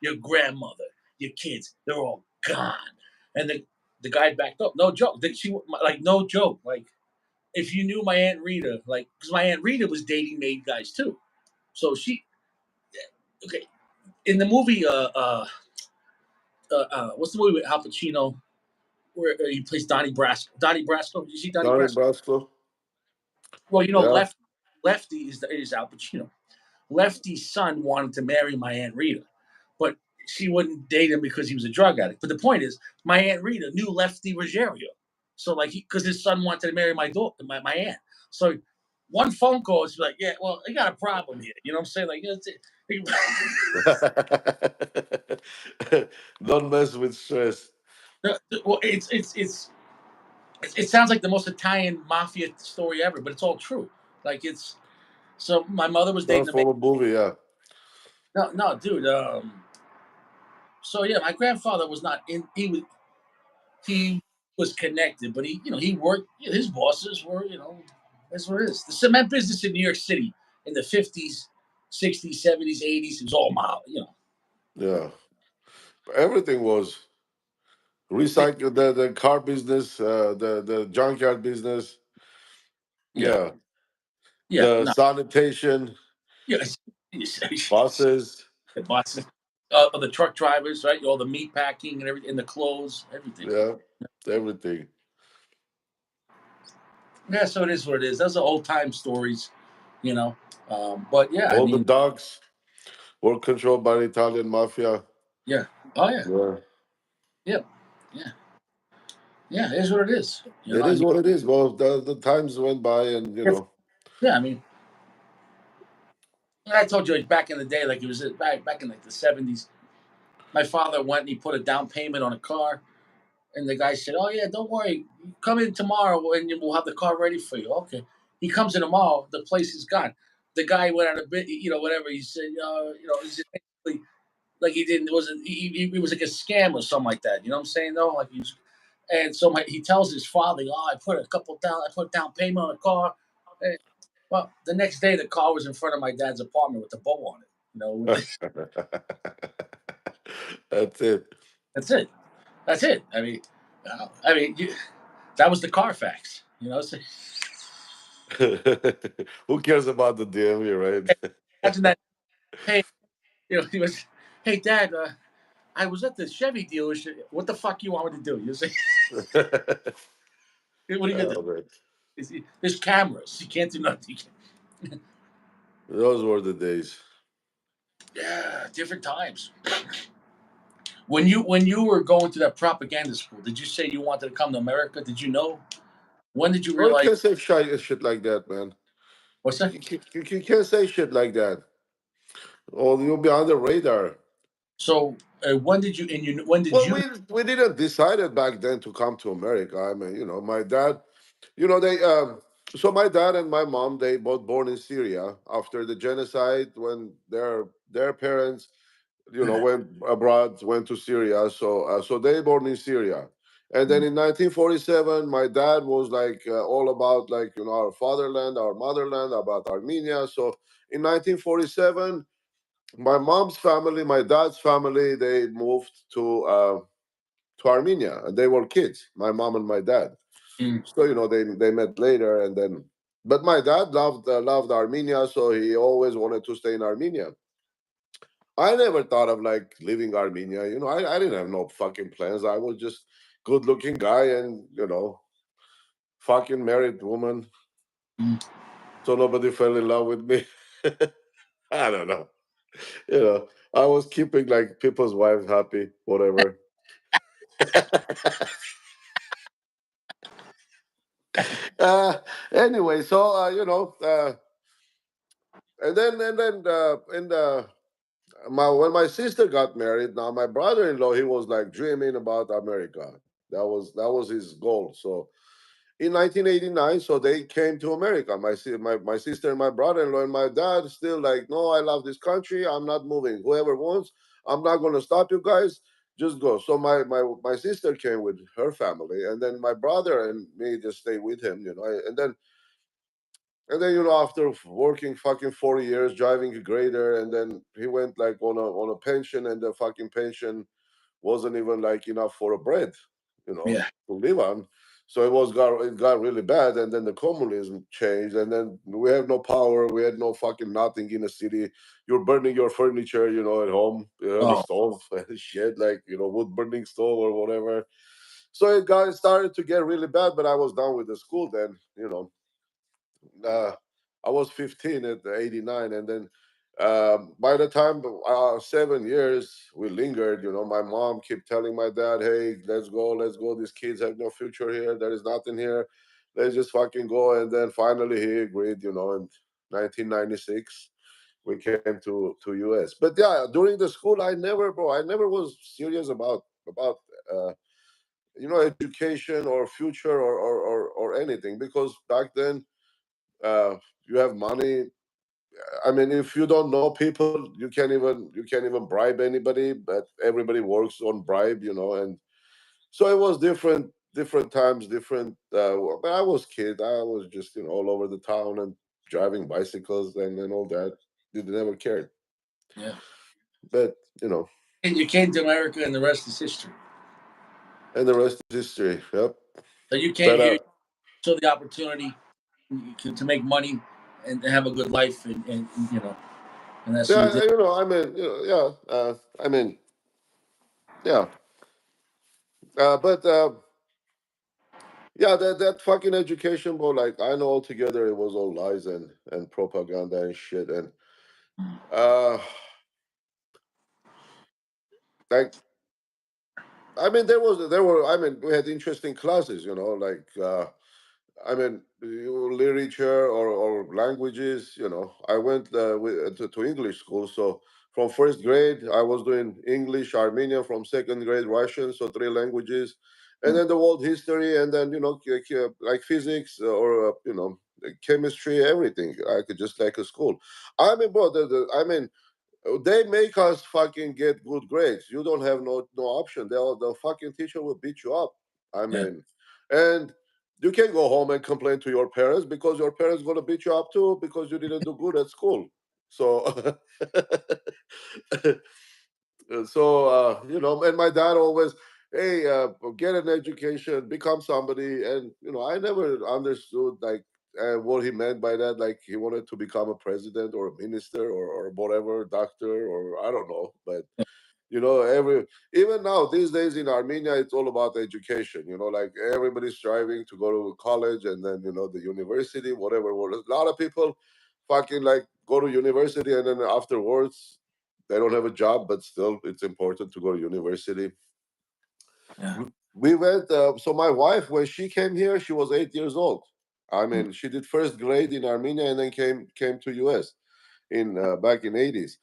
Speaker 1: Your grandmother, your kids, they're all gone." And the guy backed up. No joke. Like no joke. Like if you knew my aunt Rita, like because my aunt Rita was dating made guys too. So okay, in the movie, what's the movie with Al Pacino where he plays Donnie Brasco? Donnie Brasco. Did you see Donnie
Speaker 2: Donnie
Speaker 1: Brasco?
Speaker 2: Brasco.
Speaker 1: Well,
Speaker 2: Yeah.
Speaker 1: Lefty is Al Pacino. Lefty's son wanted to marry my aunt Rita, but she wouldn't date him because he was a drug addict. But the point is, my aunt Rita knew Lefty Ruggiero, so like because his son wanted to marry my daughter, my aunt. So one phone call is like, "Yeah, well, I got a problem here." You know what I'm saying? Like,
Speaker 2: Don't mess with stress.
Speaker 1: well, it sounds like the most Italian mafia story ever, but it's all true. Like it's so my mother was dating
Speaker 2: That's
Speaker 1: the man.
Speaker 2: for a movie, yeah.
Speaker 1: No, no, dude. So yeah, my grandfather was not in. He was connected, but he worked. His bosses were that's what it is. The cement business in New York City in the 50s, 60s, 70s, 80s. It was all mile.
Speaker 2: Yeah. Everything was
Speaker 1: They,
Speaker 2: recycle the car business, the junkyard business.
Speaker 1: Yeah,
Speaker 2: Yeah,
Speaker 1: yeah,
Speaker 2: the
Speaker 1: no,
Speaker 2: sanitation,
Speaker 1: yeah.
Speaker 2: buses.
Speaker 1: The buses, the truck drivers, right? All the meat packing and everything, and the clothes, everything.
Speaker 2: Yeah, everything.
Speaker 1: Yeah, so it is what it is. Those are old time stories, you know. But yeah, I
Speaker 2: All the
Speaker 1: mean,
Speaker 2: dogs were controlled by the Italian mafia.
Speaker 1: yeah, oh yeah,
Speaker 2: Yeah,
Speaker 1: yeah, yeah, yeah. It is what it is. You know,
Speaker 2: it
Speaker 1: I
Speaker 2: is
Speaker 1: mean,
Speaker 2: what it is. Well, the times went by, and you
Speaker 1: if,
Speaker 2: know.
Speaker 1: yeah, I mean, I told you like, back in the day, like it was back in like the '70s. My father went and he put a down payment on a car, and the guy said, "Oh yeah, don't worry, come in tomorrow and we'll have the car ready for you." Okay, he comes in tomorrow, the place is gone. The guy went out a bit, whatever. He said, it's just basically like he didn't, it wasn't, he was like a scam or something like that. You know what I'm saying though? Like and so he tells his father, "Oh, I put down payment on a car." And, well, the next day the car was in front of my dad's apartment with the bow on it.
Speaker 2: That's it.
Speaker 1: That's it. That's it. I mean, that was the Carfax. So
Speaker 2: Who cares about the DMV, right?
Speaker 1: imagine that. Hey, he was, "Hey, Dad, I was at the Chevy dealership. What the fuck you want me to do?" You say, "What are you gonna
Speaker 2: Oh, man.
Speaker 1: do? There's cameras. You can't do nothing."
Speaker 2: Those were the days.
Speaker 1: Yeah, different times. When you were going to that propaganda school, did you say you wanted to come to America? Did you know? When did you
Speaker 2: Oh, you
Speaker 1: realize?
Speaker 2: can't say shit like that, man.
Speaker 1: What's that?
Speaker 2: You can't say shit like that. Or you'll be on the radar.
Speaker 1: So when did you? And when did
Speaker 2: Well,
Speaker 1: you?
Speaker 2: we didn't decided back then to come to America. I mean, my dad, they so my dad and my mom, they both born in Syria after the genocide when their parents, went abroad, went to Syria. So they born in Syria. And then in 1947, my dad was like all about like our fatherland, our motherland, about Armenia. So in 1947, my mom's family, my dad's family, they moved to Armenia, and they were kids, my mom and my dad.
Speaker 1: Mm,
Speaker 2: So they met later, and then. But my dad loved Armenia, so he always wanted to stay in Armenia. I never thought of like leaving Armenia. I didn't have no fucking plans. I was just good looking guy, and fucking married woman.
Speaker 1: mm.
Speaker 2: So nobody fell in love with me. I don't know. You know, I was keeping like people's wives happy, whatever. uh, anyway, so and then my when my sister got married, now my brother-in-law, he was like dreaming about America. That was his goal. So in 1989, so they came to America. My sister and my brother-in-law and my dad still like, no, I love this country. I'm not moving. Whoever wants, I'm not going to stop you guys. Just go. So my sister came with her family, and then my brother and me just stayed with him. And then after working fucking 40 years driving a grader, and then he went like on a pension, and the fucking pension wasn't even like enough for a bread,
Speaker 1: Yeah.
Speaker 2: to live on. So it got really bad, and then the communism changed, and then we have no power. We had no fucking nothing in the city. You're burning your furniture, at home. You have a
Speaker 1: Oh,
Speaker 2: stove, shit, like wood burning stove or whatever. So it started to get really bad. But I was done with the school then. Uh, I was 15 at the 89, and then by the time 7 years we lingered. My mom kept telling my dad, "Hey, let's go. These kids have no future here. There is nothing here. Let's just fucking go." And then finally he agreed. In 1996 we came to US. But yeah, during the school, I never was serious about uh, education or future or anything, because back then uh, you have money. I mean, if you don't know people, you can't even bribe anybody. But everybody works on bribe, and so it was different times, different. But I was kid. I was just all over the town and driving bicycles and all that. Did never cared.
Speaker 1: yeah.
Speaker 2: But you know,
Speaker 1: And you came to America, and the rest is history.
Speaker 2: and the rest is history. Yep.
Speaker 1: So you came
Speaker 2: But
Speaker 1: here, saw the opportunity. to make money and to have a good life, and and that's what you
Speaker 2: Yeah,
Speaker 1: did.
Speaker 2: I mean, yeah, I mean, yeah, but yeah, that fucking education, bro. Like, I know altogether it was all lies and propaganda and shit, and uh, like, I mean, there were, I mean, we had interesting classes, like, I mean, literature or languages. I went to English school, so from first grade I was doing English, Armenian. From second grade, Russian, so three languages, and then the world history, and then like physics, or chemistry, everything. I could just like a school. I mean, bro, I mean, they make us fucking get good grades. You don't have no option. The fucking teacher will beat you up. I
Speaker 1: Yeah,
Speaker 2: mean, and you can go home and complain to your parents, because your parents gonna beat you up too, because you didn't do good at school. So, and my dad always, hey, get an education, become somebody, and I never understood, like, what he meant by that. Like, he wanted to become a president or a minister, or whatever, doctor, or I don't know. But every even now these days in Armenia, it's all about education. Like, everybody's striving to go to college, and then the university, whatever. A lot of people fucking like go to university, and then afterwards they don't have a job, but still it's important to go to university.
Speaker 1: yeah,
Speaker 2: We went. So my wife, when she came here, she was 8 years old. I mean, she did first grade in Armenia, and then came to US in back in '80s.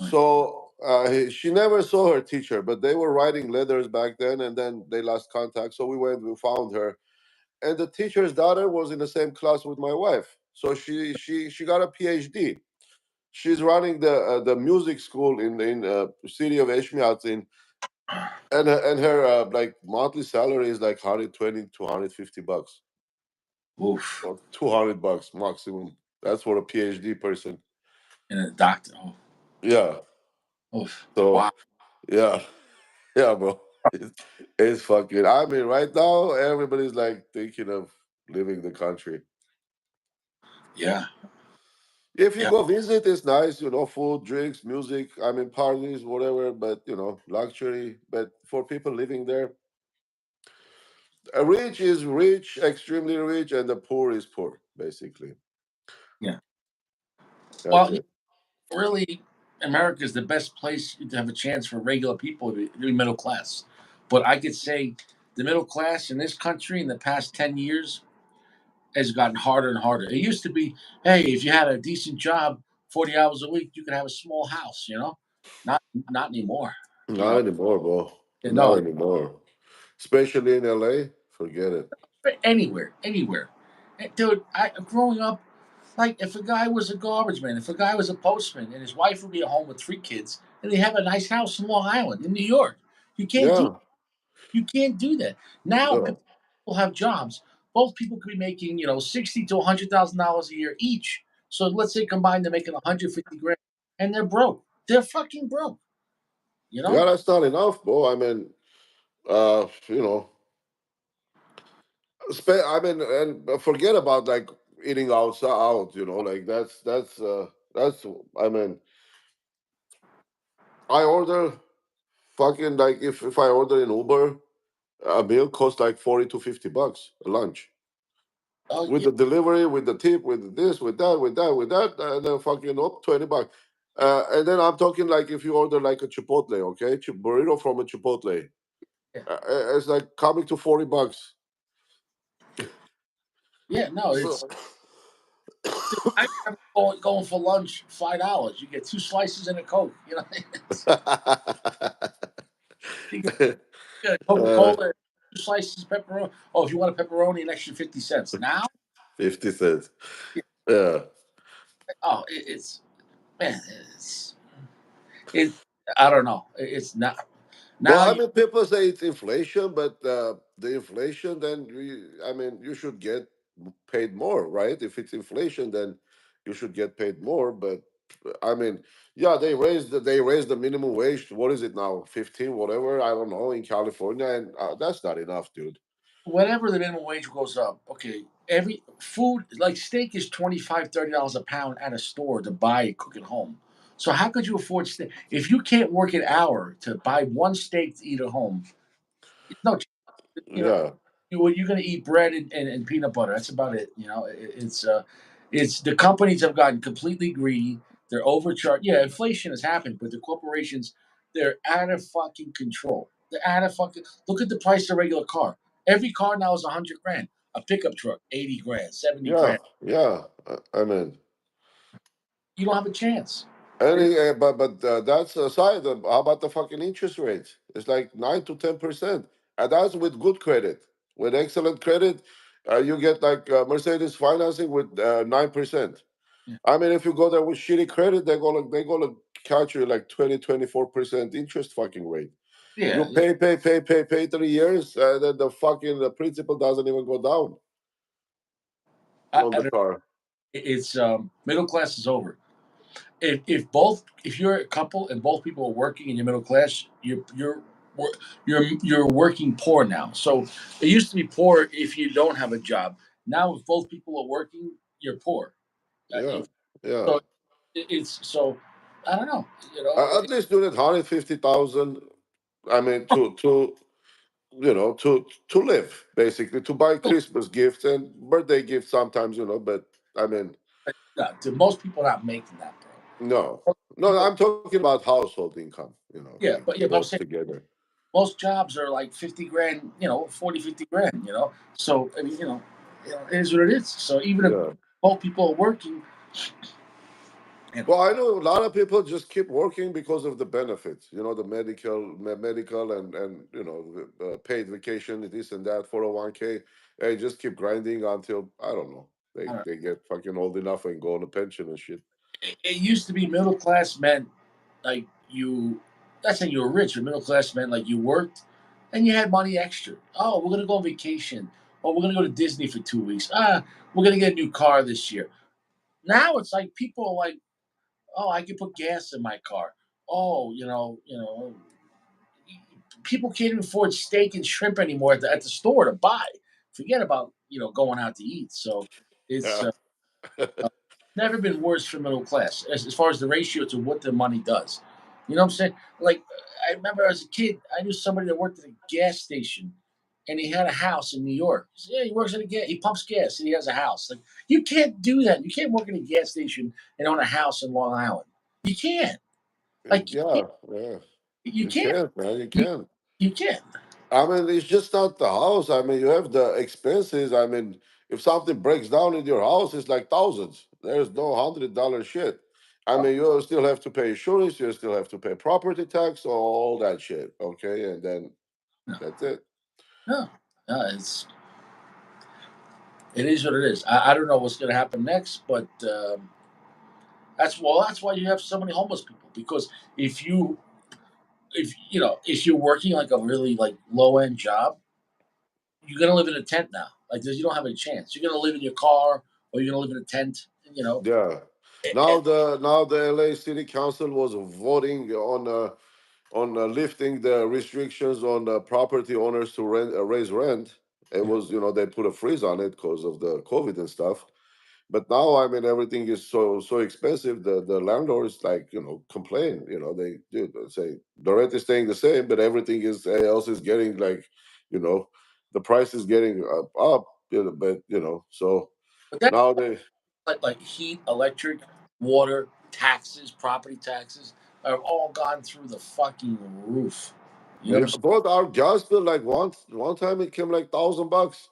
Speaker 1: right.
Speaker 2: So she never saw her teacher, but they were writing letters back then, and then they lost contact. So we found her, and the teacher's daughter was in the same class with my wife. So she got a PhD. She's running the music school in city of Eshmiadzin, and her like monthly salary is like 120 to 150 bucks,
Speaker 1: Oof.
Speaker 2: or $200 maximum. That's for a PhD person.
Speaker 1: And a doctor. Oh,
Speaker 2: Yeah.
Speaker 1: oof.
Speaker 2: So
Speaker 1: Wow.
Speaker 2: yeah. Yeah, bro. It's fucking. I mean, right now everybody's like thinking of leaving the country.
Speaker 1: Yeah,
Speaker 2: If you
Speaker 1: yeah,
Speaker 2: go visit, it's nice, food, drinks, music. I mean, parties, whatever. But luxury. But for people living there, rich is rich, extremely rich, and the poor is poor, basically.
Speaker 1: yeah.
Speaker 2: That's
Speaker 1: Well,
Speaker 2: it.
Speaker 1: really, America is the best place to have a chance for regular people to be middle class. But I could say the middle class in this country in the past 10 years has gotten harder and harder. It used to be, hey, if you had a decent job, 40 hours a week, you could have a small house. Not anymore. You
Speaker 2: Not
Speaker 1: know,
Speaker 2: anymore, bro. Not
Speaker 1: no,
Speaker 2: anymore. Especially in LA, forget it.
Speaker 1: anywhere, anywhere. Dude, growing up, like if a guy was a garbage man, if a guy was a postman, and his wife would be at home with three kids, and they have a nice house in Long Island, in New York, you can't do
Speaker 2: Yeah,
Speaker 1: you can't do that now.
Speaker 2: yeah,
Speaker 1: People have jobs. Both people could be making $60,000 to $100,000 a year each. So let's say combined they're making 150 grand, and they're broke. They're fucking broke. You
Speaker 2: yeah.
Speaker 1: know?
Speaker 2: That's not enough, bro. I mean, uh, you know, I mean, and forget about like eating out. Like that's. I mean, I order fucking like if I order in Uber, a meal costs like 40 to 50 bucks a lunch,
Speaker 1: Oh
Speaker 2: with
Speaker 1: yeah,
Speaker 2: the delivery, with the tip, with this, with that, and then fucking up 20 bucks. And then I'm talking like if you order like a Chipotle, okay, burrito from a Chipotle,
Speaker 1: yeah,
Speaker 2: it's like coming to 40 bucks.
Speaker 1: yeah. No, it's.
Speaker 2: So
Speaker 1: I remember going for lunch $5. You get two slices and a Coke. You get a Coca
Speaker 2: uh,
Speaker 1: Cola, two slices of pepperoni. Oh, if you want a pepperoni, an extra 50 cents. Now,
Speaker 2: 50 cents.
Speaker 1: yeah,
Speaker 2: Yeah.
Speaker 1: oh, it's man, it. I don't know. It's not
Speaker 2: Well,
Speaker 1: now.
Speaker 2: I mean, people say it's inflation, but the inflation, then I mean, you should get paid more, right? If it's inflation, then you should get paid more. But I mean, yeah, they raised the minimum wage. What is it now? 15, whatever. I don't know, in California, and that's not enough, dude.
Speaker 1: whenever the minimum wage goes up, okay, every food like steak is $25, $30 a pound at a store to buy and cook at home. So how could you afford steak if you can't work an hour to buy one steak to eat at home? No, you know,
Speaker 2: Yeah,
Speaker 1: you're going to eat bread and peanut butter. That's about it. It's the companies have gotten completely greedy. They're overcharged. Yeah, inflation has happened, but the corporations, they're out of fucking control. They're out of fucking. Look at the price of a regular car. Every car now is 100 grand. A pickup truck, 80 grand, 70
Speaker 2: yeah,
Speaker 1: grand.
Speaker 2: yeah. I mean,
Speaker 1: You don't have a chance.
Speaker 2: but that's aside. How about the fucking interest rates? It's like 9 to 10%, and that's with good credit. With excellent credit, you get like Mercedes financing with 9%.
Speaker 1: Yeah,
Speaker 2: I mean, if you go there with shitty credit, they're gonna catch you like 20 24% interest fucking rate. You
Speaker 1: yeah.
Speaker 2: pay 3 years, and then the fucking the principal doesn't even go down on
Speaker 1: I
Speaker 2: the
Speaker 1: don't,
Speaker 2: car.
Speaker 1: it's middle class is over. If you're a couple and both people are working and you're middle class, you're working poor now. So it used to be poor if you don't have a job. Now if both people are working, you're poor.
Speaker 2: Yeah,
Speaker 1: If,
Speaker 2: yeah.
Speaker 1: so it's so I don't know. You know,
Speaker 2: At least do that 150,000. I mean, to live basically, to buy Christmas gifts and birthday gifts sometimes, But I mean,
Speaker 1: to most people not making that,
Speaker 2: no,
Speaker 1: bro.
Speaker 2: no.
Speaker 1: People,
Speaker 2: I'm talking about household income.
Speaker 1: yeah,
Speaker 2: Like
Speaker 1: but I'm
Speaker 2: both
Speaker 1: saying
Speaker 2: together.
Speaker 1: most jobs are like 50 grand. 40, 50 grand. So I mean, it is what it is. So even if
Speaker 2: Yeah.
Speaker 1: both people are working, you know.
Speaker 2: Well, I know a lot of people just keep working because of the benefits, the medical and the paid vacation, this and that, 401k. They just keep grinding until I don't know
Speaker 1: I
Speaker 2: they
Speaker 1: don't know.
Speaker 2: they get fucking old enough and go on a pension and shit.
Speaker 1: It used to be middle class meant like you. That's saying you were rich. Or middle class meant like you worked and you had money extra. Oh, we're gonna go on vacation. Oh, we're gonna go to Disney for 2 weeks. We're gonna get a new car this year. Now it's like people are like, oh, I can put gas in my car. Oh, people can't even afford steak and shrimp anymore at the store to buy. Forget about going out to eat. So it's
Speaker 2: Yeah,
Speaker 1: never been worse for middle class as far as the ratio to what the money does. You know what I'm saying? Like I remember as a kid, I knew somebody that worked at a gas station, and he had a house in New York. He said, yeah, he works at a gas. He pumps gas, and he has a house. Like you can't do that. You can't work at a gas station and own a house in Long Island. You can't. Like
Speaker 2: yeah, yeah.
Speaker 1: you
Speaker 2: You
Speaker 1: can't.
Speaker 2: can't, man. You
Speaker 1: You,
Speaker 2: can't.
Speaker 1: you can't.
Speaker 2: I mean, it's just not the house. I mean, you have the expenses. I mean, if something breaks down in your house, it's like thousands. There's no $100 shit. I
Speaker 1: Oh,
Speaker 2: mean, you still have to pay insurance. You still have to pay property tax, all that shit. Okay, and then
Speaker 1: no,
Speaker 2: that's it.
Speaker 1: no, no. It is what it is. I don't know what's going to happen next, but that's why you have so many homeless people. Because if you if you're working like a really like low end job, you're gonna live in a tent now. Like you don't have a chance. You're gonna live in your car or you're gonna live in a tent.
Speaker 2: Yeah. Now the LA City Council was voting on lifting the restrictions on property owners to raise rent. It
Speaker 1: Yeah.
Speaker 2: was, they put a freeze on it because of the COVID and stuff. But now, I mean, everything is so expensive. The landlords like complain. They do say the rent is staying the same, but everything else is getting like, you know, the price is getting up. But so
Speaker 1: But that
Speaker 2: now they
Speaker 1: like heat, electric, water, taxes, property taxes have all gone through the fucking roof. You know what
Speaker 2: yeah,
Speaker 1: I'm saying?
Speaker 2: bought our gas bill like one time it came like $1,000.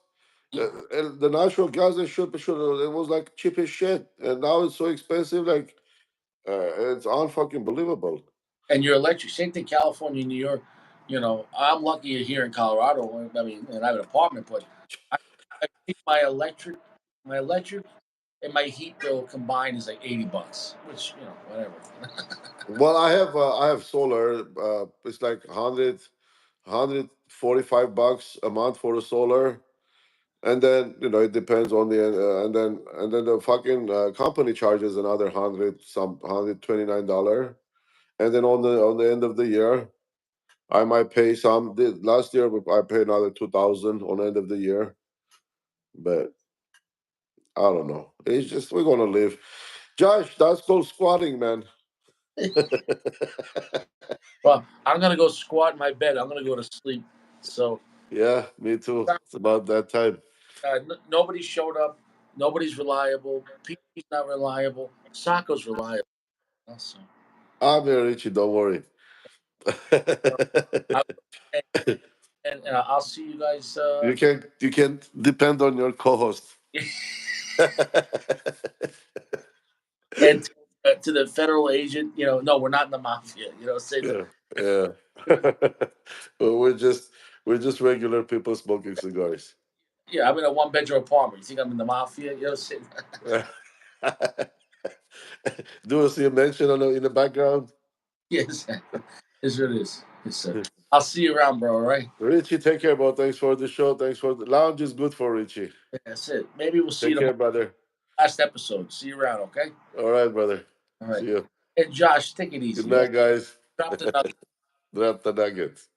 Speaker 2: And the natural gas they should it was like cheap as shit, and now it's so expensive. Like it's unfucking believable.
Speaker 1: And your electric, same thing, California, New York. I'm lucky here in Colorado. I mean, and I have an apartment, but I, I think my electric and my heat bill combined is like $80, which whatever.
Speaker 2: Well, I have solar. It's like 145 bucks a month for the solar, and then it depends on the and then the fucking company charges another 129 dollar, and then on the end of the year. I might pay some. Last year I paid another 2,000 on end of the year, but I don't know. It's just we're gonna live. Josh, that's called squatting, man.
Speaker 1: Well, I'm gonna go squat in my bed. I'm gonna go to sleep. So
Speaker 2: Yeah, me too. It's about that time.
Speaker 1: nobody showed up. Nobody's reliable. PP's not reliable. Soccer's reliable. So
Speaker 2: I'm here, Richie. Don't worry.
Speaker 1: I, and, and I'll see you guys.
Speaker 2: You can depend on your co-host.
Speaker 1: And to the federal agent, no, we're not in the mafia. Say that.
Speaker 2: Yeah, yeah. Well, we're just regular people smoking cigars.
Speaker 1: Yeah, I'm in a one-bedroom apartment. You think I'm in the mafia? Say
Speaker 2: Do you see a mention in the background?
Speaker 1: yes, yes, it is. Yes, sir. I'll see you around, bro. All right.
Speaker 2: Richie, take care, bro. Thanks for the show. Thanks for the lounge is good for Richie.
Speaker 1: That's it. Maybe we'll see you
Speaker 2: Take care,
Speaker 1: tomorrow.
Speaker 2: brother.
Speaker 1: Last episode. See you around. Okay.
Speaker 2: All right, brother.
Speaker 1: All right.
Speaker 2: See you.
Speaker 1: And Josh, take it
Speaker 2: Good
Speaker 1: easy.
Speaker 2: night, guys.
Speaker 1: Drop the nugget.
Speaker 2: Drop the nuggets.